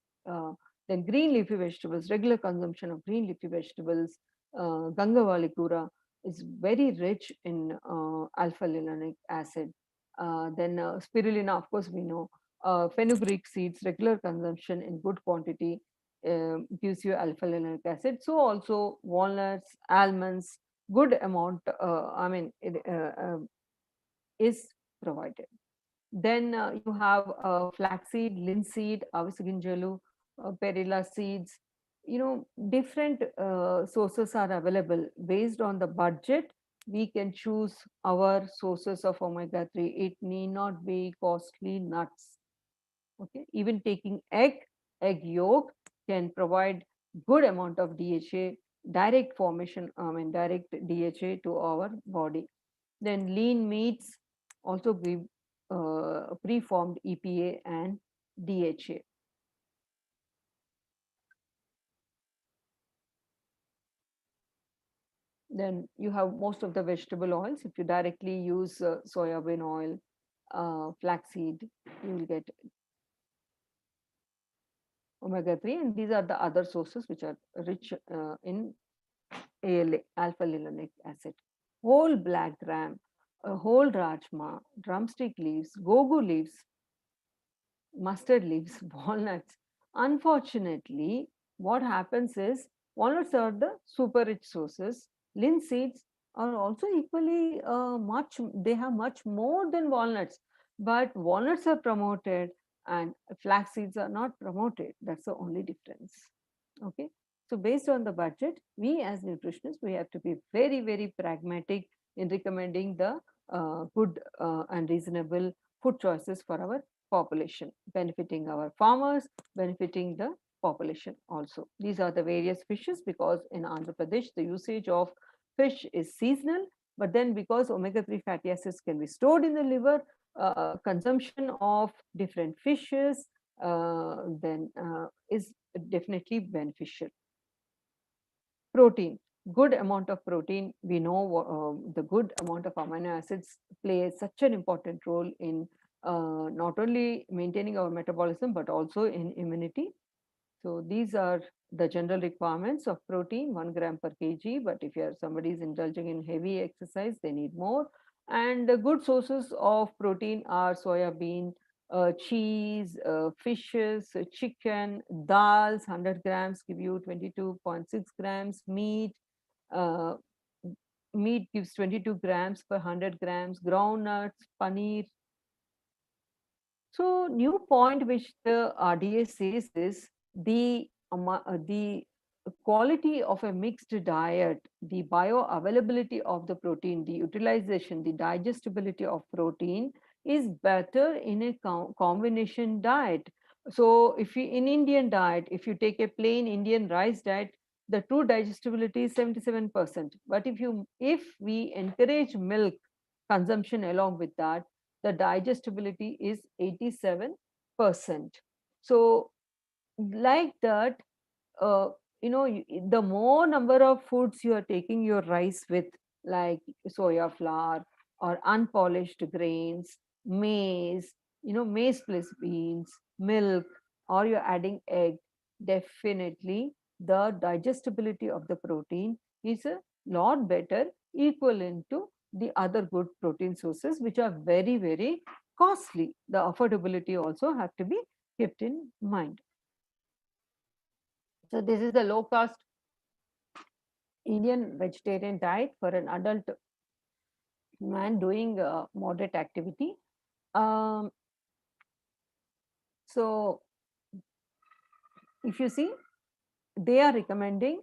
Then green leafy vegetables, regular consumption of green leafy vegetables, gangavali kura is very rich in alpha-linolenic acid. Then spirulina, of course, we know. Fenugreek seeds, regular consumption in good quantity gives you alpha-linolenic acid. So also walnuts, almonds, good amount, is provided. Then you have flaxseed, linseed, avisaginjalu, perilla seeds. Different sources are available. Based on the budget, we can choose our sources of omega-3. It need not be costly nuts. Okay, even taking egg yolk can provide good amount of DHA, direct formation, direct DHA to our body. Then lean meats also give preformed EPA and DHA. Then you have most of the vegetable oils. If you directly use soybean oil, flaxseed, you will get omega-3, and these are the other sources which are rich in ALA, alpha-linolenic acid. Whole black gram, whole rajma, drumstick leaves, gogu leaves, mustard leaves, walnuts. Unfortunately, what happens is walnuts are the super rich sources. Linseeds are also equally they have much more than walnuts, but walnuts are promoted and flax seeds are not promoted. That's the only difference. Okay. So based on the budget, we as nutritionists, we have to be very, very pragmatic in recommending the good and reasonable food choices for our population, benefiting our farmers, benefiting the population also. These are the various fishes, because in Andhra Pradesh, the usage of fish is seasonal, but then because omega-3 fatty acids can be stored in the liver, consumption of different fishes then is definitely beneficial. Protein, good amount of protein. We know the good amount of amino acids play such an important role in not only maintaining our metabolism, but also in immunity. So these are the general requirements of protein, 1 gram per kg. But if somebody is indulging in heavy exercise, they need more. And the good sources of protein are soya bean, cheese, fishes, chicken, dals, 100 grams give you 22.6 grams, meat, uh, meat gives 22 grams per 100 grams, groundnuts, paneer. So new point which the RDA says is the quality of a mixed diet, the bioavailability of the protein, the utilization, the digestibility of protein is better in a combination diet. So if you in Indian diet, if you take a plain Indian rice diet, the true digestibility is 77%. But if we encourage milk consumption along with that, the digestibility is 87%. So like that, the more number of foods you are taking your rice with, like soya flour or unpolished grains, maize, maize plus beans, milk, or you're adding egg, definitely the digestibility of the protein is a lot better, equivalent to the other good protein sources, which are very, very costly. The affordability also have to be kept in mind. So this is the low cost Indian vegetarian diet for an adult man doing moderate activity. So if you see, they are recommending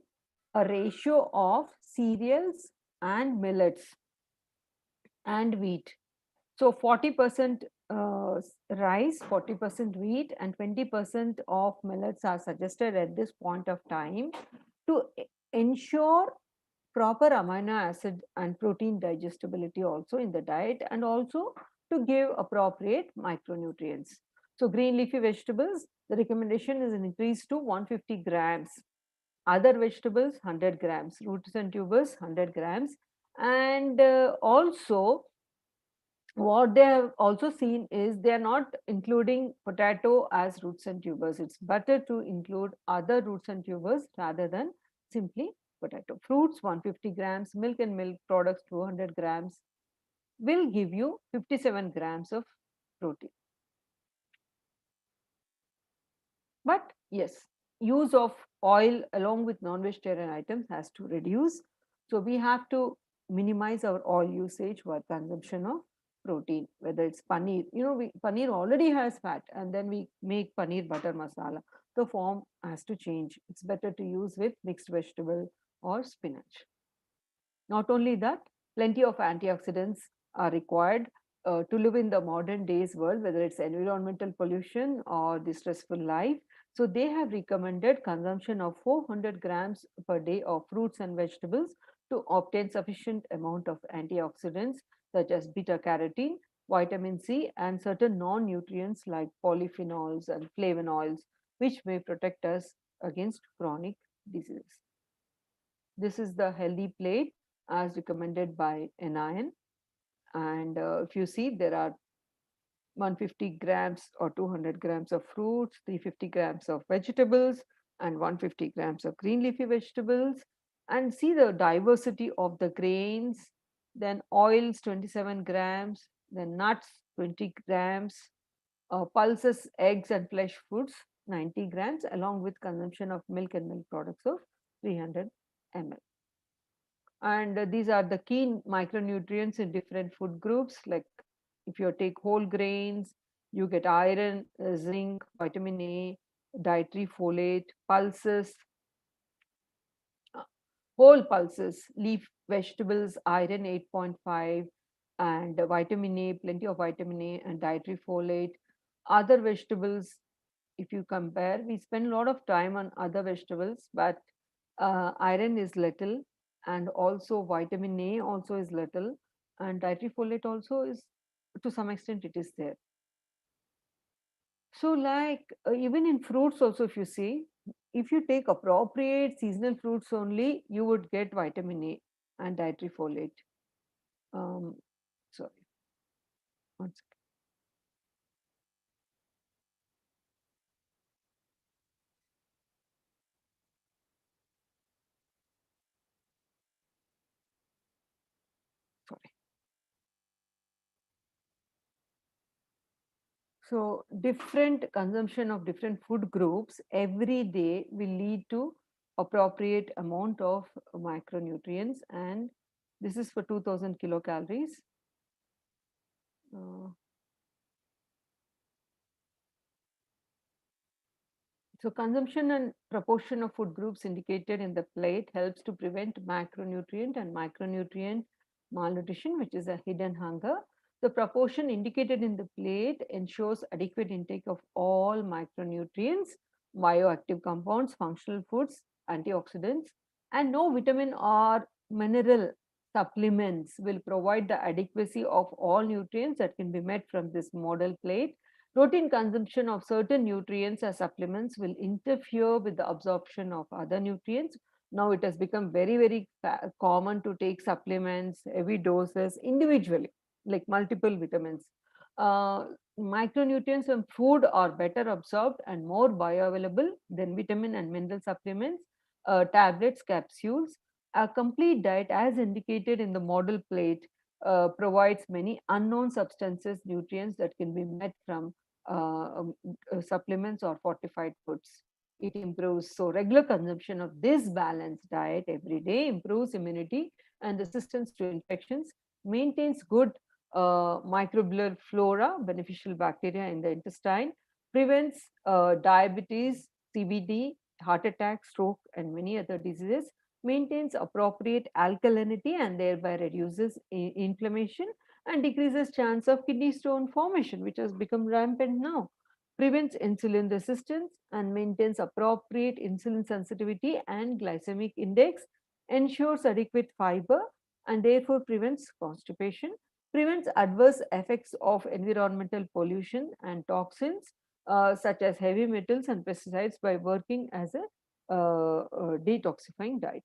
a ratio of cereals and millets and wheat. So 40% rice, 40% wheat, and 20% of millets are suggested at this point of time to ensure proper amino acid and protein digestibility also in the diet, and also to give appropriate micronutrients. So green leafy vegetables, the recommendation is an increase to 150 grams. Other vegetables 100 grams, roots and tubers 100 grams, and also what they have also seen is they are not including potato as roots and tubers. It's better to include other roots and tubers rather than simply potato. Fruits 150 grams, milk and milk products 200 grams will give you 57 grams of protein. But yes, use of oil along with non-vegetarian items has to reduce. So we have to minimize our oil usage for consumption of protein, whether it's paneer. You know, paneer already has fat, and then we make paneer butter masala. The form has to change. It's better to use with mixed vegetable or spinach. Not only that, plenty of antioxidants are required to live in the modern days world, whether it's environmental pollution or the stressful life. So they have recommended consumption of 400 grams per day of fruits and vegetables to obtain sufficient amount of antioxidants such as beta carotene, vitamin C, and certain non-nutrients like polyphenols and flavonoids, which may protect us against chronic diseases. This is the healthy plate as recommended by NIN. And if you see, there are 150 grams or 200 grams of fruits, 350 grams of vegetables, and 150 grams of green leafy vegetables. And see the diversity of the grains, then oils 27 grams, then nuts 20 grams, pulses, eggs, and flesh foods 90 grams, along with consumption of milk and milk products of 300 ml. And these are the key micronutrients in different food groups. Like if you take whole grains, you get iron, zinc, vitamin A, dietary folate, pulses, whole pulses, leaf vegetables, iron 8.5, and vitamin A, plenty of vitamin A and dietary folate. Other vegetables, if you compare, we spend a lot of time on other vegetables, but iron is little, and also vitamin A also is little, and dietary folate also is, to some extent it is there. So like even in fruits also, if you see, if you take appropriate seasonal fruits only, you would get vitamin A and dietary folate. Sorry, one second. Sorry. So different consumption of different food groups every day will lead to appropriate amount of micronutrients, and this is for 2000 kilocalories. So consumption and proportion of food groups indicated in the plate helps to prevent macronutrient and micronutrient malnutrition, which is a hidden hunger. The proportion indicated in the plate ensures adequate intake of all micronutrients, bioactive compounds, functional foods, antioxidants, and no vitamin or mineral supplements will provide the adequacy of all nutrients that can be met from this model plate. Routine consumption of certain nutrients as supplements will interfere with the absorption of other nutrients. Now it has become very, very common to take supplements, heavy doses individually, like multiple vitamins. Micronutrients from food are better absorbed and more bioavailable than vitamin and mineral supplements, tablets, capsules. A complete diet, as indicated in the model plate, provides many unknown substances, nutrients that can be met from supplements or fortified foods. It improves. So regular consumption of this balanced diet every day improves immunity and resistance to infections, maintains good microbial flora, beneficial bacteria in the intestine, prevents diabetes, CBD, heart attack, stroke, and many other diseases, maintains appropriate alkalinity and thereby reduces inflammation and decreases chance of kidney stone formation, which has become rampant now, prevents insulin resistance and maintains appropriate insulin sensitivity and glycemic index, ensures adequate fiber and therefore prevents constipation, prevents adverse effects of environmental pollution and toxins such as heavy metals and pesticides by working as a detoxifying diet.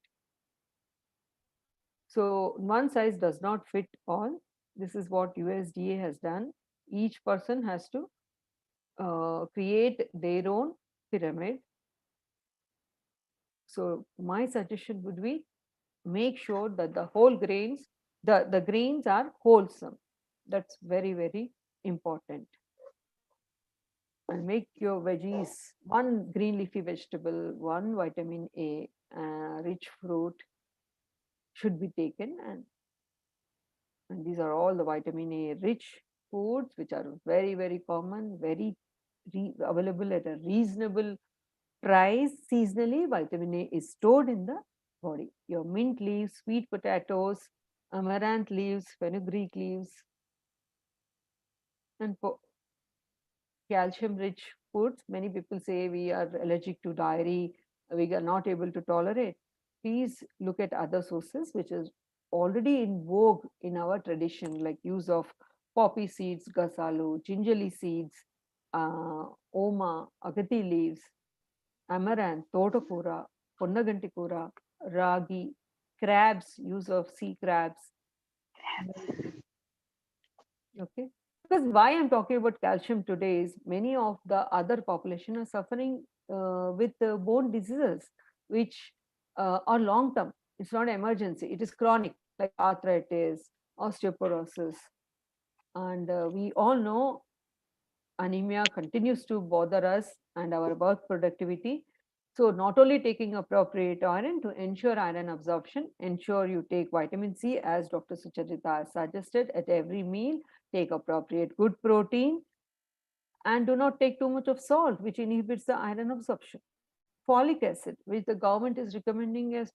So one size does not fit all. This is what USDA has done. Each person has to create their own pyramid. So my suggestion would be make sure that the whole grains, the grains are wholesome. That's very, very important. And make your veggies one green leafy vegetable, one vitamin A, rich fruit should be taken, and these are all the vitamin A rich foods which are very, very common, very available at a reasonable price. Seasonally, vitamin A is stored in the body. Your mint leaves, sweet potatoes, amaranth leaves, fenugreek leaves, and calcium rich foods. Many people say we are allergic to dairy, we are not able to tolerate. Please look at other sources which is already in vogue in our tradition, like use of poppy seeds, gasalu, gingerly seeds, oma, agati leaves, amaranth, totokura, ponnagantikura, ragi, crabs, use of sea crabs. Okay. Because why I'm talking about calcium today is many of the other population are suffering with bone diseases, which are long term. It's not emergency. It is chronic, like arthritis, osteoporosis. And we all know anemia continues to bother us and our work productivity. So not only taking appropriate iron to ensure iron absorption, ensure you take vitamin C as Dr. Sucharitha suggested at every meal, take appropriate good protein, and do not take too much of salt, which inhibits the iron absorption. Folic acid, which the government is recommending as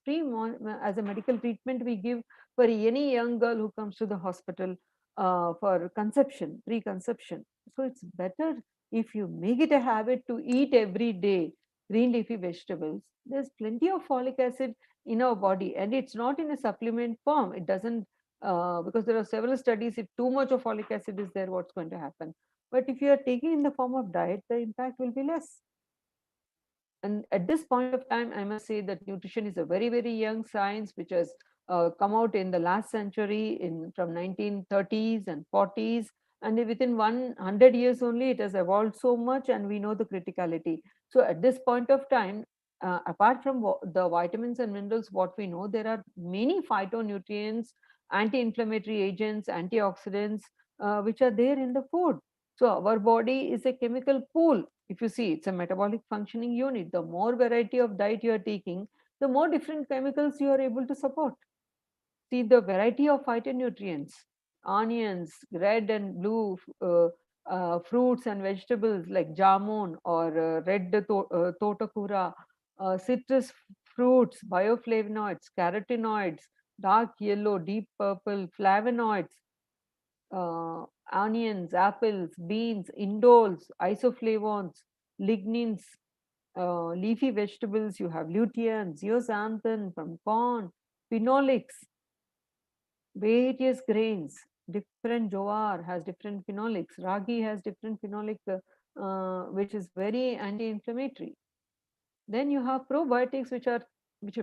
as a medical treatment we give for any young girl who comes to the hospital for conception, preconception. So it's better if you make it a habit to eat every day green leafy vegetables. There's plenty of folic acid in our body, and it's not in a supplement form. It doesn't, because there are several studies, if too much of folic acid is there, what's going to happen? But if you are taking in the form of diet, the impact will be less. And at this point of time, I must say that nutrition is a very, very young science which has come out in the last century from 1930s and 40s. And within 100 years only, it has evolved so much, and we know the criticality. So at this point of time, apart from the vitamins and minerals, what we know, there are many phytonutrients, anti-inflammatory agents, antioxidants, which are there in the food. So our body is a chemical pool. If you see, it's a metabolic functioning unit. The more variety of diet you are taking, the more different chemicals you are able to support. See the variety of phytonutrients, onions, red and blue fruits and vegetables like jamun or red totokura, citrus fruits, bioflavonoids, carotenoids, dark yellow, deep purple, flavonoids, onions, apples, beans, indoles, isoflavones, lignins, leafy vegetables, you have lutein, zeaxanthin from corn, phenolics, various grains, different jowar has different phenolics, ragi has different phenolic, which is very anti-inflammatory. Then you have probiotics, which are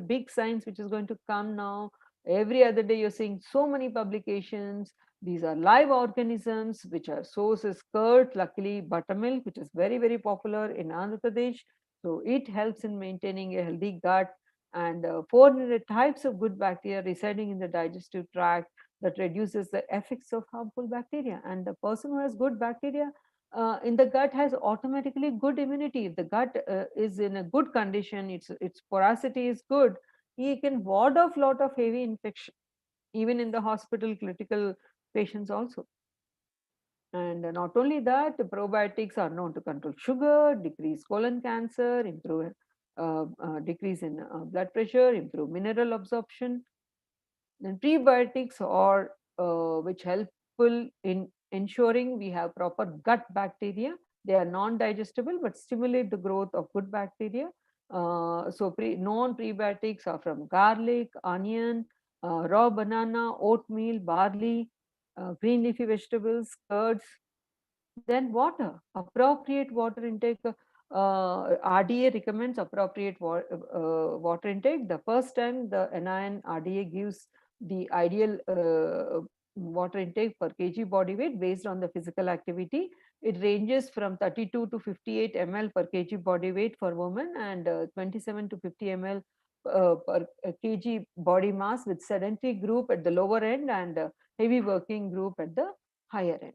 big science, which is going to come now. Every other day you're seeing so many publications. These are live organisms, which are source is curd, luckily buttermilk, which is very, very popular in Andhra Pradesh. So it helps in maintaining a healthy gut, and 400 types of good bacteria residing in the digestive tract that reduces the effects of harmful bacteria. And the person who has good bacteria in the gut has automatically good immunity. If the gut is in a good condition, its porosity is good, he can ward off lot of heavy infection, even in the hospital critical patients also. And not only that, the probiotics are known to control sugar, decrease colon cancer, improve decrease in blood pressure, improve mineral absorption. Then prebiotics are which helpful in ensuring we have proper gut bacteria. They are non-digestible but stimulate the growth of good bacteria. So known prebiotics are from garlic, onion, raw banana, oatmeal, barley, green leafy vegetables, curds. Then water, appropriate water intake. RDA recommends appropriate water intake. The first time the NIN RDA gives the ideal water intake per kg body weight based on the physical activity. It ranges from 32 to 58 ml per kg body weight for women and 27 to 50 ml per kg body mass, with sedentary group at the lower end and heavy working group at the higher end.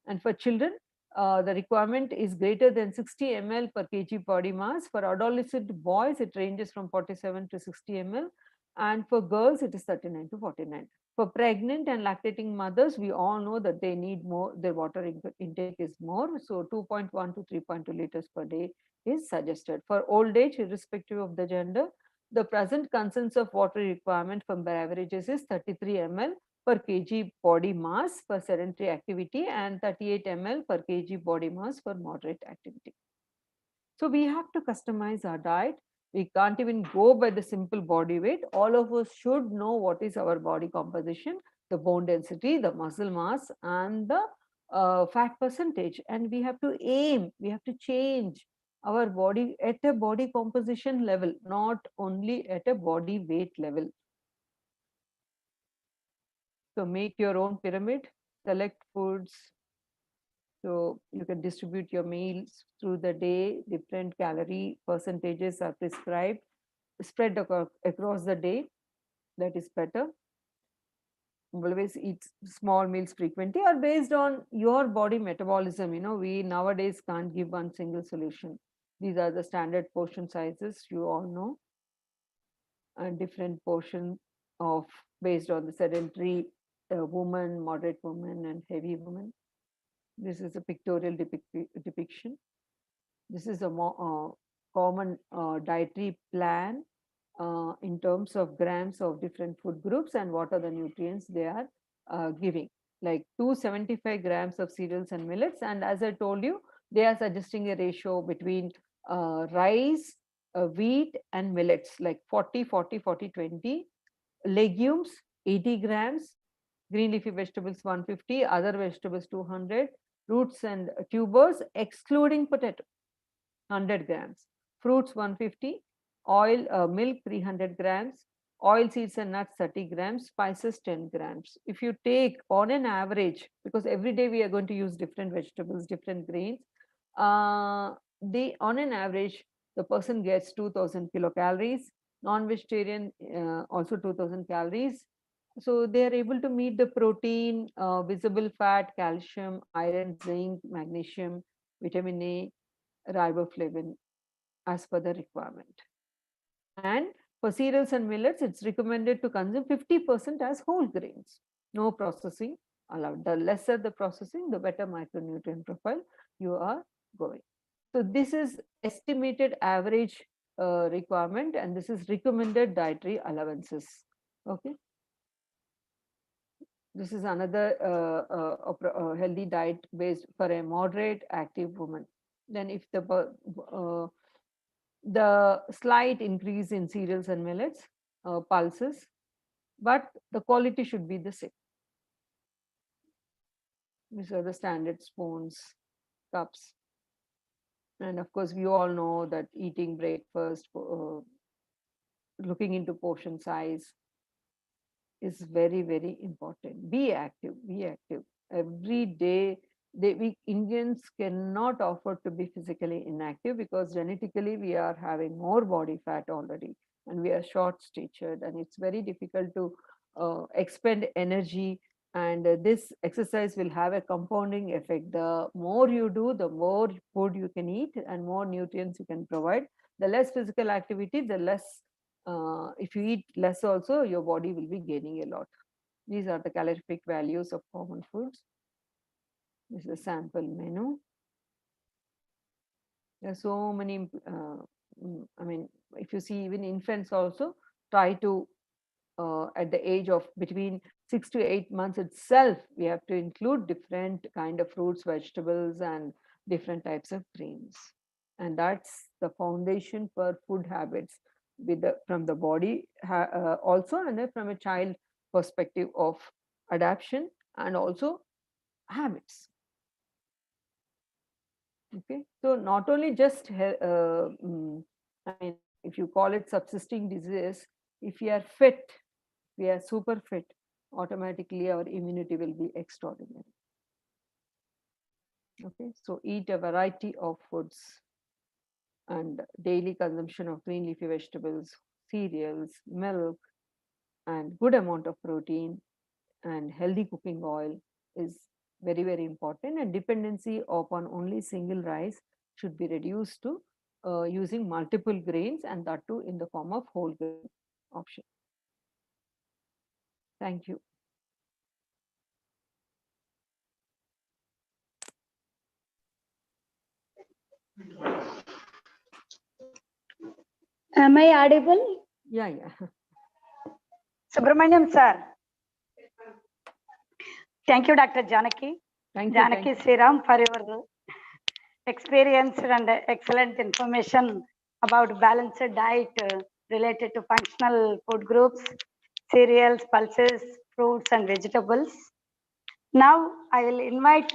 And for children, the requirement is greater than 60 ml per kg body mass. For adolescent boys, it ranges from 47 to 60 ml. And for girls, it is 39 to 49. For pregnant and lactating mothers, we all know that they need more, their water intake is more. So 2.1 to 3.2 liters per day is suggested. For old age, irrespective of the gender, the present consensus of water requirement from beverages is 33 ml per kg body mass for sedentary activity and 38 ml per kg body mass for moderate activity. So we have to customize our diet. We can't even go by the simple body weight. All of us should know what is our body composition, the bone density, the muscle mass, and the fat percentage. And we have to aim, we have to change our body at a body composition level, not only at a body weight level. So make your own pyramid, select foods. So you can distribute your meals through the day, different calorie percentages are prescribed, spread across the day, that is better. Always eat small meals frequently or based on your body metabolism. We nowadays can't give one single solution. These are the standard portion sizes, you all know, and different portion of based on the sedentary woman, moderate woman, and heavy woman. This is a pictorial depiction. This is a more common dietary plan in terms of grams of different food groups and what are the nutrients they are giving. Like 275 grams of cereals and millets, and as I told you, they are suggesting a ratio between rice, wheat, and millets, like 40, 40, 40, 20. Legumes, 80 grams. Green leafy vegetables, 150. Other vegetables, 200. Roots and tubers, excluding potato, 100 grams. Fruits, 150. Oil, milk, 300 grams. Oil seeds and nuts, 30 grams. Spices, 10 grams. If you take on an average, because every day we are going to use different vegetables, different grains, on an average, the person gets 2000 kilocalories. Non-vegetarian, also 2000 calories. So they are able to meet the protein, visible fat, calcium, iron, zinc, magnesium, vitamin A, riboflavin as per the requirement. And for cereals and millets, it's recommended to consume 50% as whole grains. No processing allowed. The lesser the processing, the better micronutrient profile you are going. So this is estimated average requirement, and this is recommended dietary allowances. Okay. This is another healthy diet based for a moderate active woman. Then if the slight increase in cereals and millets, pulses, but the quality should be the same. These are the standard spoons, cups. And of course, we all know that eating breakfast, looking into portion size is very, very important. Be active, be active. Every day, we Indians cannot afford to be physically inactive because genetically we are having more body fat already and we are short statured, and it's very difficult to expend energy, and this exercise will have a compounding effect. The more you do, the more food you can eat and more nutrients you can provide. The less physical activity, the less if you eat less also, your body will be gaining a lot. These are the calorific values of common foods. This is a sample menu. There are so many, I mean, if you see even infants also try to, at the age of between 6 to 8 months itself, we have to include different kind of fruits, vegetables, and different types of grains. And that's the foundation for food habits with from the body also, and then from a child perspective of adaptation and also habits. Okay, so not only just I mean, if you call it subsisting disease, if we are fit, we are super fit, automatically our immunity will be extraordinary. Okay, so eat a variety of foods and daily consumption of green leafy vegetables, cereals, milk, and good amount of protein and healthy cooking oil is very, very important, and dependency upon only single rice should be reduced to using multiple grains, and that too in the form of whole grain option. Thank you. Am I audible? Yeah, yeah. Subramaniam sir. Thank you, Dr. Janaki. Thank you. Janaki Sriram, for your experience and excellent information about balanced diet related to functional food groups, cereals, pulses, fruits, and vegetables. Now I will invite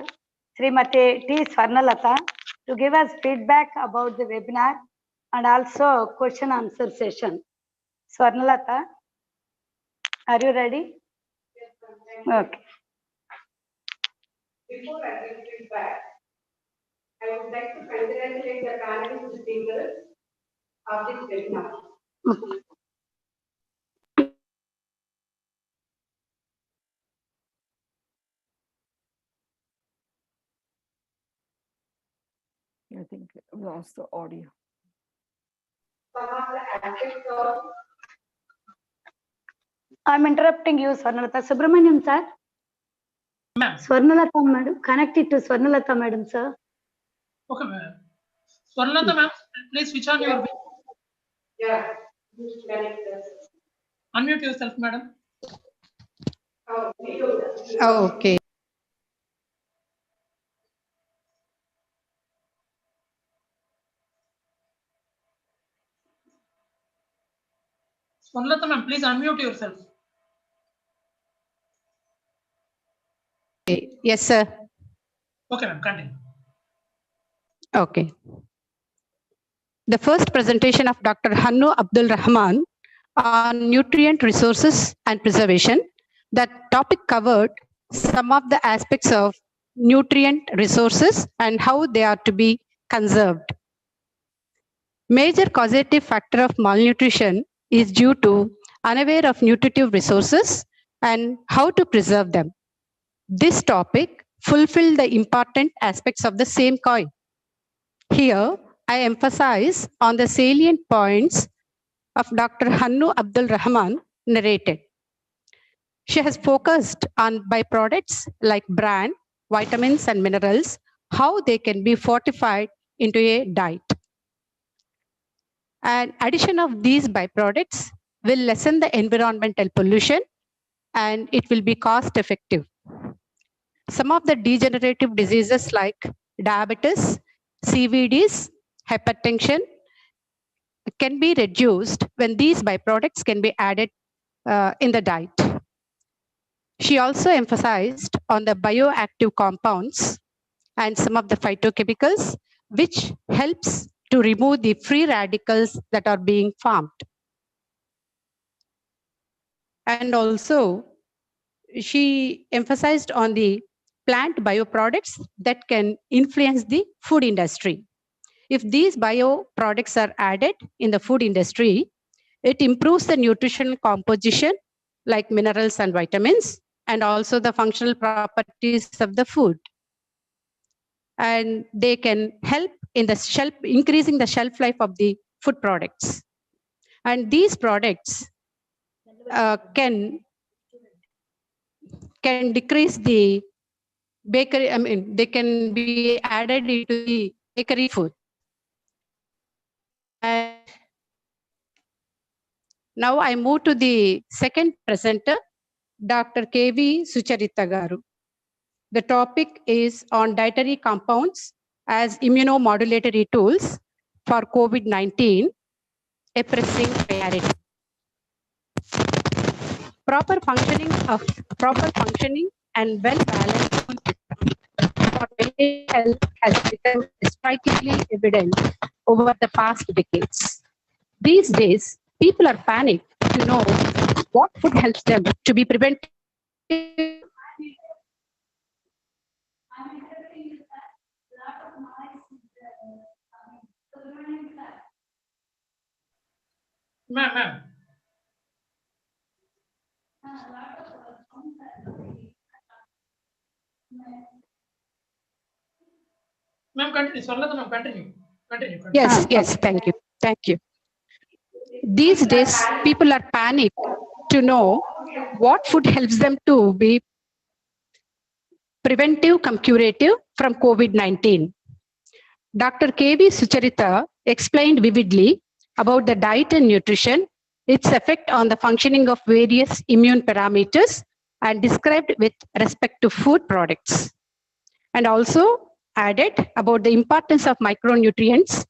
Srimati T. Swarnalatha to give us feedback about the webinar and also question answer session. Swarnalatha, are you ready? Okay. Before I give feedback, I would like to congratulate the panel speakers of this webinar. I think we lost the audio. Some of the aspects of I'm interrupting you, Swarnalatha. Subramaniam sir. Ma'am. Swarnalatha madam, connect it to Swarnalatha madam, sir. Okay, ma'am. Swarnalatha ma'am, please switch on your. Yeah. Unmute yourself, madam. Oh, okay. Swarnalatha ma'am, please unmute yourself. Yes, sir. Okay, ma'am, continue. Okay. The first presentation of Dr. Abdul Rahman on nutrient resources and preservation. That topic covered some of the aspects of nutrient resources and how they are to be conserved. Major causative factor of malnutrition is due to unaware of nutritive resources and how to preserve them. This topic fulfilled the important aspects of the same coin. Here, I emphasize on the salient points of Dr. Abdul Rahman narrated. She has focused on byproducts like bran, vitamins, and minerals, how they can be fortified into a diet. And addition of these byproducts will lessen the environmental pollution and it will be cost effective. Some of the degenerative diseases like diabetes, CVDs, hypertension can be reduced when these byproducts can be added in the diet. She also emphasized on the bioactive compounds and some of the phytochemicals, which helps to remove the free radicals that are being formed. And also, she emphasized on the plant bioproducts that can influence the food industry. If these bioproducts are added in the food industry, it improves the nutritional composition like minerals and vitamins, and also the functional properties of the food. And they can help in the increasing the shelf life of the food products. And these products can decrease the bakery, they can be added into the bakery food. And now I move to the second presenter, Dr. K.V.Sucharitha garu. The topic is on dietary compounds as immunomodulatory tools for COVID-19, a pressing priority. Proper functioning and well-balanced food system for maintaining health has become strikingly evident over the past decades. These days, people are panicked to know what food helps them to be prevented. Ma'am. Ma'am, continue. Swarnalata ma'am, continue. Yes, thank you. These days, people are panicked to know what food helps them to be preventive cum curative from COVID-19. Dr. K.V.Sucharitha explained vividly about the diet and nutrition, its effect on the functioning of various immune parameters, and described with respect to food products. And also added about the importance of micronutrients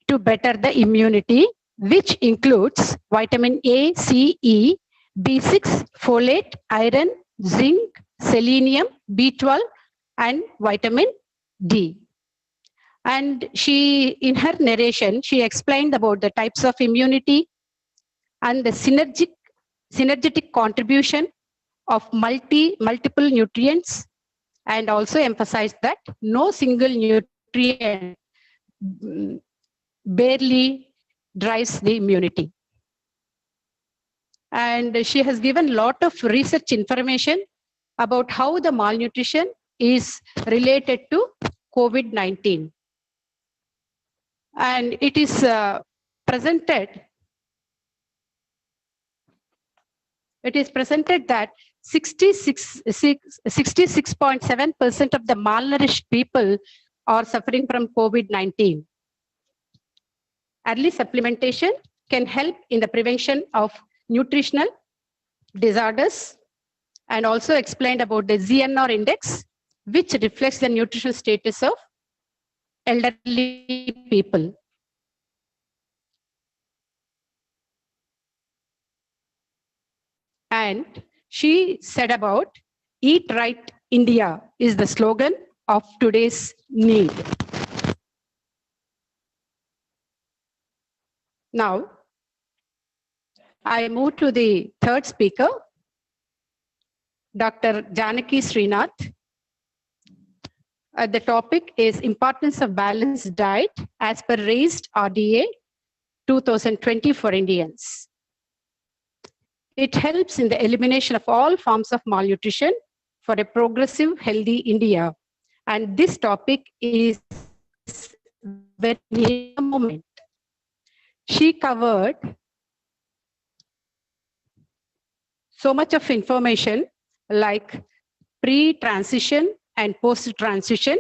to better the immunity, which includes vitamin A, C, E, B6, folate, iron, zinc, selenium, B12, and vitamin D. And she, in her narration, she explained about the types of immunity and the synergetic contribution of multiple nutrients, and also emphasized that no single nutrient barely drives the immunity. And she has given a lot of research information about how the malnutrition is related to COVID-19. And it is presented that 66.7% of the malnourished people are suffering from COVID-19. Early supplementation can help in the prevention of nutritional disorders, and also explained about the ZNR index, which reflects the nutritional status of elderly people. And she said about Eat Right India is the slogan of today's need. Now, I move to the third speaker, Dr. Janaki Srinath. The topic is importance of balanced diet as per raised RDA 2020 for Indians. It helps in the elimination of all forms of malnutrition for a progressive, healthy India. And this topic is very near the moment. She covered so much of information like pre-transition and post-transition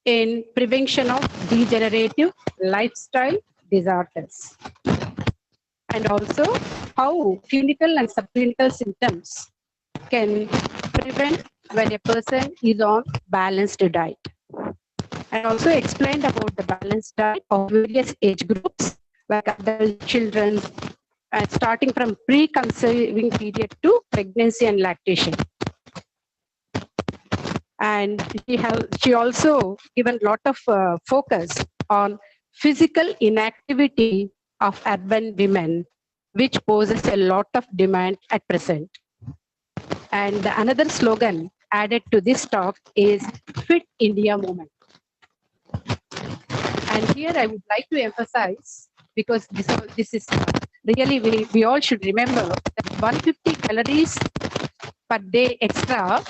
in prevention of degenerative lifestyle disorders. And also how clinical and subclinical symptoms can prevent when a person is on balanced diet. And also explained about the balanced diet of various age groups, like adult children, and starting from pre-conceiving period to pregnancy and lactation. And she also given a lot of focus on physical inactivity of urban women, which poses a lot of demand at present. And another slogan added to this talk is Fit India Movement. And here I would like to emphasize, because this is really, we all should remember that 150 calories per day extra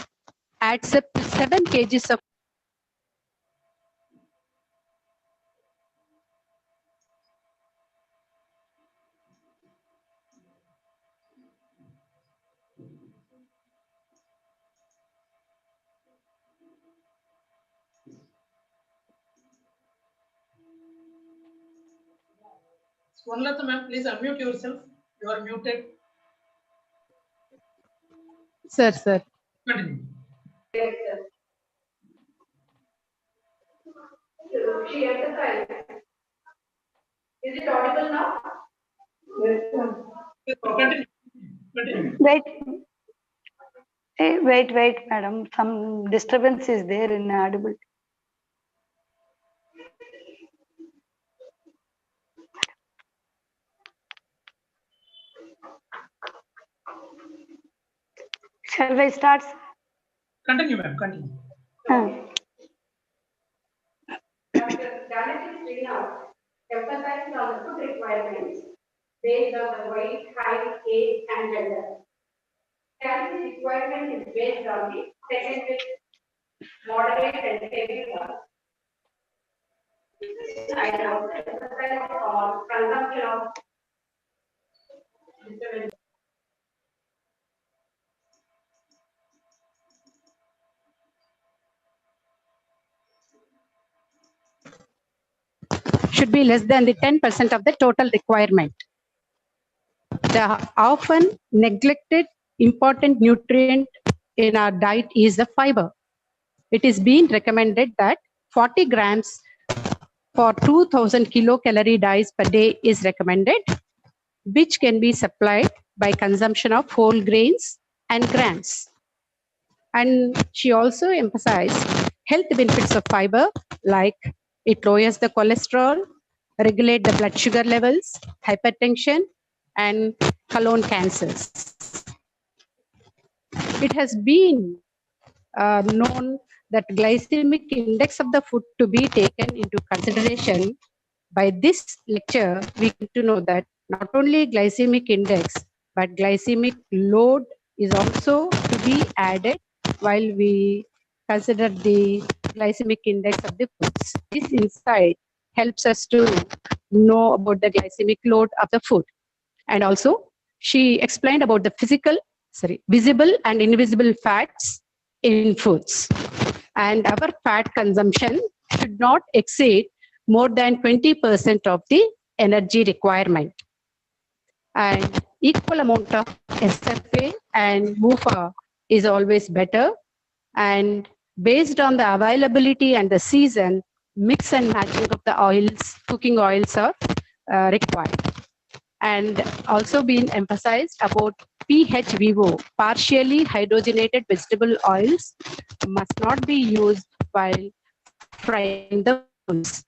adds up to 7 kgs of Swarnalata ma'am, please unmute yourself. You are muted. Sir. Continue. Yes, sir. So she emphasized. Is it audible now? Yes, sir. Continue. Continue. Wait, madam. Some disturbance is there in audible. Shall I start? Continue, ma'am. Continue. Dr. Janaki emphasized on the food requirements based on the weight, height, age, and gender. Calorie requirement is based on the secondary, moderate, and heavy ones. I also emphasize on consumption of vitamins. Should be less than the 10% of the total requirement. The often neglected important nutrient in our diet is the fiber. It is being recommended that 40 grams for 2000 kilocalorie diet per day is recommended, which can be supplied by consumption of whole grains and grams. And she also emphasized health benefits of fiber, like it lowers the cholesterol, regulate the blood sugar levels, hypertension, and colon cancers. It has been known that glycemic index of the food to be taken into consideration. By this lecture, we get to know that not only glycemic index, but glycemic load is also to be added while we consider the glycemic index of the foods. This insight helps us to know about the glycemic load of the food. And also, she explained about the visible and invisible fats in foods. And our fat consumption should not exceed more than 20% of the energy requirement. And equal amount of SFA and MUFA is always better. And based on the availability and the season, mix and matching of the oils, cooking oils are required. And also being emphasized about PHVO, partially hydrogenated vegetable oils, must not be used while frying the foods.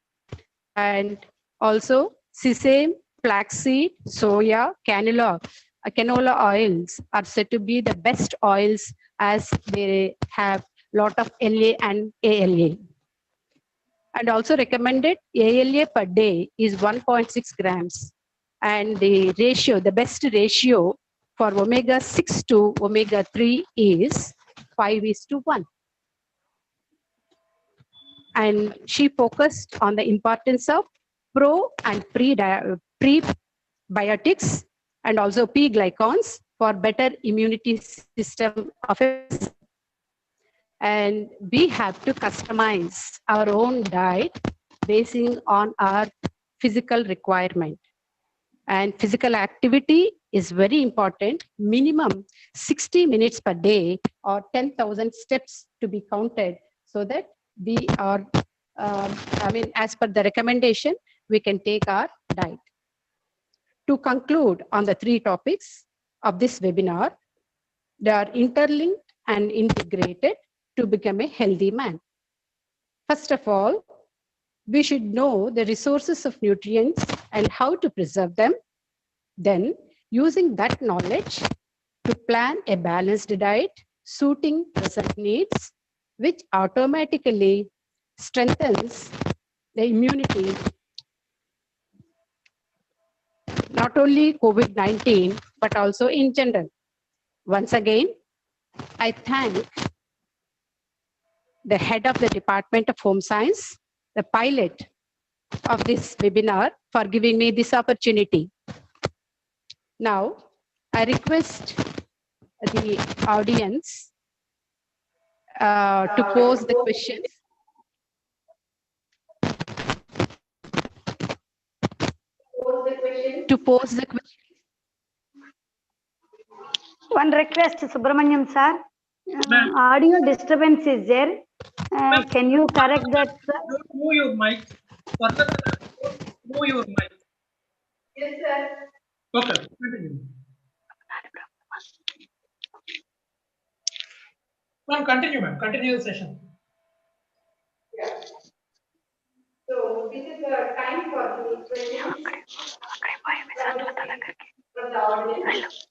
And also sesame, flaxseed, soya, canola oils are said to be the best oils as they have lot of LA and ALA. And also recommended ALA per day is 1.6 grams. And the ratio, the best ratio for omega-6 to omega-3 is 5:1. And she focused on the importance of pro and prebiotics and also P glycans for better immunity system of a person. And we have to customize our own diet basing on our physical requirement. And physical activity is very important, minimum 60 minutes per day or 10,000 steps to be counted so that we are, as per the recommendation, we can take our diet. To conclude on the 3 topics of this webinar, they are interlinked and integrated to become a healthy man. First of all, we should know the resources of nutrients and how to preserve them. Then, using that knowledge to plan a balanced diet suiting present needs, which automatically strengthens the immunity, not only COVID-19, but also in general. Once again, I thank the head of the Department of Homescience, the pilot of this webinar, for giving me this opportunity. Now, I request the audience to pose the questions. Pose the to pose the question. One request, Subramaniam sir. Audio disturbance is there. Can you correct that, sir? Don't move your mic. Further, don't move your mic. Yes, sir. Okay, continue. Ma'am, continue, ma'am. Continue the session. Yeah. So this is the time for the questions from the audience.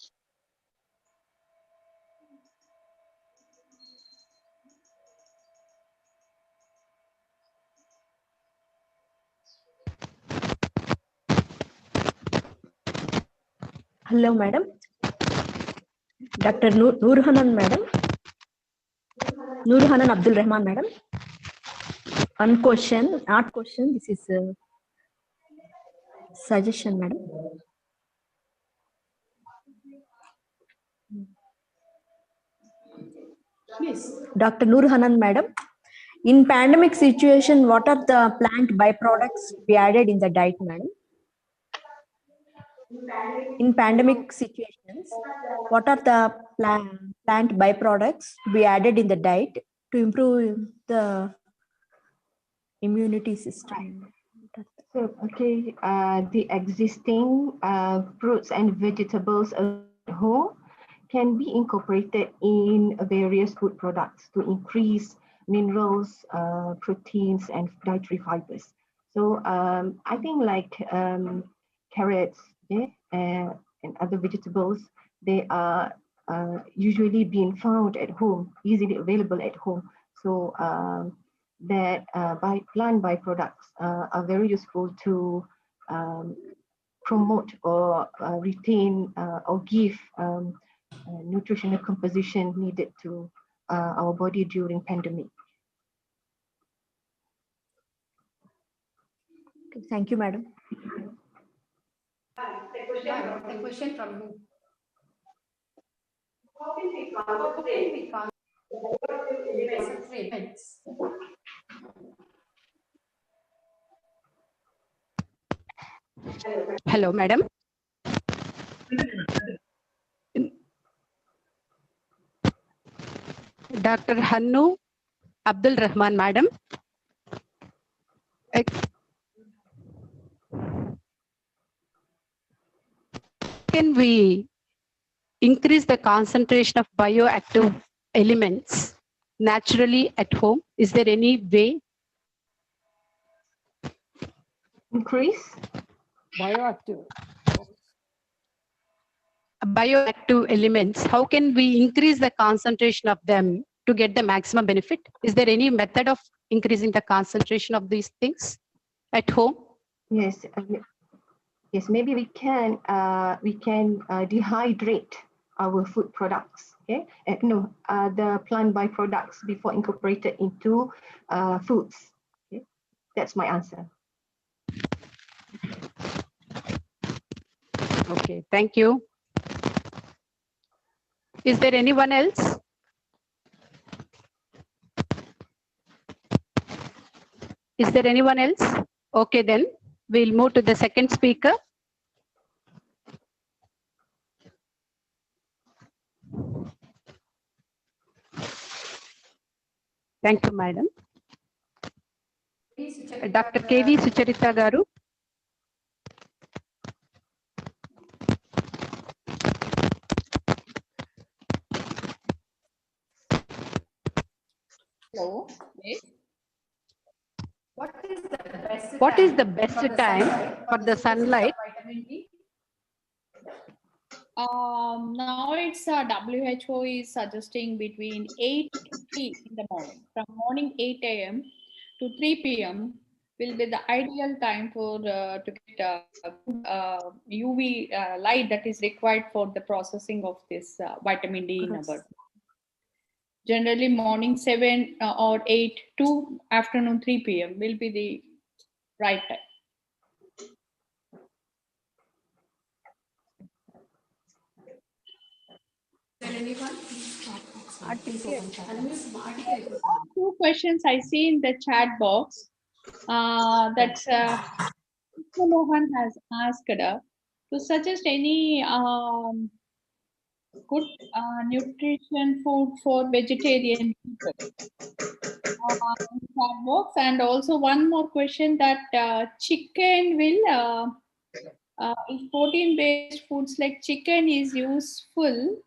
Hello, madam. Dr. Nurhanan, madam. Nurhanan Abdul Rahman, madam. One question, not question. This is a suggestion, madam. Yes. Dr. Nurhanan, madam. In pandemic situation, what are the plant byproducts to be added in the diet, madam? In pandemic situations, what are the plant byproducts to be added in the diet to improve the immunity system? So, okay, the existing fruits and vegetables at home can be incorporated in various food products to increase minerals, proteins, and dietary fibers. So I think like carrots, and other vegetables, they are usually being found at home, easily available at home. So that plant byproducts are very useful to promote or retain or give nutritional composition needed to our body during pandemic. Okay, thank you, madam. The question from who? How can we concentrate elements? Hello, madam. Dr. Hannu Abdul Rahman, madam. Can we increase the concentration of bioactive elements naturally at home? Is there any way? Increase? Bioactive elements, how can we increase the concentration of them to get the maximum benefit? Is there any method of increasing the concentration of these things at home? Yes, yes. Maybe we can dehydrate our food products. Okay, the plant byproducts before incorporated into foods. Okay, that's my answer. Okay, thank you. Is there anyone else? Is there anyone else? Okay, then we'll move to the second speaker. Thank you, madam. Dr. K.V.Sucharitha garu. Hello. Yes. What is the best time for the sunlight? Now it's WHO is suggesting between 8 to 3 in the morning. From morning 8 a.m. to 3 p.m. will be the ideal time for to get UV light that is required for the processing of this vitamin D in our body. Generally, morning 7 or 8 to afternoon 3 p.m. will be the right time. Two questions I see in the chat box that Mohan has asked. to suggest any good nutrition food for vegetarian people. That works. And also one more question that chicken will, if protein-based foods like chicken is useful,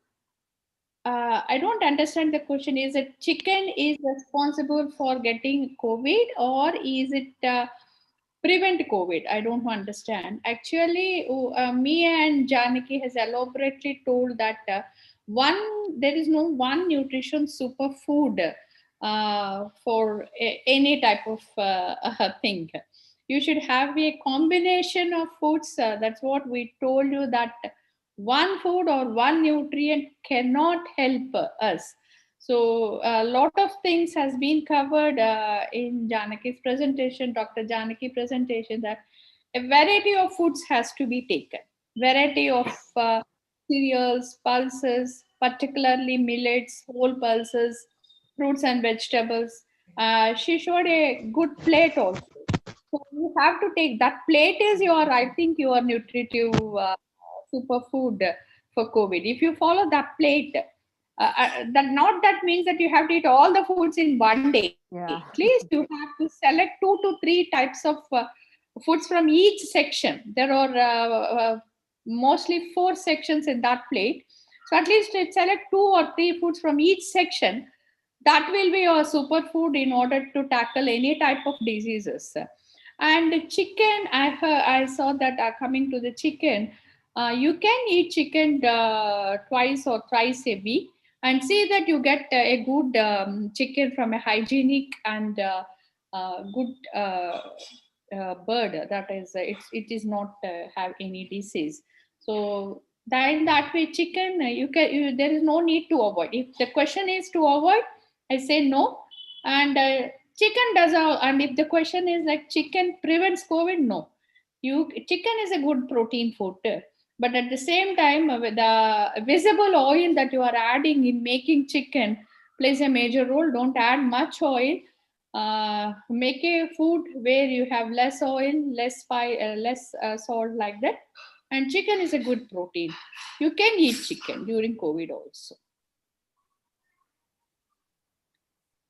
I don't understand the question. Is it chicken is responsible for getting COVID, or is it prevent COVID? I don't understand. Actually, me and Janaki has elaborately told that there is no one nutrition superfood for any type of thing. You should have a combination of foods. That's what we told you, that one food or one nutrient cannot help us. So a lot of things has been covered in Janaki's presentation, Dr. Janaki presentation, that a variety of foods has to be taken. Variety of cereals, pulses, particularly millets, whole pulses, fruits and vegetables. She showed a good plate also. So you have to take that plate is your, I think, your nutritive superfood for COVID. If you follow that plate, that means that you have to eat all the foods in one day. Yeah. At least you have to select 2 to 3 types of foods from each section. There are mostly 4 sections in that plate. So at least select 2 or 3 foods from each section. That will be your superfood in order to tackle any type of diseases. And chicken, I saw that coming to the chicken, you can eat chicken twice or thrice a week, and see that you get a good chicken from a hygienic and good bird. That is, it is not have any disease. So that way, chicken there is no need to avoid. If the question is to avoid, I say no. And chicken does, and if the question is like chicken prevents COVID, no. Chicken is a good protein food, but at the same time, with the visible oil that you are adding in making chicken plays a major role. Don't add much oil. Make a food where you have less oil, less salt, like that. And chicken is a good protein. You can eat chicken during COVID also.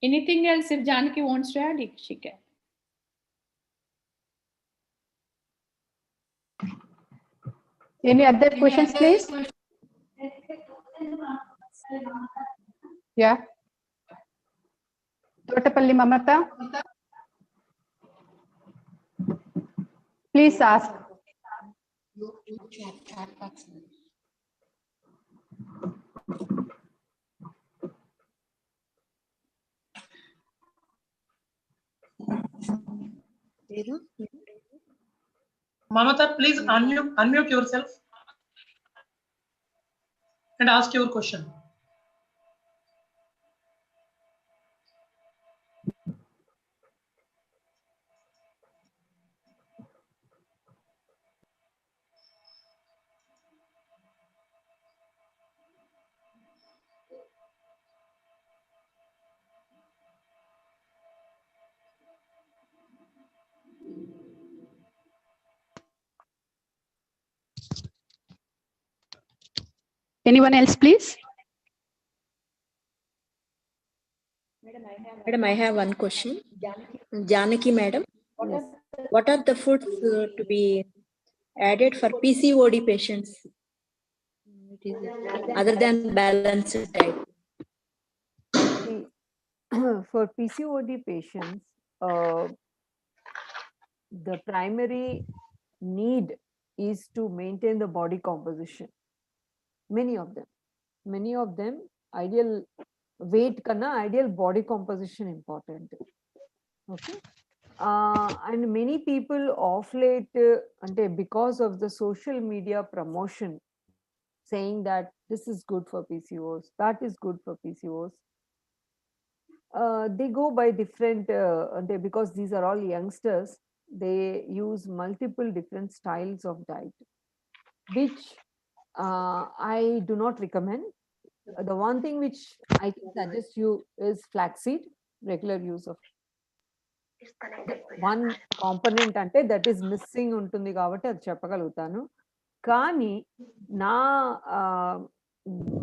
Anything else if Janaki wants to add, she can. Any other questions, please? Yeah. Totapalli Mamata. Please ask. Mamata, please unmute yourself and ask your question. Anyone else, please? Madam, I have one question. Janaki, madam, what are the foods to be added for PCOD patients other than balanced diet? See, for PCOD patients, the primary need is to maintain the body composition. Many of them, ideal weight kana ideal body composition important. Okay. And many people of late, because of the social media promotion, saying that this is good for PCOS, that is good for PCOS. They go by different, because these are all youngsters, they use multiple different styles of diet, which I do not recommend. The one thing which I can suggest you is flaxseed, regular use of one component ante that is missing untundi kabatti adi cheppagaluguttanu. కానీ నా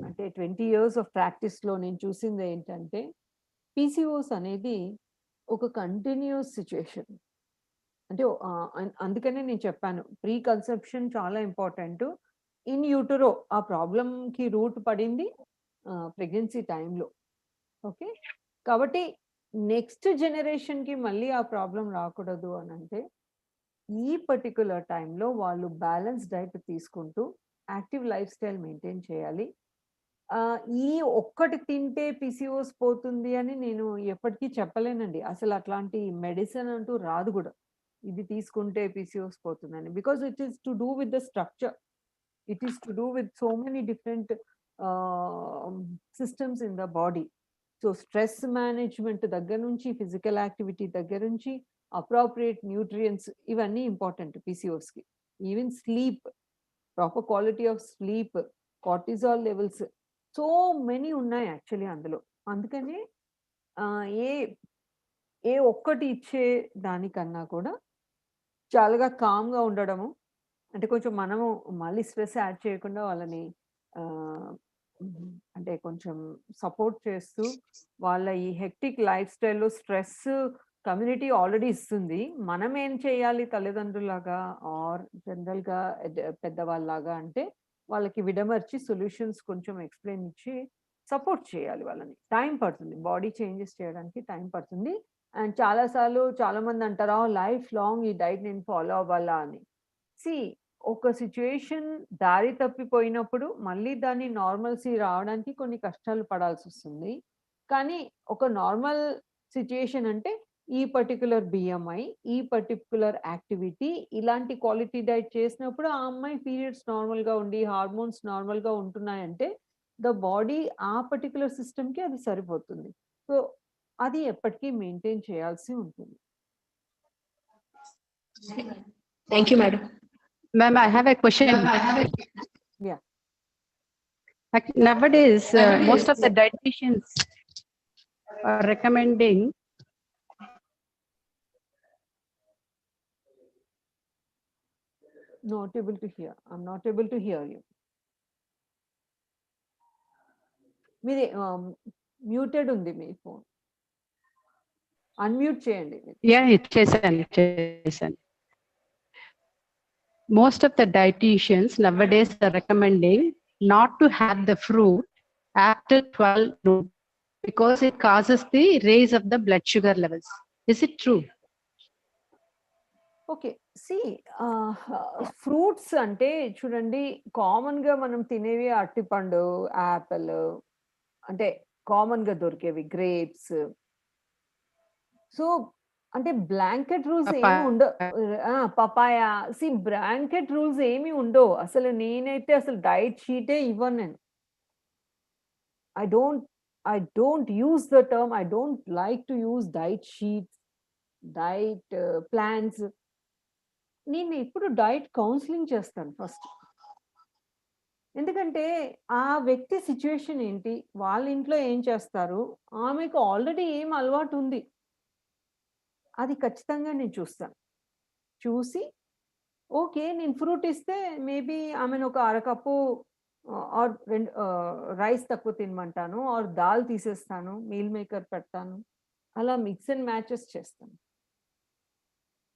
అంటే 20 years of ప్రాక్టీస్లో నేను చూసింది ఏంటంటే PCOS అనేది ఒక continuous situation. అంటే అందుకనే నేను చెప్పాను ప్రీ కన్సెప్షన్ చాలా ఇంపార్టెంట్. ఇన్ యూటరో ఆ ప్రాబ్లంకి రూట్ పడింది ప్రెగ్నెన్సీ టైంలో. ఓకే, కాబట్టి నెక్స్ట్ జనరేషన్కి మళ్ళీ ఆ ప్రాబ్లం రాకూడదు అని అంటే ఈ పర్టికులర్ టైంలో వాళ్ళు బ్యాలెన్స్ డైట్ తీసుకుంటూ యాక్టివ్ లైఫ్ స్టైల్ మెయింటైన్ చేయాలి. ఈ ఒక్కటి తింటే పీసీఓస్ పోతుంది అని నేను ఎప్పటికీ చెప్పలేనండి. అసలు అట్లాంటి మెడిసిన్ అంటూ రాదు కూడా, ఇది తీసుకుంటే పీసీఓస్ పోతుందని. Because it is to do with the structure, it is to do with so many different systems in the body. So stress management దగ్గర నుంచి, ఫిజికల్ యాక్టివిటీ దగ్గర నుంచి, అప్రోప్రియేట్ న్యూట్రియంట్స్, ఇవన్నీ ఇంపార్టెంట్ పీసీఓస్కి. Even sleep, proper quality of sleep, cortisol levels, so many ఉన్నాయి actually అందులో. అందుకని ఏ ఒక్కటి ఇచ్చే దానికన్నా కూడా చాలా కామ్గా ఉండడము, అంటే కొంచెం మనము మళ్ళీ స్ట్రెస్ యాడ్ చేయకుండా వాళ్ళని అంటే కొంచెం సపోర్ట్ చేస్తూ, వాళ్ళ ఈ హెక్టిక్ లైఫ్ స్టైల్లో స్ట్రెస్ కమ్యూనిటీ ఆల్రెడీ ఇస్తుంది. మనం ఏం చేయాలి తల్లిదండ్రులాగా ఆర్ జనరల్గా పెద్దవాళ్ళలాగా అంటే వాళ్ళకి విడమర్చి సొల్యూషన్స్ కొంచెం ఎక్స్ప్లెయిన్ ఇచ్చి సపోర్ట్ చేయాలి వాళ్ళని. టైం పడుతుంది, బాడీ చేంజెస్ చేయడానికి టైం పడుతుంది. అండ్ చాలాసార్లు చాలామంది అంటారా లైఫ్ లాంగ్ ఈ డైట్ నేను ఫాలో అవ్వాలా అని. ఒక సిచ్యుయేషన్ దారి తప్పిపోయినప్పుడు మళ్ళీ దాన్ని నార్మల్సీ రావడానికి కొన్ని కష్టాలు పడాల్సి వస్తుంది. కానీ ఒక నార్మల్ సిచ్యుయేషన్ అంటే ఈ పర్టికులర్ బిఎంఐ, ఈ పర్టికులర్ యాక్టివిటీ, ఇలాంటి క్వాలిటీ డైట్ చేసినప్పుడు ఆ అమ్మాయి పీరియడ్స్ నార్మల్గా ఉండి హార్మోన్స్ నార్మల్గా ఉంటున్నాయంటే ద బాడీ ఆ పర్టికులర్ సిస్టమ్కి అది సరిపోతుంది. సో అది ఎప్పటికీ మెయింటైన్ చేయాల్సి ఉంటుంది. Thank you madam. Ma'am, I have a question. Yeah. Nowadays, most of the dietitians are recommending Not able to hear. I'm not able to hear you. మీది muted ఉంది మీ ఫోన్, అన్మ్యూట్ చేయండి. చేశాను. Most of the dietitians nowadays are recommending not to have the fruit after 12 noon because it causes the raise of the blood sugar levels. Is it true? Okay, fruits అంటే చూడండి, కామన్గా మనం తినేవి అరటిపండు, Apple, అంటే కామన్గా దొరికేవి, గ్రేప్స్. సో అంటే బ్లాంకెట్ రూల్స్ ఏమి ఉండవు. పపాయా, బ్లాంకెట్ రూల్స్ ఏమి ఉండవు. అసలు నేనైతే అసలు డైట్ షీటే ఇవ్వను నేను. I don't use the term, I don't like to use diet sheets, diet plans. నేను ఇప్పుడు డైట్ కౌన్సిలింగ్ చేస్తాను ఫస్ట్. ఎందుకంటే ఆ వ్యక్తి సిచ్యువేషన్ ఏంటి, వాళ్ళ ఇంట్లో ఏం చేస్తారు, ఆమెకు ఆల్రెడీ ఏం అలవాటు ఉంది, అది ఖచ్చితంగా నేను చూస్తాను. చూసి ఓకే నేను ఫ్రూట్ ఇస్తే మేబీ ఆమెను ఒక అరకప్పు ఆర్ రైస్ తక్కువ తినమంటాను, ఆర్ దాల్ తీసేస్తాను, మీల్ మేకర్ పెడతాను, అలా మిక్స్ అండ్ మ్యాచెస్ చేస్తాను.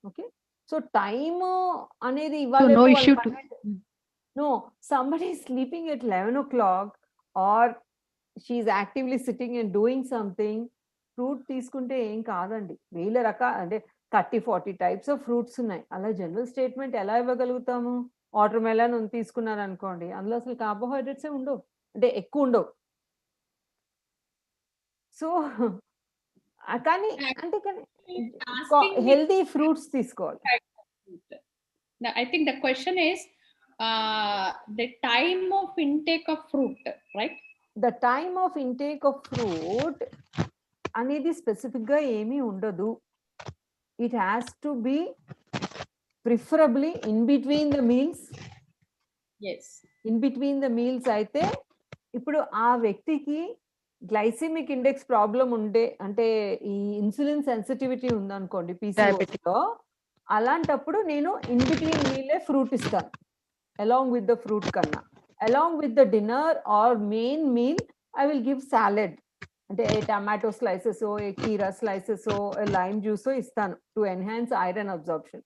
ఓకే, సో టైమ్ అనేది ఇవ్వాలి. No, somebody is sleeping at 11 o'clock or she is actively sitting and doing something. Fruit తీసుకుంటే ఏం కాదండి. 1000 రకాల అంటే 30-40 టైప్స్ ఆఫ్ ఫ్రూట్స్ ఉన్నాయి. అలా జనరల్ స్టేట్మెంట్ ఎలా ఇవ్వగలుగుతాము? వాటర్ మెలన్ తీసుకున్నారు అనుకోండి, అందులో అసలు కార్బోహైడ్రేట్సే ఉండవు, అంటే ఎక్కువ ఉండవు. సో కానీ అంటే హెల్తీ ఫ్రూట్స్ తీసుకోవాలి. I think the question is the time of intake of fruit, right? The time of intake of fruit అనేది స్పెసిఫిక్ గా ఏమీ ఉండదు. It has to be preferably in between the meals. Yes. In between the meals అయితే ఇప్పుడు ఆ వ్యక్తికి glycemic index problem ఉండే, అంటే ఈ ఇన్సులిన్ సెన్సిటివిటీ ఉందనుకోండి పీసీఓఎస్ లో, అలాంటప్పుడు నేను ఇన్ బిట్వీన్ మీలే ఫ్రూట్ ఇస్తాను. along with the fruit kanna. Along with the dinner or main meal, I will give salad. A tomato slices, a kira slices, a lime juice istanu to enhance iron absorption.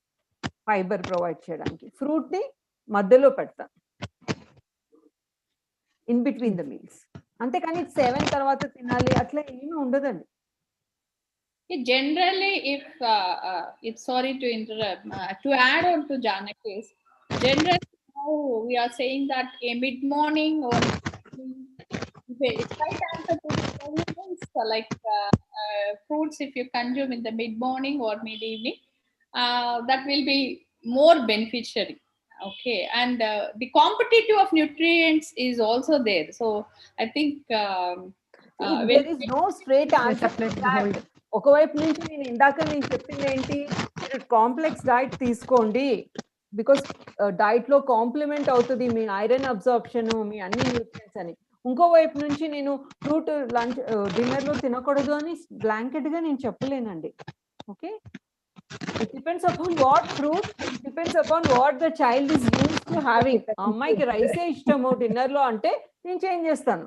Fiber provide cheyadaniki. Fruit ni maddelo pedtanu. In between the meals. Ante kani 7 tarvata tinali atla emi undadandi. Generally, if sorry to interrupt, to add on to Janaki's, generally now we are saying that a mid-morning or it's right answer to the question is like fruits if you consume in the mid-morning or mid-evening, that will be more beneficiary. Okay, and the competitive of nutrients is also there. So I think there is no straight answer to that. ఒకవైపు నుంచి నేను ఇందాక నేను చెప్పింది ఏంటి, మీరు complex diet తీసుకోండి because diet లో కాంప్లిమెంట్ అవుతుంది మీ ఐరన్ అబ్జార్ప్షన్, మీ అన్ని న్యూట్రియన్స్ అని. ఇంకోవైపు నుంచి నేను ఫ్రూట్ లంచ్ డిన్నర్ లో తినకూడదు అని బ్లాంకెట్ గా నేను చెప్పలేనండి. Okay, it depends upon what fruit, it depends upon what the child is used to having. అమ్మాయికి రైసే ఇష్టము డిన్నర్ లో అంటే నేను చేంజ్ చేస్తాను.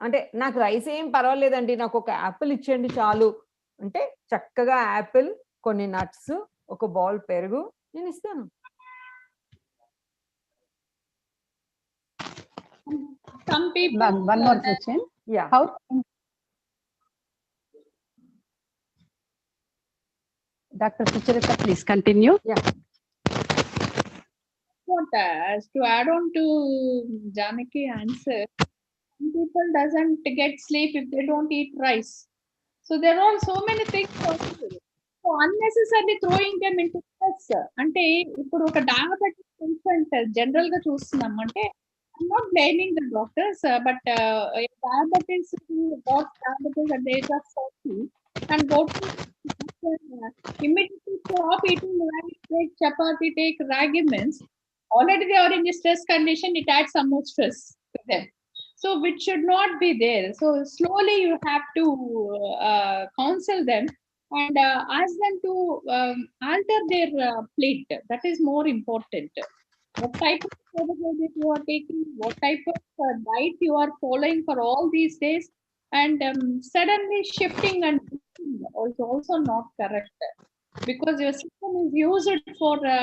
అంటే నాకు రైస్ ఏం పర్వాలేదండి, నాకు ఒక యాపిల్ ఇచ్చేయండి చాలు అంటే చక్కగా యాపిల్, కొన్ని నట్స్, ఒక బౌల్ పెరుగు నేను ఇస్తాను. Some people. One more question. Yeah. How? Dr. Sucharitha, please continue. Yeah. To add on to Janaki answer, some people doesn't get sleep if they don't eat rice. So there are so many things possible. So unnecessarily throwing them into stress. అంటే ఇప్పుడు ఒక diabetic patient general గా చూస్తున్నాం అంటే I'm not blaming the doctors, but diabetes at the age of 40 and go to immediately stop eating rice, take chapati, take ragi means already they are in a stress condition, it adds some more stress to them. So which should not be there. So slowly you have to counsel them and ask them to alter their plate. That is more important. What type of carbohydrate you are taking, what type of diet you are following for all these days, and suddenly shifting and is also not correct, because your system is used for a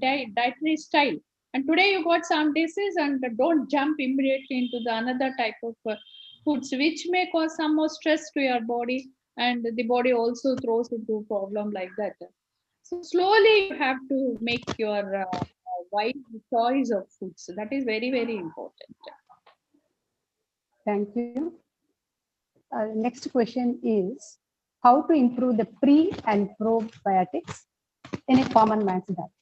dietary style, and today you got some disease and don't jump immediately into the another type of foods which may cause some more stress to your body, and the body also throws into a problem like that. So slowly you have to make your wide choice of foods. That is very, very important. Thank you. Next question is how to improve the pre and probiotics in a common man's diet.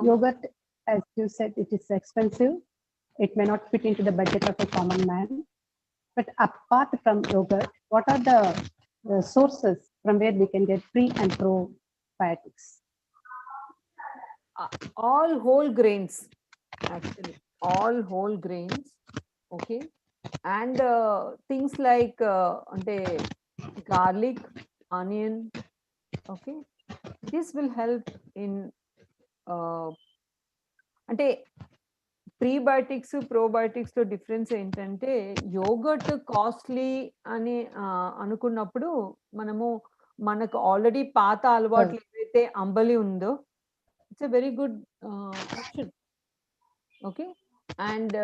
Yogurt, as you said, it is expensive. It may not fit into the budget of a common man. But apart from yogurt, what are the sources from where we can get pre and probiotics? All whole grains, actually all whole grains. Okay, and things like garlic, onion. Okay, this will help in అంటే prebiotics probiotics లో difference ఏంటంటే yoghurt costly అని అనుకున్నప్పుడు మనకు already పాత అలవాట్లు ఏదైతే అంబలి ఉందో it's a very good option. Okay, and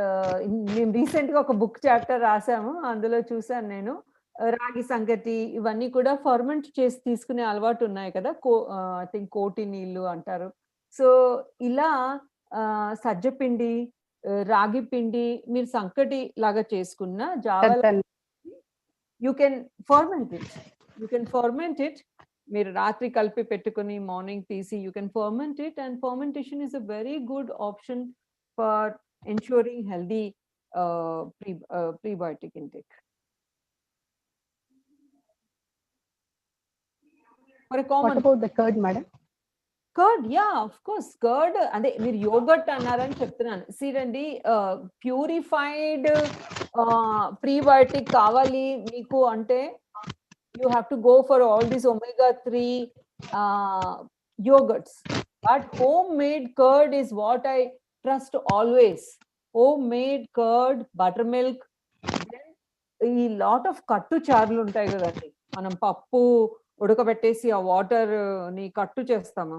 మేము రీసెంట్ గా ఒక బుక్ చాప్టర్ రాసాము, అందులో చూసాను నేను రాగి సంగటి ఇవన్నీ కూడా ఫర్మెంట్ చేసి తీసుకునే అలవాటు ఉన్నాయి కదా, ఐ థింక్ కోటి నీళ్ళు అంటారు. సో ఇలా సజ్జపిండి, రాగి పిండి మీరు సంకటి లాగా చేసుకున్న Java you can ferment it, మీరు రాత్రి కలిపి పెట్టుకుని మార్నింగ్ తీసి you can ferment it, and fermentation is a very good option for ensuring healthy prebiotic intake. For a common. What about the curd, madam? Curd, yeah, of course. Curd, ade meer yogurt annarani cheptunanu. See andi purified prebiotic kavali meeku ante you have to go for all these omega 3 yogurts. But homemade curd is what I trust always. Homemade curd, buttermilk, ఈ lot of కట్టు చారులు ఉంటాయి కదండి, మనం పప్పు ఉడకబెట్టేసి ఆ water ని కట్టు చేస్తాము,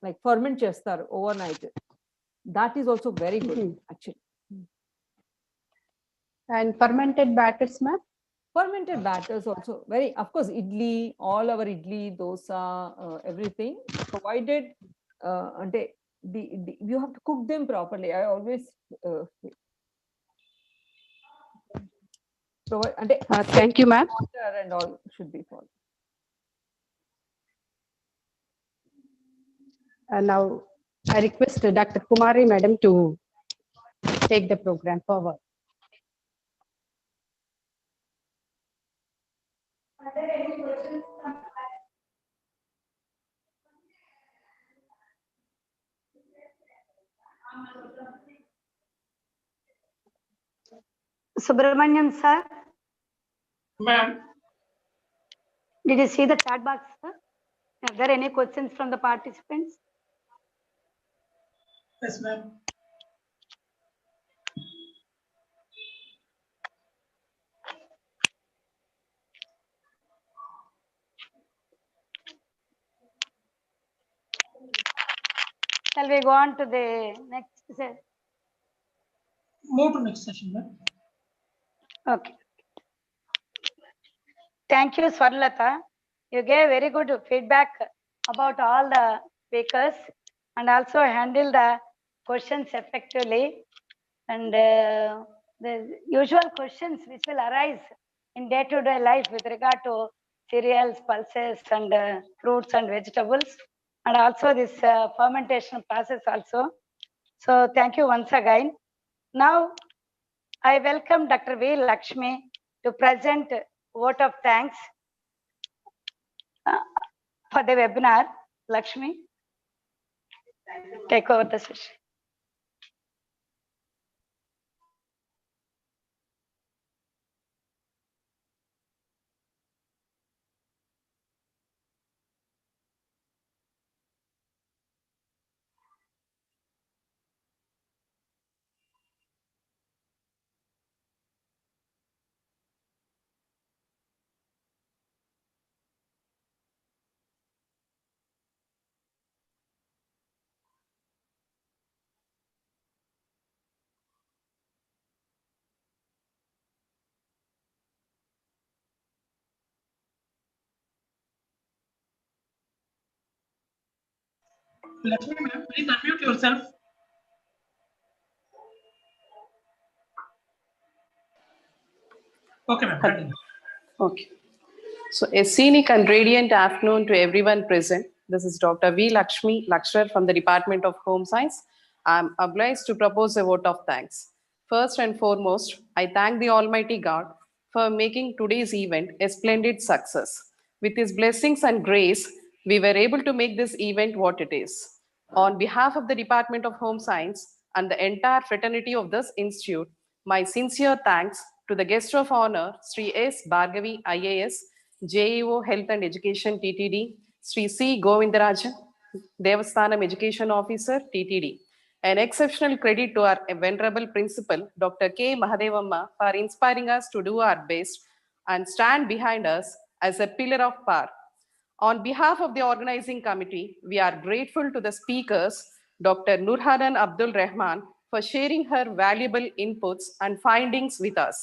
లైక్ ఫర్మెంట్ చేస్తారు over night. That is also very good actually. And fermented batters, ma'am? Fermented batters also very, of course, idli, all our idli, dosa, everything, provided ante you have to cook them properly. I always provide ante thank you, ma'am. Water and all should be followed. And now I request Dr. Kumari madam to take the program forward. Subramanian sir, Ma'am. did you see the chat box, sir? Are there any questions from the participants? Yes, ma'am. Shall we go on to the next session? Move to next session, ma'am. Okay. Thank you, Swarlata. You gave very good feedback about all the speakers and also handled the questions effectively. And the usual questions which will arise in day-to-day life with regard to cereals, pulses, and fruits and vegetables, and also this fermentation process also. So thank you once again. Now, I welcome Dr. V. Lakshmi to present vote of thanks for the webinar. Lakshmi, take over the session. Lakshmi ma'am, please unmute yourself. Okay, ma'am. Continue. Okay. So a scenic and radiant afternoon to everyone present. This is Dr. V. Lakshmi, lecturer from the Department of Homescience. I'm obliged to propose a vote of thanks. First and foremost, I thank the Almighty God for making today's event a splendid success. With His blessings and grace, we were able to make this event what it is. On behalf of the Department of Home Science and the entire fraternity of this institute, my sincere thanks to the guest of honor, Sri S. Bhargavi, IAS, JEO Health and Education, TTD, Sri C. Govindarajan, Devasthanam Education Officer, TTD. An exceptional credit to our venerable principal, Dr. K. Mahadevamma, for inspiring us to do our best and stand behind us as a pillar of power. On behalf of the organizing committee, we are grateful to the speakers, Dr. Nurhanan Abdul Rahman, for sharing her valuable inputs and findings with us.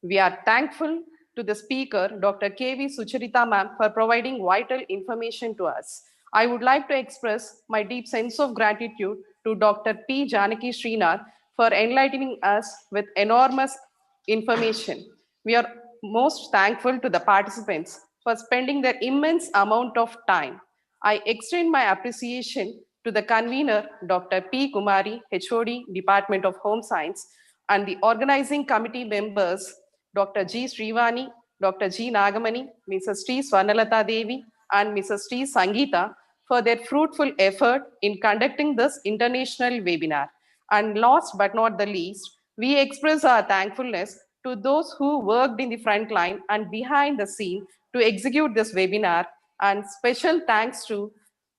We are thankful to the speaker, Dr. K.V.Sucharitha ma'am, for providing vital information to us. I would like to express my deep sense of gratitude to Dr. P. Janaki srinath for enlightening us with enormous information. We are most thankful to the participants for spending their immense amount of time. I extend my appreciation to the convener, Dr. P. Kumari, HOD, Department of Home Science, and the organizing committee members, Dr. G. Srivani, Dr. G. Nagamani, Mrs. T. Swarnalata Devi, and Mrs. T. Sangeeta for their fruitful effort in conducting this international webinar. And last but not the least, we express our thankfulness to those who worked in the front line and behind the scene to execute this webinar, and special thanks to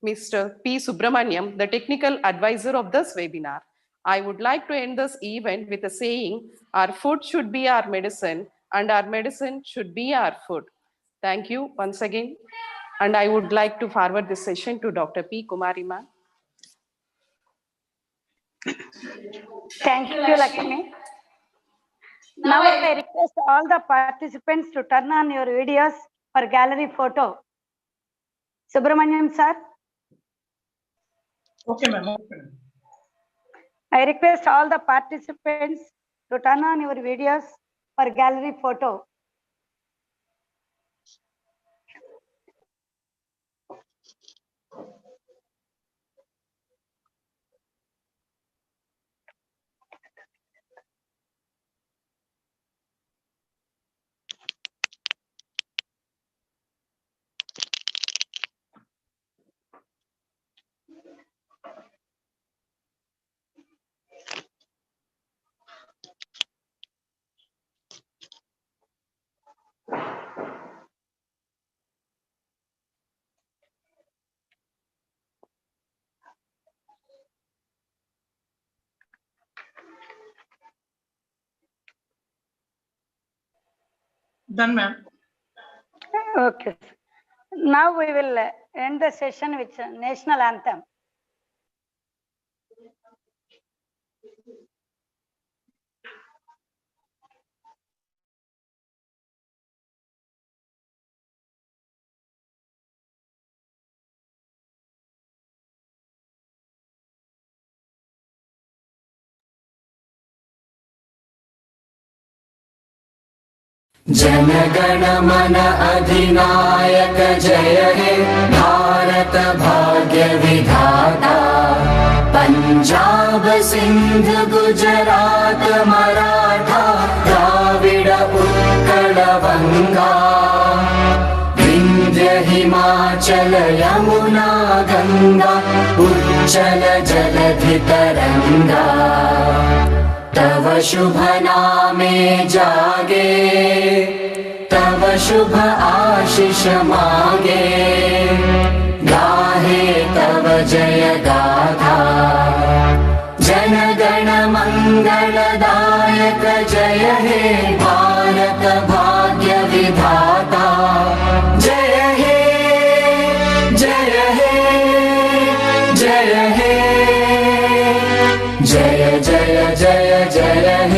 Mr. P. Subramaniam, the technical advisor of this webinar. I would like to end this event with a saying, our food should be our medicine and our medicine should be our food. Thank you once again. And I would like to forward this session to Dr. P. Kumari ma'am. Thank you, Lakshmi. Now I request all the participants to turn on your videos for gallery photo. Subramaniam sir. Okay, ma'am. Okay. I request all the participants to turn on your videos for gallery photo. Done, ma'am. Okay. Now we will end the session with national anthem. जनगण मन अधिनायक जय हे भारत भाग्य विधाता पंजाब सिंध गुजरात मराठा द्राविड उत्कल बंगा विंध्य हिमाचल यमुना गंगा उच्चल जलधि तरंगा तव शुभ नामे जागे तव शुभ आशीष मागे गाहे तव जय गाथा जन गण मंगलदायक जय हे भारत भाग्य विधाता जय हे जय हे जय हे जय जय जय जय